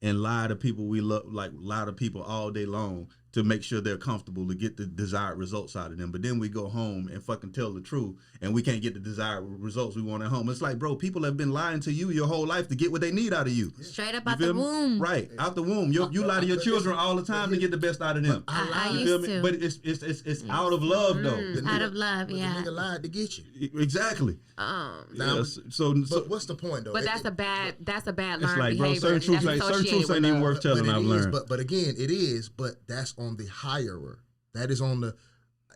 and lie to people we love, like lie to people all day long to make sure they're comfortable to get the desired results out of them. But then we go home and fucking tell the truth and we can't get the desired results we want at home. It's like, bro, people have been lying to you your whole life to get what they need out of you. Straight up You out feel the me? womb. Right, out the womb. You lie to your children all the time to get the best out of them. I You used feel me? to. But it's out of love though. Out of love, But yeah. the nigga lied to get you. Exactly. Now, Yes. So but what's the point though? But that's a bad learned like, bro, behavior. certain truths That's certain truths associated ain't with even love. worth telling. it I've is, learned. But again, it is. But that's on the hirer. That is on the.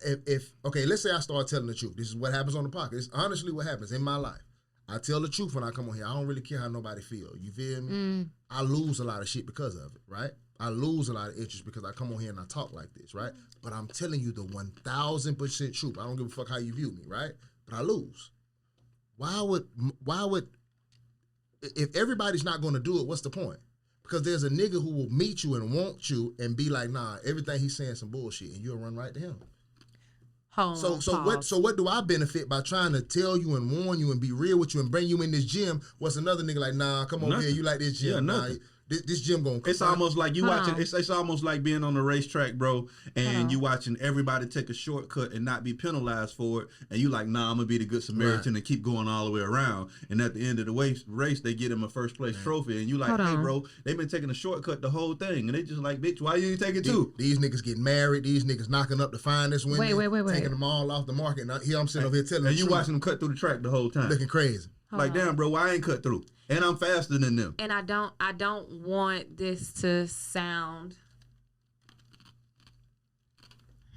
If okay, let's say I start telling the truth. This is what happens on the podcast. It's honestly what happens in my life. I tell the truth when I come on here. I don't really care how nobody feel. You feel me? I lose a lot of shit because of it, right? I lose a lot of interest because I come on here and I talk like this, right? But I'm telling you the 1000% truth. I don't give a fuck how you view me, right? But I lose. Why would if everybody's not going to do it, what's the point? Because there's a nigga who will meet you and want you and be like, nah, everything he's saying some bullshit, and you'll run right to him. Hold on, pause. So what do I benefit by trying to tell you and warn you and be real with you and bring you in this gym? What's another nigga like, nah, come over here, you like this gym? Yeah, nah, nothing. this gym gonna come. It's almost like you Hold watching. on. It's almost like being on the racetrack, bro, and you watching everybody take a shortcut and not be penalized for it, and you like, nah, I'm gonna be the good Samaritan and keep going all the way around. And at the end of the race, they get him a first place trophy, and you like, Hold hey, on. bro, they've been taking a shortcut the whole thing, and they just like, bitch, why you ain't take it too? These niggas get married. These niggas knocking up the finest women. Wait. Taking them all off the market. Now, here I'm sitting over here telling And the you truth, watching them cut through the track the whole time, looking crazy. like, damn, bro, why I ain't cut through? And I'm faster than them. And I don't want this to sound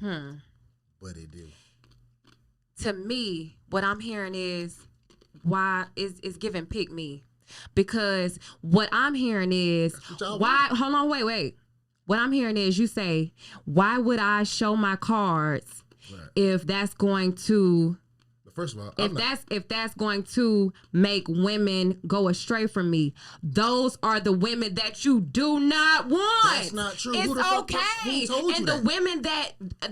But it do. to me, what I'm hearing is why is giving pick me. Because what I'm hearing is what y'all why hold on, wait. What I'm hearing is you say, why would I show my cards Right. if that's going to But first of all, if that's going to make women go astray from me? Those are the women that you do not want. That's not true. It's Who the fuck- okay. who told you And that?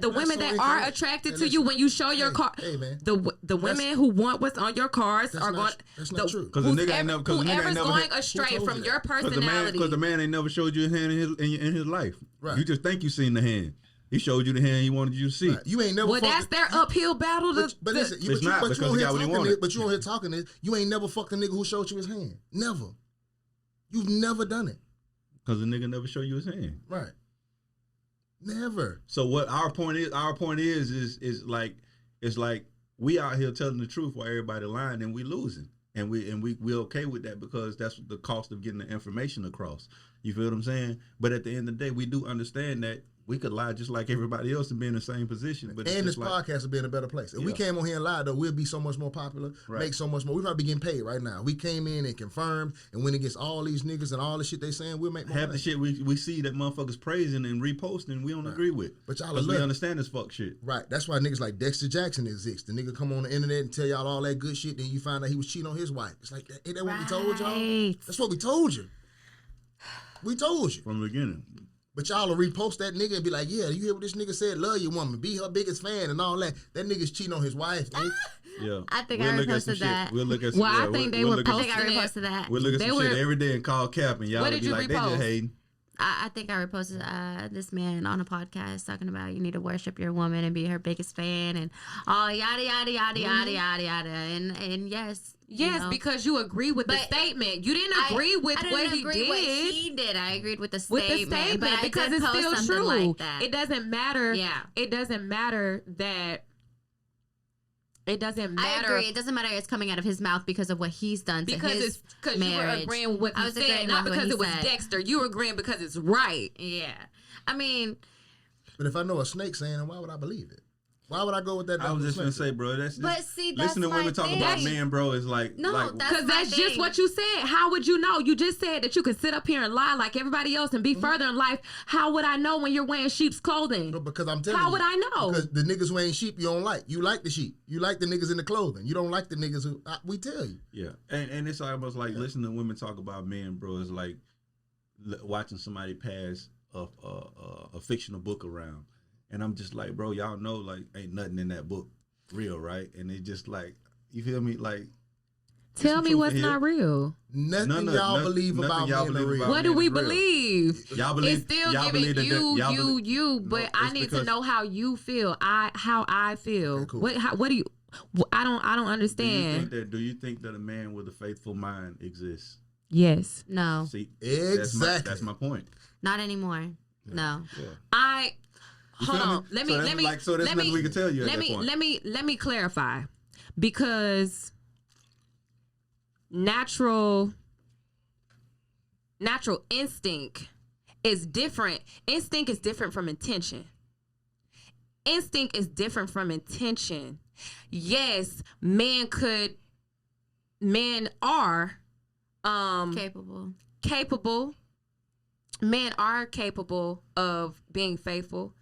the women that so are incorrect. attracted Hey, to you listen. when you show your Hey, card, hey, man. the women who want what's on your cards That's are not- going. that's not true. 'Cause the nigga ain't never- 'cause the nigga ain't whoever's never going had- astray who told from you your that? personality. Because the man ain't never showed you his hand in his life. Right. You just think you seen the hand. He showed you the hand he wanted you to see. Right. You ain't never. Well, that's fucked- their uphill battle. But listen, It's not, because he got what he wanted. But you on here talking this. You ain't never fucked a nigga who showed you his hand. Never. You've never done it. Because the nigga never showed you his hand. Right. Never. So what our point is like, it's like we out here telling the truth while everybody lying and we losing. And we okay with that because that's the cost of getting the information across. You feel what I'm saying? But at the end of the day, we do understand that we could lie just like everybody else and be in the same position. But it's And this just like, podcast will be in a better place. If we Yeah. came on here and lied, though, we'll be so much more popular, Right. make so much more. We probably be getting paid right now. We came in and confirmed and went against all these niggas and all the shit they saying, we'll make more half the money. shit we see that motherfuckers praising and reposting, we don't agree with. But y'all Because we love it. understand this fuck shit. Right. That's why niggas like Dexter Jackson exist. The nigga come on the internet and tell y'all all that good shit, then you find out he was cheating on his wife. It's like, ain't that what we told y'all? Right. That's what we told you. We told you. From the beginning. But y'all will repost that nigga and be like, yeah, you hear what this nigga said? Love your woman. Be her biggest fan and all that. That nigga's cheating on his wife. nigga. Yeah. I think We'll I look at some reposted shit. that. We'll look at Well, I yeah, think they we'll were look at I think I posting it. reposted that. We'll look at They some shit were- every day and call Cap and y'all What would did be you like, they just repost? hating. I think I reposted this man on a podcast talking about you need to worship your woman and be her biggest fan and all yada yada yada yada yada yada and yes. you Yes, know. because you agree with the But statement. You didn't agree with I what didn't he agree did. What he did. I agreed with the With statement. the statement, but I because did it's post still something true. like that. It doesn't matter. Yeah. It doesn't matter that. It doesn't I matter. agree. It doesn't matter. It's coming out of his mouth because of what he's done to Because his it's because you were marriage. agreeing with what I he was said, agreeing not with what because he it was said. Dexter. You were agreeing because it's right. Yeah. I mean, But if I know a snake saying it, why would I believe it? Why would I go with that? I was just gonna snake? say, bro, that's But see, that's listen to women my talk thing. about men, bro, is like No, like, that's Because my that's just thing. what you said. How would you know? You just said that you could sit up here and lie like everybody else and be further in life. How would I know when you're wearing sheep's clothing? No, because I'm telling you. How would I know? Because the niggas who ain't sheep, you don't like. You like the sheep. You like the niggas in the clothing. You don't like the niggas who. We tell you. yeah. And it's almost like listening to women talk about men, bro, is like watching somebody pass a fictional book around. And I'm just like, bro, y'all know like ain't nothing in that book real, right? And they just like, you feel me? Like, Tell some me truth what's in here. not real. Nothing y'all believe nothing about y'all men believe are real. about What do men we is real. believe? Y'all believe It's still y'all giving believe that you, y'all you, believe- you. But No, I it's need to because- know how you feel. How I feel. Okay, cool. What do you? I don't Do you understand. think that a man with a faithful mind exists? Yes, no, See, Exactly. That's my point. not anymore. No. Yeah. I. You Hold feel me? on. Let So me. that's Let me. like- so there's let nothing me. we can tell you at Let that me. point. Let me clarify, because natural instinct is different. Instinct is different from intention. Instinct is different from intention. Yes, men are Capable. capable. Men are capable of being faithful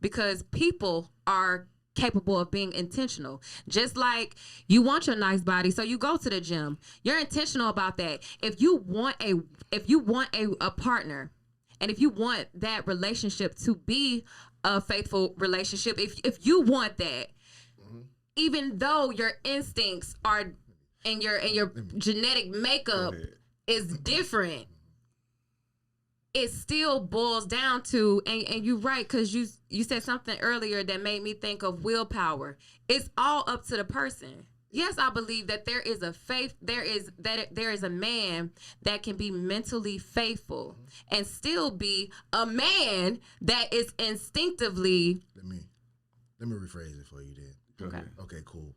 because people are capable of being intentional. Just like you want your nice body, so you go to the gym. You're intentional about that. If you want a partner, and if you want that relationship to be a faithful relationship, if you want that, even though your instincts are and your genetic makeup is different, it still boils down to, and you're right, because you said something earlier that made me think of willpower. It's all up to the person. Yes, I believe that there is a man that can be mentally faithful and still be a man that is instinctively. Let me rephrase it for you then. Okay. Okay, cool.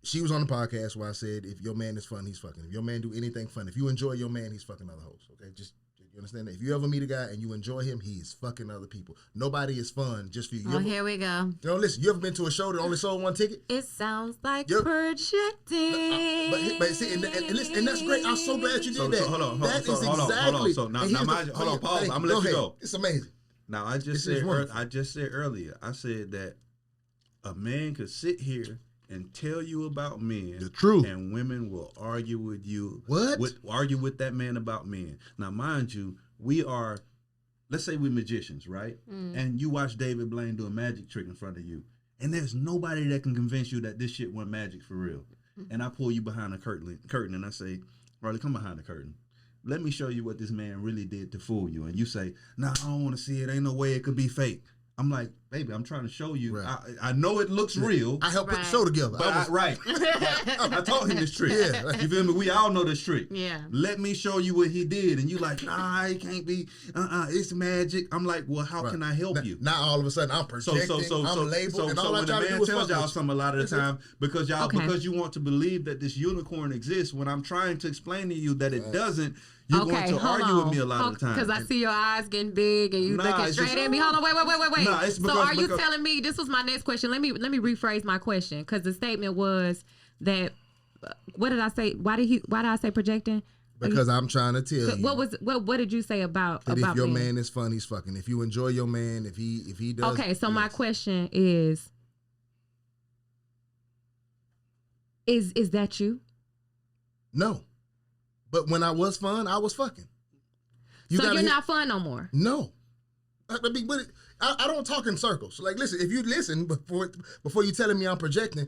She was on the podcast where I said, if your man is fun, he's fucking. If your man do anything fun, if you enjoy your man, he's fucking other hoes. Okay, just you understand that? If you ever meet a guy and you enjoy him, he's fucking other people. Nobody is fun just for you. Oh, here we go. You know, listen, you ever been to a show that only sold one ticket? It sounds like Yep. projecting. But see, and listen, and that's great. I'm so glad you did that. So hold on. That is Hold on. exactly. So now and here's mind you, hold on, pause. hey, I'm gonna let you ahead. go. It's amazing. Now I just This is said wonderful. earlier. I said that a man could sit here and tell you about men, The truth. and women will argue with you. What? Argue with that man about men. Now, mind you, we are, let's say we're magicians, right? And you watch David Blaine do a magic trick in front of you, and there's nobody that can convince you that this shit wasn't magic for real. And I pull you behind the curtain, and I say, Riley, come behind the curtain. Let me show you what this man really did to fool you. And you say, nah, I don't want to see it. Ain't no way it could be fake. I'm like, baby, I'm trying to show you. Right. I know it looks real. I helped put the Right. show together. But I taught him this trick. Yeah. You feel me? We all know this trick. Yeah. Let me show you what he did. And you like, nah, it can't be. It's magic. I'm like, well, how Right. can I help you? Now all of a sudden I'm projecting, I'm labeled, and all I when try the to do man is tells fuck y'all with you. something a lot of the time because Okay. because you want to believe that this unicorn exists, when I'm trying to explain to you that it doesn't, you're going to argue with me a lot of the time. Because I see your eyes getting big and you Nah, looking it's straight just- at me. Hold on, wait. Nah, it's So because- are you because- telling me, this was my next question. Let me rephrase my question, because the statement was that, what did I say? Why did I say projecting? Because I'm trying to tell you. What did you say about that if your men? man is fun, he's fucking. If you enjoy your man, if he does. Okay, so my yes. question is that you? No. But when I was fun, I was fucking. So gotta you're hear- not fun no more. No. I don't talk in circles. Like, listen, if you listen before you telling me I'm projecting,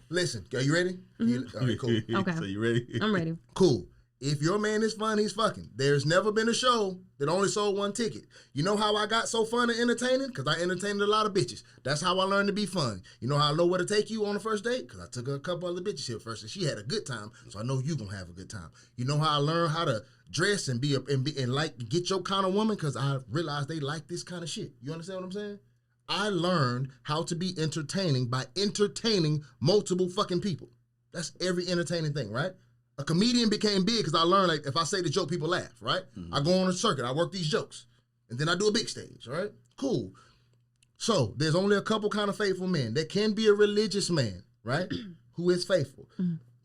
listen. Are you ready? All right, cool. Okay. So you ready? I'm ready. Cool. If your man is fun, he's fucking. There's never been a show that only sold one ticket. You know how I got so fun and entertaining? Because I entertained a lot of bitches. That's how I learned to be fun. You know how I know where to take you on the first date? Because I took a couple other bitches here first, and she had a good time, so I know you gonna have a good time. You know how I learned how to dress and be like get your kind of woman? Because I realized they like this kind of shit. You understand what I'm saying? I learned how to be entertaining by entertaining multiple fucking people. That's every entertaining thing, right? A comedian became big because I learned, like, if I say the joke, people laugh, right? I go on a circuit, I work these jokes, and then I do a big stage, right? Cool. So there's only a couple kind of faithful men. There can be a religious man, right, who is faithful.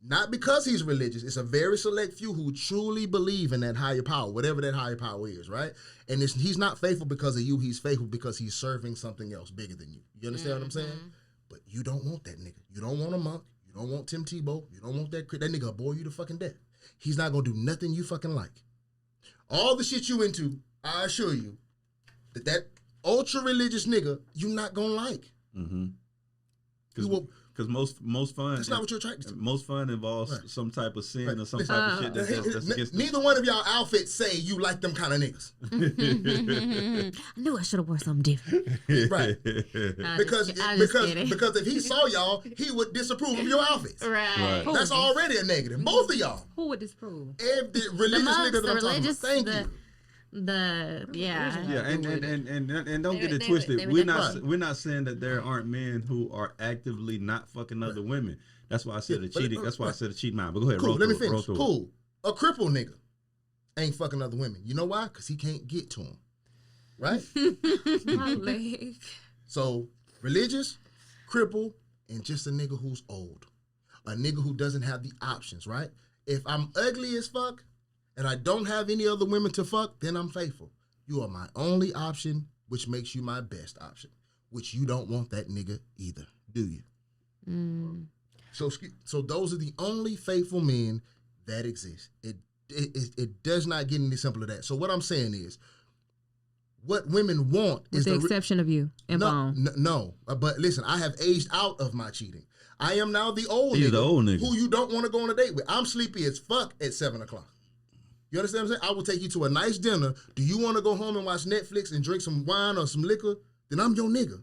Not because he's religious. It's a very select few who truly believe in that higher power, whatever that higher power is, right? And he's not faithful because of you. He's faithful because he's serving something else bigger than you. You understand what I'm saying? But you don't want that nigga. You don't want a monk. You don't want Tim Tebow. You don't want that nigga will bore you to fucking death. He's not gonna do nothing you fucking like. All the shit you into, I assure you, that ultra religious nigga, you not gonna like. Mm-hmm. You will- Because most fun. That's not what you're attracted to. Most fun involves Right. some type of sin Right. or some type of shit that's against the Neither one of y'all outfits say you like them kind of niggas. I knew I should have worn something different. Right. Because if he saw y'all, he would disapprove of your outfits. Right. That's already a negative. Both of y'all. Who would disprove? Every religious monks, nigga that the I'm talking about. religious, Thank the- you. Yeah, and don't get it They twisted. were We're different. not saying that there aren't men who are actively not fucking other women. That's why I said Yeah, a cheating. That's why I said a cheating mind. But go ahead, Cool, roll let me through it, roll finish. through it. Cool. A crippled nigga ain't fucking other women. You know why? Because he can't get to them. Right? My leg. So, religious, crippled, and just a nigga who's old. A nigga who doesn't have the options, right? If I'm ugly as fuck and I don't have any other women to fuck, then I'm faithful. You are my only option, which makes you my best option. which you don't want that nigga either, do you? Mm. So those are the only faithful men that exist. It does not get any simpler than that. So what I'm saying is, what women want is With the exception of you and Bone. No. But listen, I have aged out of my cheating. I am now the old He's nigga, the old nigga who you don't want to go on a date with. I'm sleepy as fuck at 7:00. You understand what I'm saying? I will take you to a nice dinner. Do you want to go home and watch Netflix and drink some wine or some liquor? Then I'm your nigga.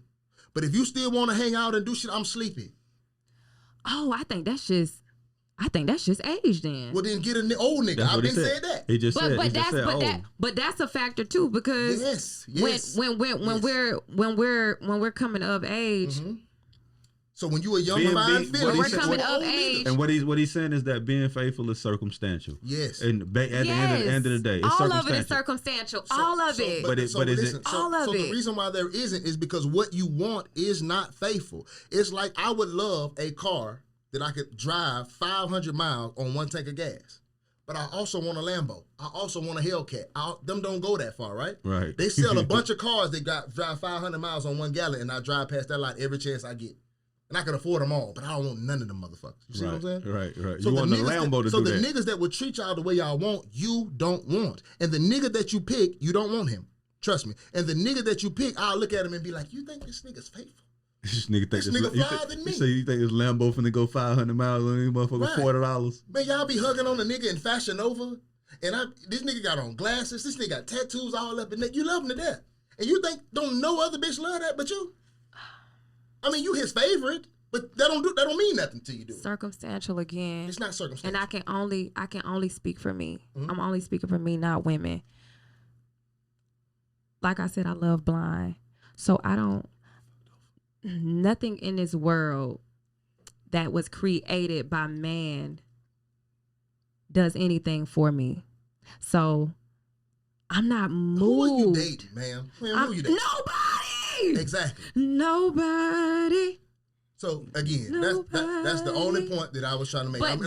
But if you still want to hang out and do shit, I'm sleepy. Oh, I think that's just age then. Well, then get an old nigga. I've been saying that. He just said. But that's a factor too, because Yes. when we're coming of age, So when you a young divine feeling, we're coming of age. And what he's saying is that being faithful is circumstantial. Yes. And at the end of the day, it's all of it is circumstantial. circumstantial. All of it. But is it? All of so it. the reason why there isn't is because what you want is not faithful. It's like I would love a car that I could drive 500 miles on one tank of gas. But I also want a Lambo. I also want a Hellcat. Them don't go that far, right? Right. They sell a bunch of cars that drive 500 miles on 1 gallon, and I drive past that lot every chance I get. And I can afford them all, but I don't want none of them motherfuckers. You see what I'm saying? Right. So You want the niggas Lambo to so do the that. niggas that would treat y'all the way y'all want, you don't want. And the nigga that you pick, you don't want him. Trust me. And the nigga that you pick, I'll look at him and be like, you think this nigga's faithful? This nigga think This nigga flyer than me. So you think this Lambo finna go 500 miles on this motherfucker Right. $40? Man, y'all be hugging on the nigga in Fashion Nova, and this nigga got on glasses, this nigga got tattoos all up in there. You love him to death. And you think don't no other bitch love that but you? I mean, you his favorite, but that don't mean nothing to you, dude. Circumstantial again. It's not circumstantial. And I can only speak for me. Mhm. I'm only speaking for me, not women. Like I said, I love blind. So nothing in this world that was created by man does anything for me. So I'm not moved. Who are you dating, man? Who you dating? Nobody. Exactly. Nobody. So again, that's the only point that I was trying to make. I'm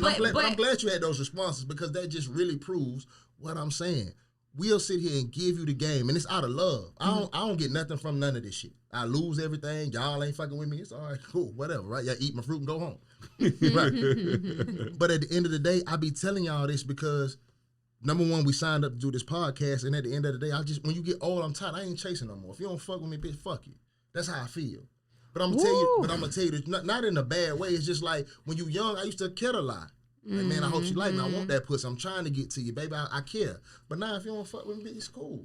glad you had those responses, because that just really proves what I'm saying. We'll sit here and give you the game, and it's out of love. I don't get nothing from none of this shit. I lose everything. Y'all ain't fucking with me. It's all right, cool, whatever, right? Y'all eat my fruit and go home. Right. But at the end of the day, I be telling y'all this because, number one, we signed up to do this podcast, and at the end of the day, when you get old, I'm tired. I ain't chasing no more. If you don't fuck with me, bitch, fuck you. That's how I feel. But I'm gonna tell you this, not in a bad way. It's just like when you young, I used to care a lot. Like, man, I hope she like me. I want that pussy. I'm trying to get to you, baby. I care. But now if you don't fuck with me, it's cool.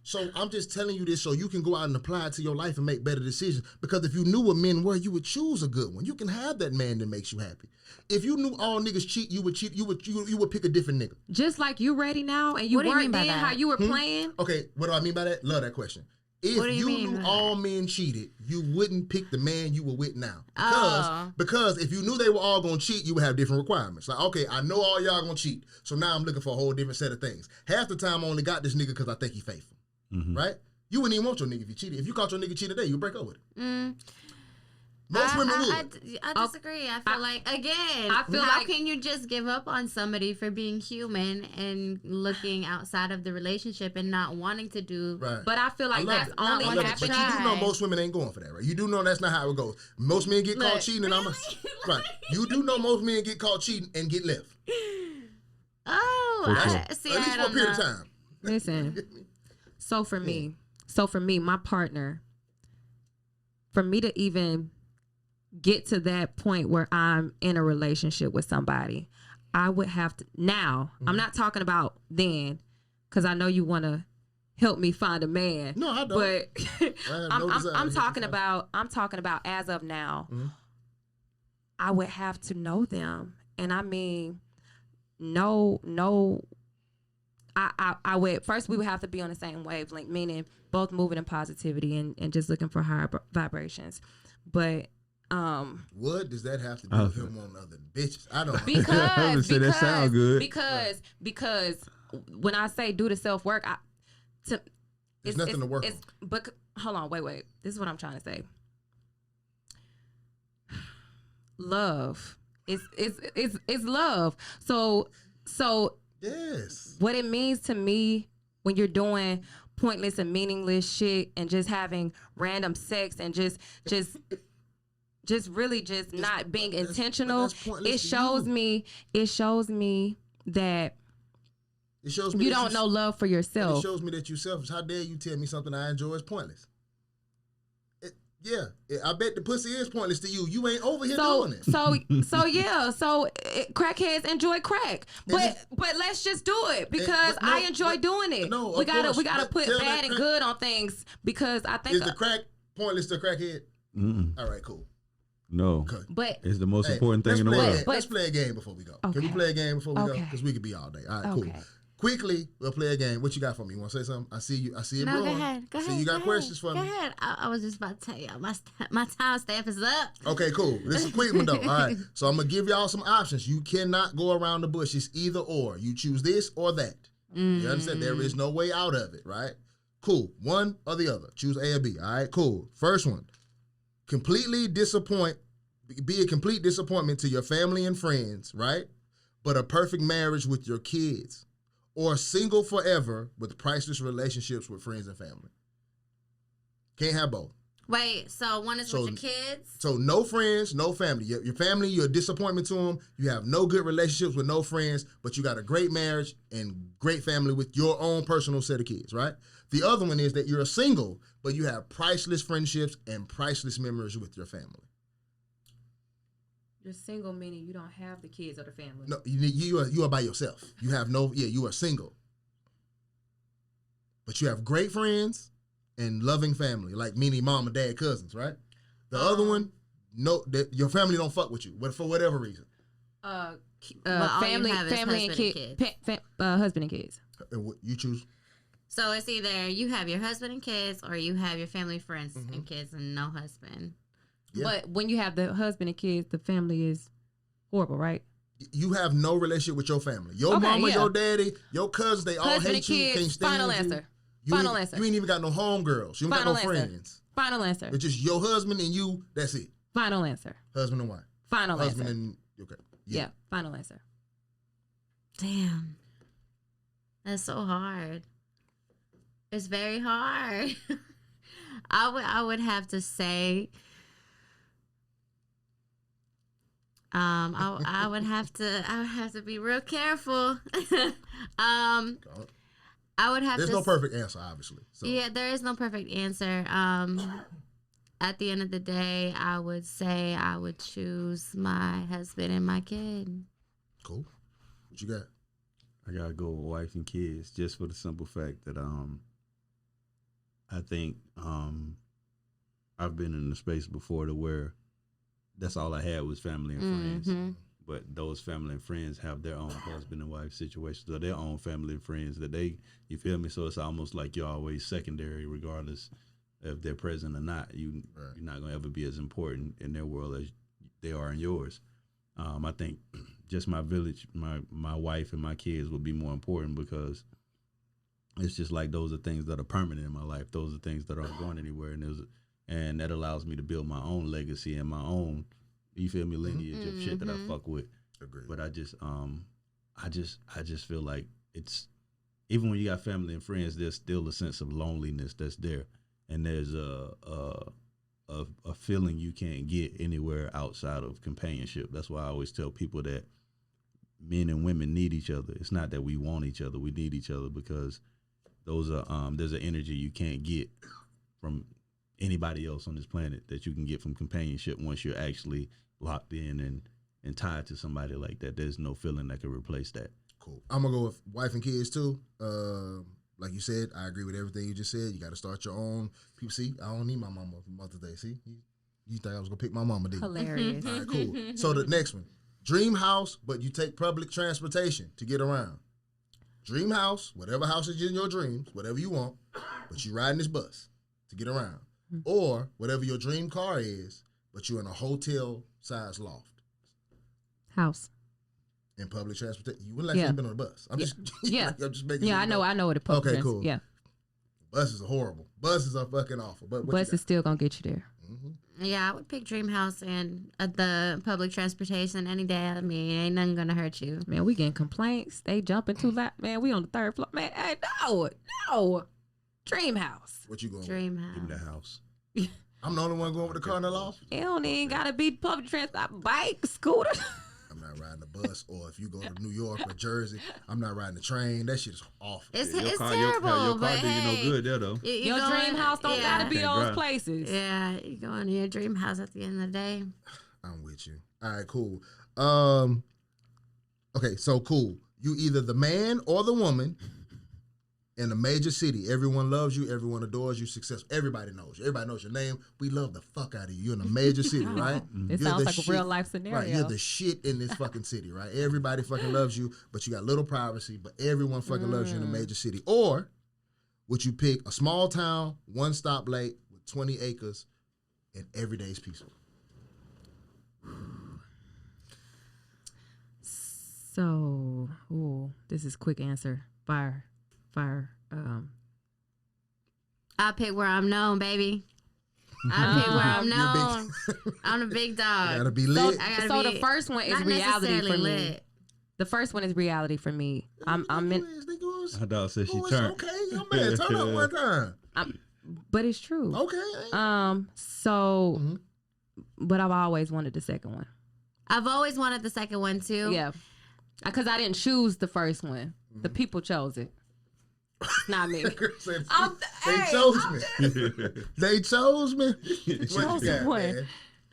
So I'm just telling you this so you can go out and apply it to your life and make better decisions. Because if you knew what men were, you would choose a good one. You can have that man that makes you happy. If you knew all niggas cheat, you would cheat. You would pick a different nigga. Just like you ready now and you What do you weren't mean by then, that? how you were playing. Okay, what do I mean by that? Love that question. If What do you mean knew by all men cheated, you wouldn't pick the man you were with now. Oh. Because if you knew they were all gonna cheat, you would have different requirements. Like, okay, I know all y'all gonna cheat, so now I'm looking for a whole different set of things. Half the time I only got this nigga because I think he faithful. Right? You wouldn't even want your nigga if he cheated. If you caught your nigga cheating today, you break up with him. Most women would. I disagree. I feel like, again, I feel how like- can you just give up on somebody for being human and looking outside of the relationship and not wanting to do? Right. But I feel like love that's it. only I love it. happening. But you do know most women ain't going for that, right? You do know that's not how it goes. Most men get caught Look, cheating, and right. You do know most men get caught cheating and get left. Oh, For I sure. see. At least I for a don't period of know. time. Listen. So for me, my partner, for me to even get to that point where I'm in a relationship with somebody, I would have to now. I'm not talking about then, because I know you want to help me find a man. No, I don't. But I have no desire to I'm help talking you find- about. I'm talking about as of now. Mhm. I would have to know them, and I mean, no. I would first we would have to be on the same wavelength, meaning both moving in positivity and just looking for higher vibrations. But What does that have to do with him wanting other bitches? I don't know. I would say that sound good. because when I say do the self work, There's nothing to work on. But hold on, wait. This is what I'm trying to say. Love. It's love. So Yes. what it means to me when you're doing pointless and meaningless shit and just having random sex and just really just not being intentional, it shows me that It shows me you that don't know love for yourself. It shows me that you selfish. How dare you tell me something I enjoy is pointless? I bet the pussy is pointless to you. You ain't over here doing it. Crackheads enjoy crack, but let's just do it because I enjoy doing it. No, we gotta but put tell bad that and good on things because I think is the crack pointless to a crackhead? All right, cool. No, Okay. but it's the most important thing in the world. Let's play a game before we go. Okay. Can we play a game before we go? Okay. Because we could be all day. All right, okay. cool. Quickly, we'll play a game. What you got for me? You want to say something? I see you. I see it No, brewing. go ahead. Go See, ahead. you got go questions ahead, for me? Go ahead. I was just about to tell y'all my time stamp is up. Okay, cool. This is a quick one though. All right. So I'm gonna give y'all some options. You cannot go around the bush. It's either or. You choose this or that. You understand? There is no way out of it, right? Cool. One or the other. Choose A or B. All right, cool. First one. Be a complete disappointment to your family and friends, right? But a perfect marriage with your kids. Or single forever with priceless relationships with friends and family. Can't have both. Wait, so one is with your kids? So no friends, no family. Your family, you're a disappointment to them. You have no good relationships with no friends, but you got a great marriage and great family with your own personal set of kids, right? The other one is that you're a single, but you have priceless friendships and priceless memories with your family. You're single, meaning you don't have the kids or the family. No, you are by yourself. You have you are single. But you have great friends and loving family, like meaning mom and dad, cousins, right? The other one, your family don't fuck with you, but for whatever reason. But all you Family have is and husband and kids. Husband and kids. And what you choose? So it's either you have your husband and kids or you have your family, friends, and kids and no husband. Yeah. But when you have the husband and kids, the family is horrible, right? You have no relationship with your family. Your mama, your daddy, your cousins, they all Husband hate and you, kids. can't stand Final you. answer. You Final ain't, answer. You ain't even got no homegirls. You ain't Final got no answer. friends. Final answer. It's just your husband and you, that's it. Final answer. Husband and wife. Final Husband answer. and, okay. Yeah, final answer. Damn. That's so hard. It's very hard. I would have to say I would have to be real careful. I would have There's to no perfect answer, obviously. So. Yeah, there is no perfect answer. At the end of the day, I would say I would choose my husband and my kid. Cool. What you got? I gotta go with wife and kids just for the simple fact that I think I've been in a space before to where that's all I had was family and friends. But those family and friends have their own husband and wife situations or their own family and friends that you feel me? So it's almost like you're always secondary regardless if they're present or not. You're not gonna ever be as important in their world as they are in yours. I think just my village, my wife and my kids would be more important because it's just like those are things that are permanent in my life. Those are things that aren't going anywhere, and that allows me to build my own legacy and my own, you feel me, lineage of shit that I fuck with. Agreed. But I just feel like it's, even when you got family and friends, there's still a sense of loneliness that's there, and there's a feeling you can't get anywhere outside of companionship. That's why I always tell people that men and women need each other. It's not that we want each other; we need each other because those are there's an energy you can't get from anybody else on this planet that you can get from companionship once you're actually locked in and tied to somebody like that. There's no feeling that can replace that. Cool. I'm gonna go with wife and kids too. Like you said, I agree with everything you just said. You got to start your own. People, see, I don't need my mama for Mother's Day. See, you think I was gonna pick my mama? Did you? Hilarious. All right, cool. So the next one, dream house, but you take public transportation to get around. Dream house, whatever house is in your dreams, whatever you want, but you riding this bus to get around. Or whatever your dream car is, but you're in a hotel-sized loft. House. In public transportation. You wouldn't like you've been on a bus. I'm just I'm just making Yeah, sure I know what a public Okay, cool. Yeah. Buses are horrible. Buses are fucking awful. But Bus is still gonna get you there. Yeah, I would pick Dream House and the public transportation any day. I mean, ain't nothing gonna hurt you. Man, we getting complaints. They jumping too loud. Man, we on the third floor. Man, hey, no. Dream house. What you going with? Dream Give me the house. house. I'm the only one going with the car in the loft. It don't even gotta be public transport. Bike, scooter. I'm not riding the bus, or if you go to New York or Jersey, I'm not riding the train. That shit is awful. It's Your it's car, terrible, your car but do you no hey, good there though. you Your going- dream house don't yeah. gotta be Can't those drive. places. Yeah, you going to your dream house at the end of the day. I'm with you. All right, cool. Okay, so cool. You either the man or the woman in a major city. Everyone loves you. Everyone adores you. Successful. Everybody knows you. Everybody knows your name. We love the fuck out of you. You're in a major city, right? It You're sounds the like shit. a real life scenario. Right, you're the shit in this fucking city, right? Everybody fucking loves you, but you got little privacy, but everyone fucking loves you in a major city. Or would you pick a small town, one stoplight with 20 acres, and every day is peaceful? So, this is quick answer. Fire. I pick where I'm known, baby. I pick where I'm You're known. I'm a big dog. Gotta be So, lit. I gotta so be the first one is not reality necessarily for me. lit. The first one is reality for me. I'm in, My dog said she Oh, it's turned. okay, young man. Turn up one time. but it's true. Okay. So, Mhm. but I've always wanted the second one. I've always wanted the second one too. Yeah, because I didn't choose the first one. The people chose it. It's not me. They chose me. They chose me. What you chose got, one. man?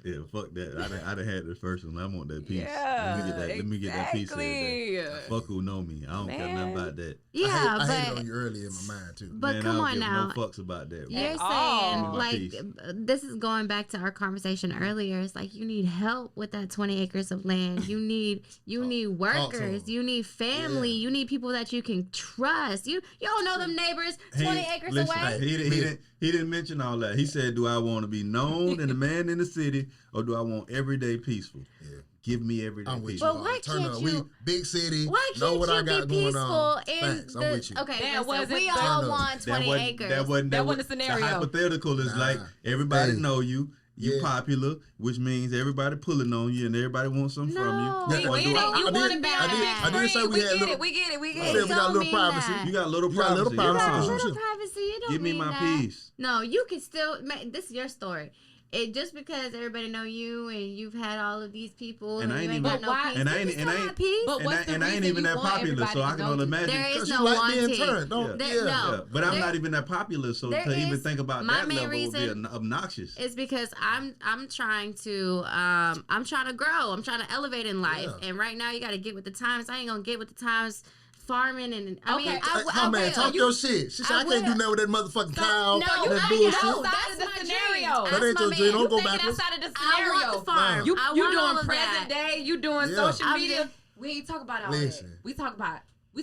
Yeah, fuck that. I done had the first one. I want that piece. Yeah, let me get that piece of exactly. that. Fuck who know me. I don't care nothing Man. about that. Yeah, I hated on but you earlier in my mind too. but Man, come I don't on give now. no fucks about that. You're At saying all. like Peace. this is going back to our conversation earlier. It's like you need help with that 20 acres of land. You need workers. them. You need family. Yeah. You need people that you can trust. You don't know them neighbors 20 acres listen, away. He didn't mention all that. He said, "Do I want to be known and a man in the city, or do I want everyday peaceful? Yeah. Give me everyday I'm with you. peaceful." But why Turn can't up. you- We big city. Why know can't what I you got be going peaceful on. in Facts. I'm the with you. okay? That listen, wasn't we the- all Turn up. want 20 acres. That wasn't the scenario. The hypothetical is Nah. like everybody Hey. know you. You Yeah. popular, which means everybody pulling on you and everybody wants something from No. you. Yeah, Or I do did- I- You I want to did- be I on did- the I big did say screen. we We had get little- it. We get it. We I get said it. we got a don't little mean privacy. that. You got little You got privacy. little You're privacy, You got fine. a Sure. little privacy. You don't Give me mean my that. peace. No, you can still. This is your story. It just because everybody know you and you've had all of these people And and, I you ain't ain't even- got no But why- peace. and I you ain't- can and still I have ain't- peace. But what's the and I ain't reason even you that want popular, everybody so I to can know only you? imagine. There is Because no you like wanting. being turned. Don't. There- Yeah. no. Yeah, but I'm There- not even that popular, so there to even is- think about my that main level would reason be obnoxious. It's because I'm trying to grow. I'm trying to elevate in life. Yeah. And right now you got to get with the times. I ain't gonna get with the times farming and I mean Okay. I My man, will. talk your shit. She said, I can't do will. nothing with that motherfucking cow. no, that I bullshit. know. That's That's the my scenario. dream. That That's ain't my your man. dream. Don't You go thinking backwards. Outside of the I scenario. want the farm. You I you want all doing of present that. day. You doing Yeah. social I'm media. just- We ain't talk about all Listen. that. We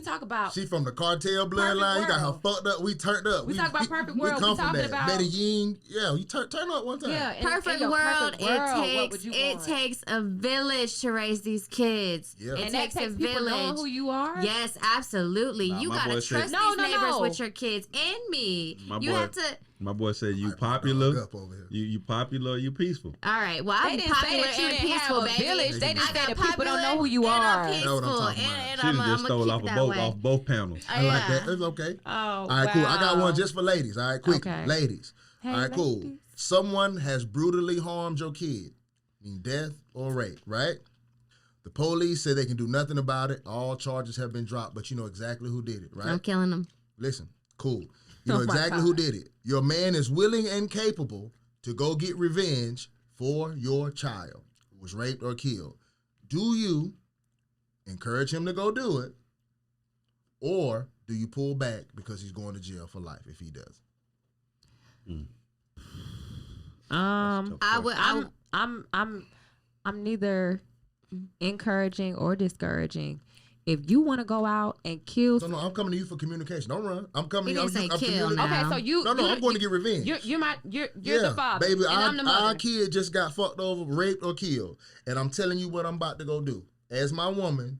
talk about. She from the cartel bloodline. You got her world. fucked up. We turned up. We talk about perfect world. We come We from talking that. about- Medellin. Yeah, you turn up one time. Yeah, in Perfect your world. perfect world, what It would you takes want? a village to raise these kids. Yeah. It And that takes a takes people knowing village. who you are. Yes, absolutely. Nah, You my gotta boy said- trust No, these no, neighbors no. with your kids and me. My You boy- have to. My boy said, "You Dog popular, up over here. you popular, you peaceful." All right. Well, They I'm didn't say popular that you and didn't have peaceful, a baby. village. They just I said got that people don't popular know who you and I'm are. That's what I'm peaceful, talking about. and She I'm done just stole keep off that of both way. off both panels. I like that. Yeah. It's okay. Oh, All right, cool. I got one just for ladies. All right, quick. Okay. Ladies. Hey, All right, cool. ladies. Someone has brutally harmed your kid, mean death or rape, right? The police say they can do nothing about it. All charges have been dropped, but you know exactly who did it, right? I'm killing them. Listen, cool. You know Oh my exactly God. who did it. Your man is willing and capable to go get revenge for your child who was raped or killed. Do you encourage him to go do it, or do you pull back because he's going to jail for life if he does? I would. I'm neither encouraging or discouraging. If you want to go out and kill, No, I'm coming to you for communication. Don't run. I'm coming He to you. didn't say I'm kill communi- now. okay, so you No, I'm going to get revenge. you're the father, baby. and I'm the Our mother. kid just got fucked over, raped, or killed, and I'm telling you what I'm about to go do. As my woman,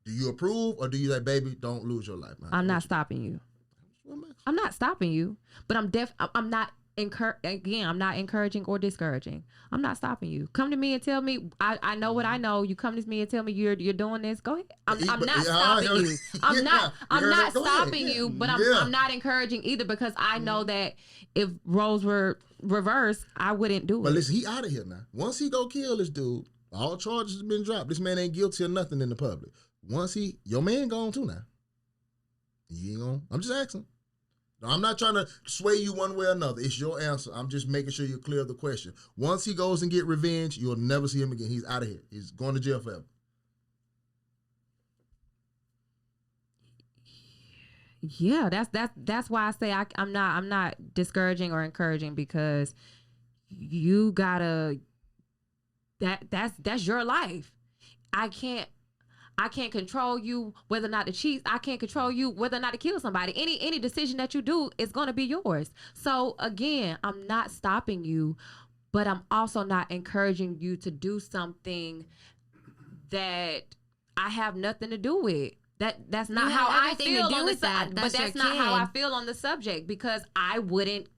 do you approve or do you like, baby, don't lose your life? Man? I'm not stopping you. I'm not stopping you, but I'm not I'm not encouraging or discouraging. I'm not stopping you. Come to me and tell me. I know what I know. You come to me and tell me you're doing this. Go ahead. I'm not stopping you. I'm not stopping you. But I'm not encouraging either, because I know that if roles were reversed, I wouldn't do it. But listen, he out of here now. Once he go kill this dude, all charges have been dropped. This man ain't guilty of nothing in the public. Once your man gone too now. You ain't gonna. I'm just asking. I'm not trying to sway you one way or another. It's your answer. I'm just making sure you're clear of the question. Once he goes and get revenge, you'll never see him again. He's out of here. He's going to jail forever. Yeah, that's why I say I'm not discouraging or encouraging, because you gotta that's your life. I can't control you whether or not to cheat. I can't control you whether or not to kill somebody. Any decision that you do is going to be yours. So again, I'm not stopping you, but I'm also not encouraging you to do something that I have nothing to do with. That's not how I feel on the subject. But that's not how I feel on the subject, because I wouldn't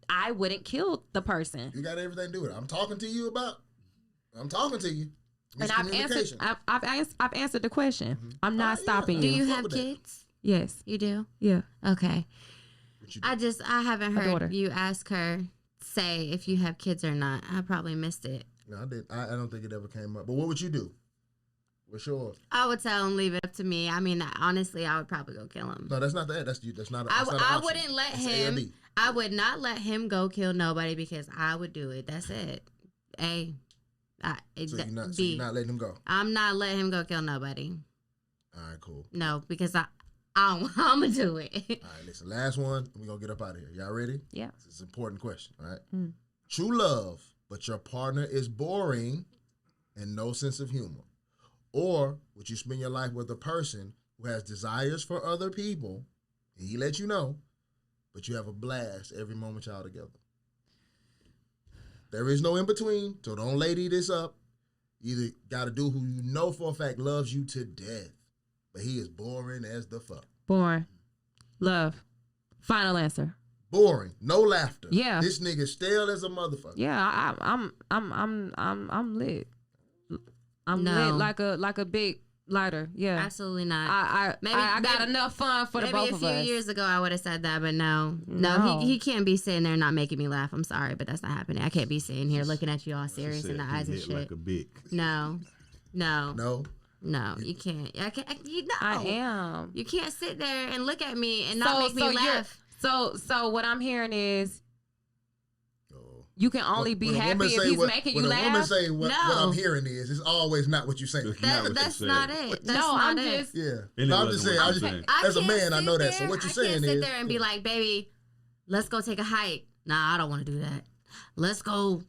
kill the person. You got everything to do with it. I'm talking to you. And I've answered the question. Mm-hmm. I'm not stopping you. Do you have kids? Yes. You do? Yeah. Okay. I haven't heard you ask her say if you have kids or not. I probably missed it. No, I did. I don't think it ever came up. But what would you do? What's yours? I would tell him leave it up to me. I mean, honestly, I would probably go kill him. No, that's not that. That's not. I wouldn't let him. I would not let him go kill nobody, because I would do it. That's it. So you're not letting him go? I'm not letting him go kill nobody. All right, cool. No, because I'm going to do it. All right, listen. Last one. We're going to get up out of here. Y'all ready? Yeah. This is an important question, all right? Mm. True love, but your partner is boring and no sense of humor. Or would you spend your life with a person who has desires for other people, and he lets you know, but you have a blast every moment y'all together? There is no in between, so don't lady this up. You either got to do who you know for a fact loves you to death, but he is boring as the fuck. Boring. Love. Final answer. Boring. No laughter. Yeah. This nigga stale as a motherfucker. Yeah, I'm lit. I'm lit like a big lighter. Yeah. Absolutely not. I got enough fun for the both of us. Maybe a few years ago I would have said that, but no. He can't be sitting there not making me laugh. I'm sorry, but that's not happening. I can't be sitting here looking at you all serious in the eyes and shit. Like a big. No, you can't. I am. You can't sit there and look at me and not make me laugh. So what I'm hearing is, you can only be happy if he's making you laugh. When a woman say what I'm hearing is, it's always not what you say. That's not it. I'm just saying. As a man, I know that. So what you're saying is, I can't sit there and be like, baby, let's go take a hike. Nah, I don't want to do that. Let's go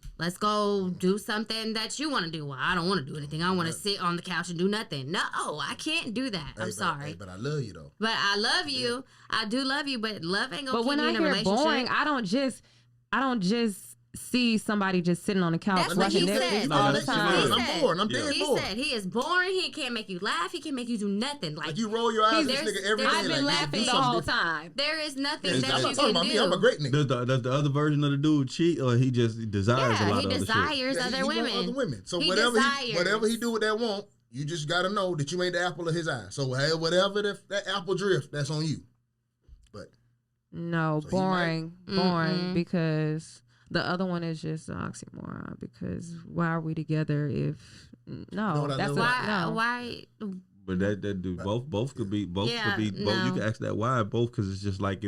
do something that you want to do. Well, I don't want to do anything. I want to sit on the couch and do nothing. No, I can't do that. I'm sorry. But I love you though. But I love you. I do love you, but love ain't gonna keep me in a relationship. But when I hear boring, I don't just see somebody just sitting on the couch watching Netflix all the time. I'm bored. I'm dead bored. He said he is boring. He can't make you laugh. He can't make you do nothing. Like you roll your eyes at this nigga every day. I've been laughing the whole time. There is nothing that you can do. I'm a great nigga. Does the other version of the dude cheat, or he just desires a lot of other shit? He desires other women. So whatever he do with that want, you just gotta know that you ain't the apple of his eye. So hey, whatever that apple drift, that's on you. But no, boring, because the other one is just an oxymoron, because why are we together if why? But that dude, both could be both. You can ask that why both, because it's just like,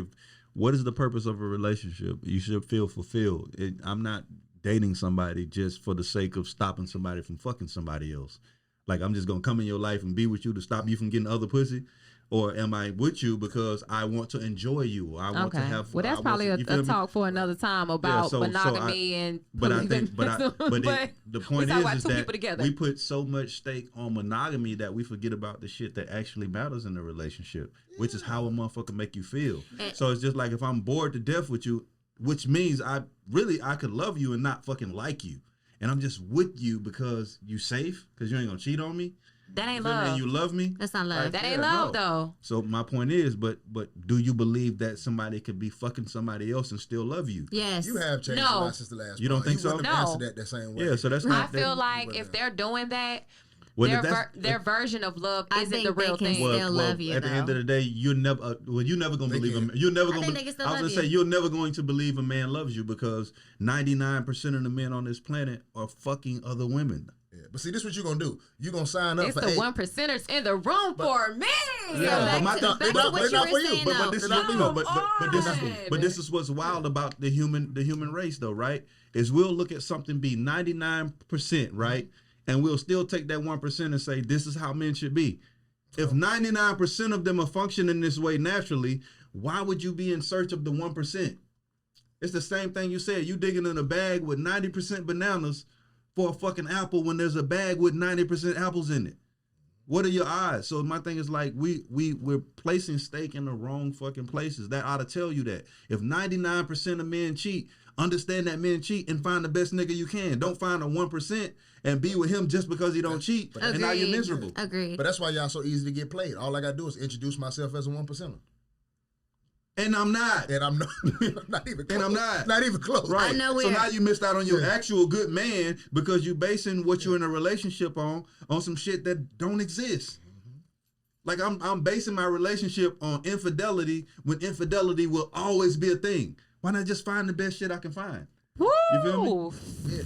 what is the purpose of a relationship? You should feel fulfilled. I'm not dating somebody just for the sake of stopping somebody from fucking somebody else. Like, I'm just gonna come in your life and be with you to stop you from getting other pussy. Or am I with you because I want to enjoy you? I want to have. Well, that's probably a talk for another time about monogamy and. But the point is that we put so much stake on monogamy that we forget about the shit that actually matters in a relationship, which is how a motherfucker make you feel. So it's just like, if I'm bored to death with you, which means I could love you and not fucking like you, and I'm just with you because you safe, because you ain't gonna cheat on me. That ain't You feel me? And love. you love me. That's not love. That ain't Yeah, love no. though. So my point is, but do you believe that somebody could be fucking somebody else and still love you? Yes. You have changed No. a lot since the last. You don't pod. think so? wouldn't have No. answered that same way. Yeah, so that's I not. feel that, like if they're doing that, well, their that's- their version of love I isn't think the real they can thing. still love you, at the end though. of the day, you're never. You're never gonna They believe can. him. You're never I gonna. think they can still I was love gonna say you. you're never going to believe a man loves you because 99% of the men on this planet are fucking other women. Yeah. But see, this is what you're gonna do. You're gonna sign up It's for the 8. 1%ers in the room for me. Yeah, but back to not- what they're you not were for you, saying, but though. this is They're not for you. no, but this on. is what's wild about the human race though, right? Is we'll look at something be 99%, right? And we'll still take that 1% and say this is how men should be. If 99% of them are functioning this way naturally, why would you be in search of the 1%? It's the same thing you said. You digging in a bag with 90% bananas for a fucking apple when there's a bag with 90% apples in it. What are your odds? So my thing is like we're placing stake in the wrong fucking places. That ought to tell you that. If 99% of men cheat, understand that men cheat and find the best nigga you can. Don't find a 1% and be with him just because he don't cheat. And now you're Agreed. miserable. Agreed. But that's why y'all so easy to get played. All I gotta do is introduce myself as a 1%er. And I'm not. And I'm not, not even close. And I'm not. Not even close. Right. I know So we're- now you missed out on your Yeah. actual good man because you basing what you're in a relationship on some shit that don't exist. Like I'm basing my relationship on infidelity when infidelity will always be a thing. Why not just find the best shit I can find? Woo! You feel me? Yeah.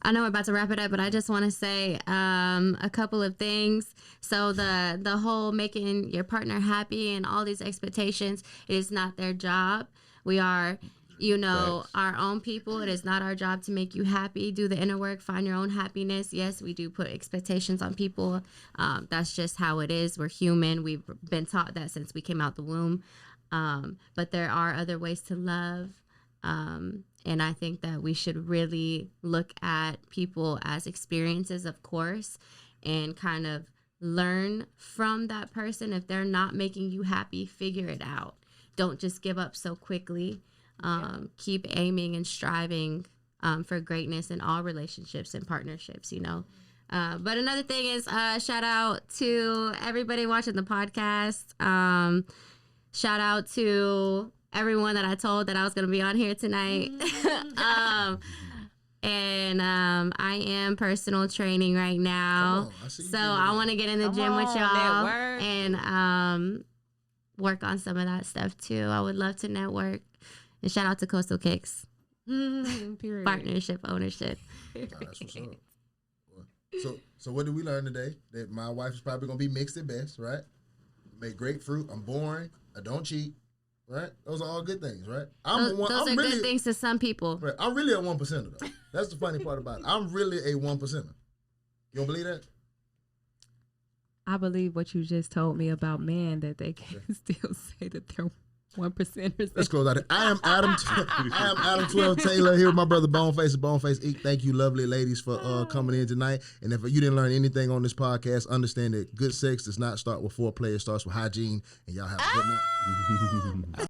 I know we're about to wrap it up, but I just want to say a couple of things. So the whole making your partner happy and all these expectations, it is not their job. We are, Facts. our own people. It is not our job to make you happy. Do the inner work, find your own happiness. Yes, we do put expectations on people. That's just how it is. We're human. We've been taught that since we came out the womb. But there are other ways to love. And I think that we should really look at people as experiences, of course, and kind of learn from that person. If they're not making you happy, figure it out. Don't just give up so quickly. Keep aiming and striving for greatness in all relationships and partnerships, But another thing is shout out to everybody watching the podcast. Shout out to everyone that I told that I was going to be on here tonight. And I am personal training right now. Come on, I see you So doing I that. want to get in the Come gym with on, y'all network. and work on some of that stuff too. I would love to network. And shout out to Coastal Kicks. Period. Partnership, ownership. Nah, that's what's up. So what did we learn today? That my wife is probably gonna be mixed at best, right? Make grapefruit. I'm boring. I don't cheat. Right? Those are all good things, right? Those are I'm really, good things to some people. Right, I'm really a 1%er though. That's the funny part about it. I'm really a 1%er. You don't believe that? I believe what you just told me about men, that they can still say that they're 1%ers. Let's close out. I am Adam 12 Taylor here with my brother Boneface of Boneface Inc. Thank you, lovely ladies, for coming in tonight. And if you didn't learn anything on this podcast, understand that good sex does not start with foreplay. It starts with hygiene. And y'all have a good night.